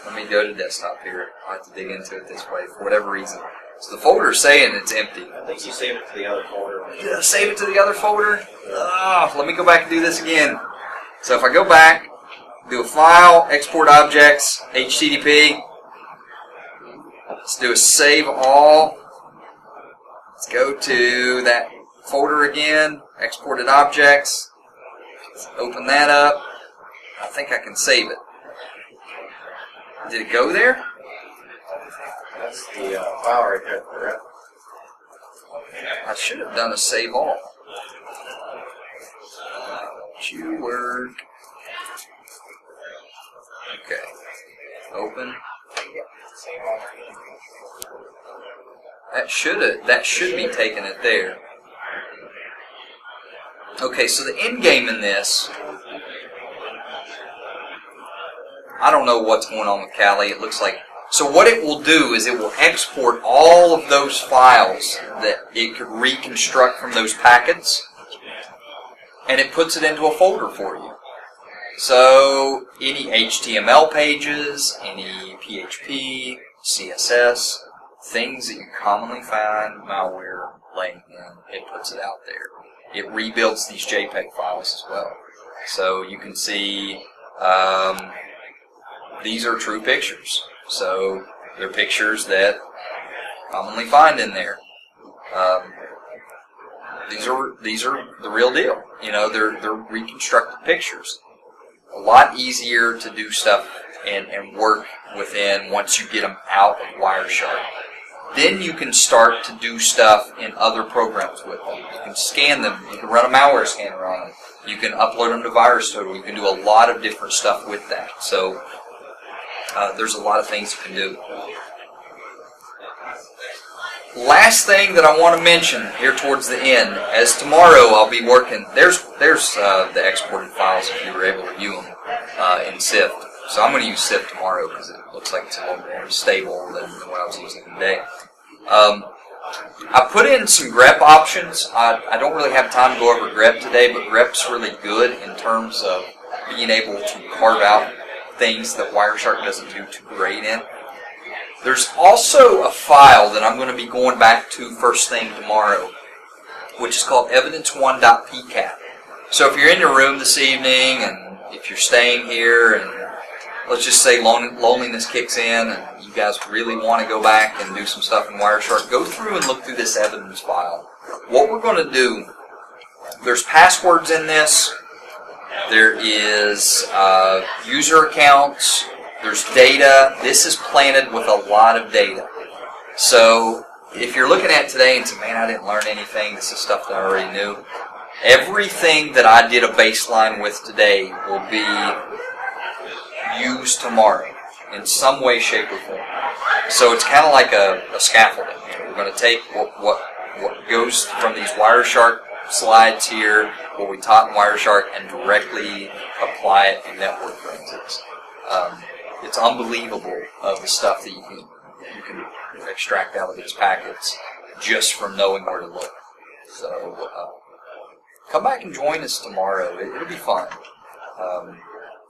Let me go to desktop here. I'll have to dig into it this way for whatever reason. So the folder's saying it's empty. I think you saved it to the other folder. Did I save it to the other folder? Let me go back and do this again. So if I go back, do a file, export objects, HTTP. Let's do a save all. Let's go to that folder again, exported objects. Let's open that up. I think I can save it. Did it go there? That's the file right there, correct? I should have done a save all. Word. Okay. Open. That should be taking it there. Okay, so the end game in this, I don't know what's going on with Kali. It looks like, so what it will do is it will export all of those files that it could reconstruct from those packets, and it puts it into a folder for you. So any HTML pages, any PHP, CSS, things that you commonly find malware laying in, it puts it out there. It rebuilds these JPEG files as well. So you can see these are true pictures. So they're pictures that commonly find in there. These are the real deal. You know, they're reconstructed pictures. A lot easier to do stuff and work within once you get them out of WireShark. Then you can start to do stuff in other programs with them. You can scan them. You can run a malware scanner on them. You can upload them to VirusTotal. You can do a lot of different stuff with that. So there's a lot of things you can do. Last thing that I want to mention here towards the end, as tomorrow I'll be working, there's the exported files if you were able to view them in SIFT. So I'm going to use SIFT tomorrow because it looks like it's a little more stable than what I was using today. I put in some grep options. I don't really have time to go over grep today, but grep's really good in terms of being able to carve out things that WireShark doesn't do too great in. There's also a file that I'm going to be going back to first thing tomorrow, which is called evidence1.pcat. So if you're in your room this evening and if you're staying here and let's just say loneliness kicks in and you guys really want to go back and do some stuff in WireShark, go through and look through this evidence file. What we're going to do, there's passwords in this, there is user accounts, there's data. This is planted with a lot of data. So if you're looking at today and say, man, I didn't learn anything, this is stuff that I already knew, everything that I did a baseline with today will be used tomorrow in some way, shape, or form. So it's kind of like a scaffolding. We're going to take what goes from these WireShark slides here, what we taught in WireShark, and directly apply it in network forensics. It's unbelievable of the stuff that you can extract out of these packets just from knowing where to look. So come back and join us tomorrow. It'll be fun.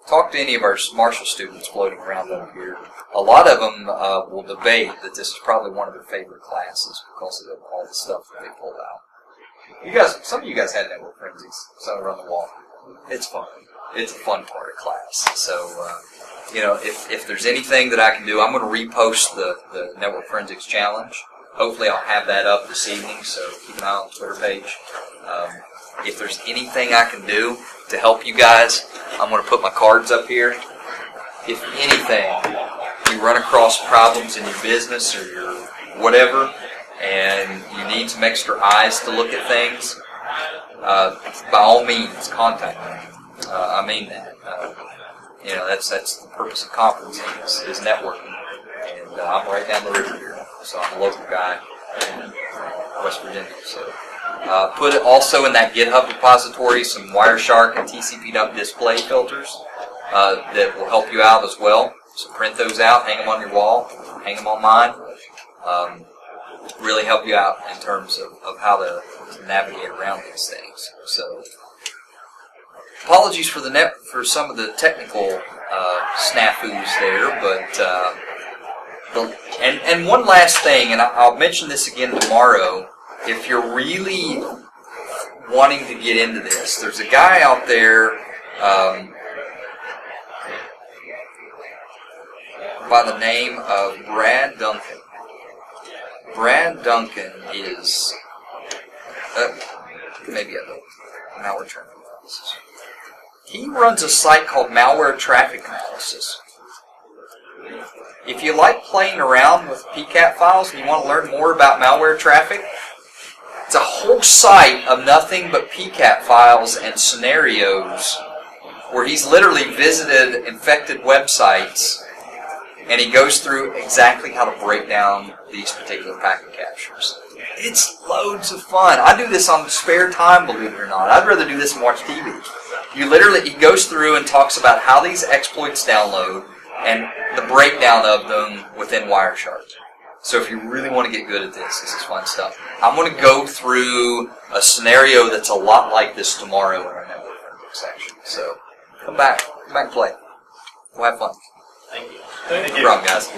Talk to any of our Marshall students floating around up here. A lot of them will debate that this is probably one of their favorite classes because of all the stuff that they pull out. You guys, some of you guys had network forensics, so around the wall. It's fun. It's a fun part of class. So, if there's anything that I can do, I'm going to repost the Network Forensics Challenge. Hopefully I'll have that up this evening, so keep an eye on the Twitter page. If there's anything I can do to help you guys, I'm going to put my cards up here. If anything, you run across problems in your business or your whatever, and you need some extra eyes to look at things, by all means, contact me. I mean that. That's the purpose of conferencing is networking. And I'm right down the river here, so I'm a local guy in West Virginia. So put it also in that GitHub repository some WireShark and TCP display filters that will help you out as well. So print those out, hang them on your wall, hang them on mine. Really help you out in terms of how to navigate around these things. So apologies for some of the technical snafus there, but and one last thing, and I'll mention this again tomorrow. If you're really wanting to get into this, there's a guy out there by the name of Brad Duncan. Brad Duncan is maybe a malware traffic analysis. He runs a site called Malware Traffic Analysis. If you like playing around with PCAP files and you want to learn more about malware traffic, it's a whole site of nothing but PCAP files and scenarios where he's literally visited infected websites and he goes through exactly how to break down these particular packet captures. It's loads of fun. I do this on spare time, believe it or not. I'd rather do this and watch TV. He goes through and talks about how these exploits download and the breakdown of them within WireShark. So if you really want to get good at this is fun stuff. I'm going to go through a scenario that's a lot like this tomorrow in our network section. So come back and play. We'll have fun. Thank you. No problem, guys.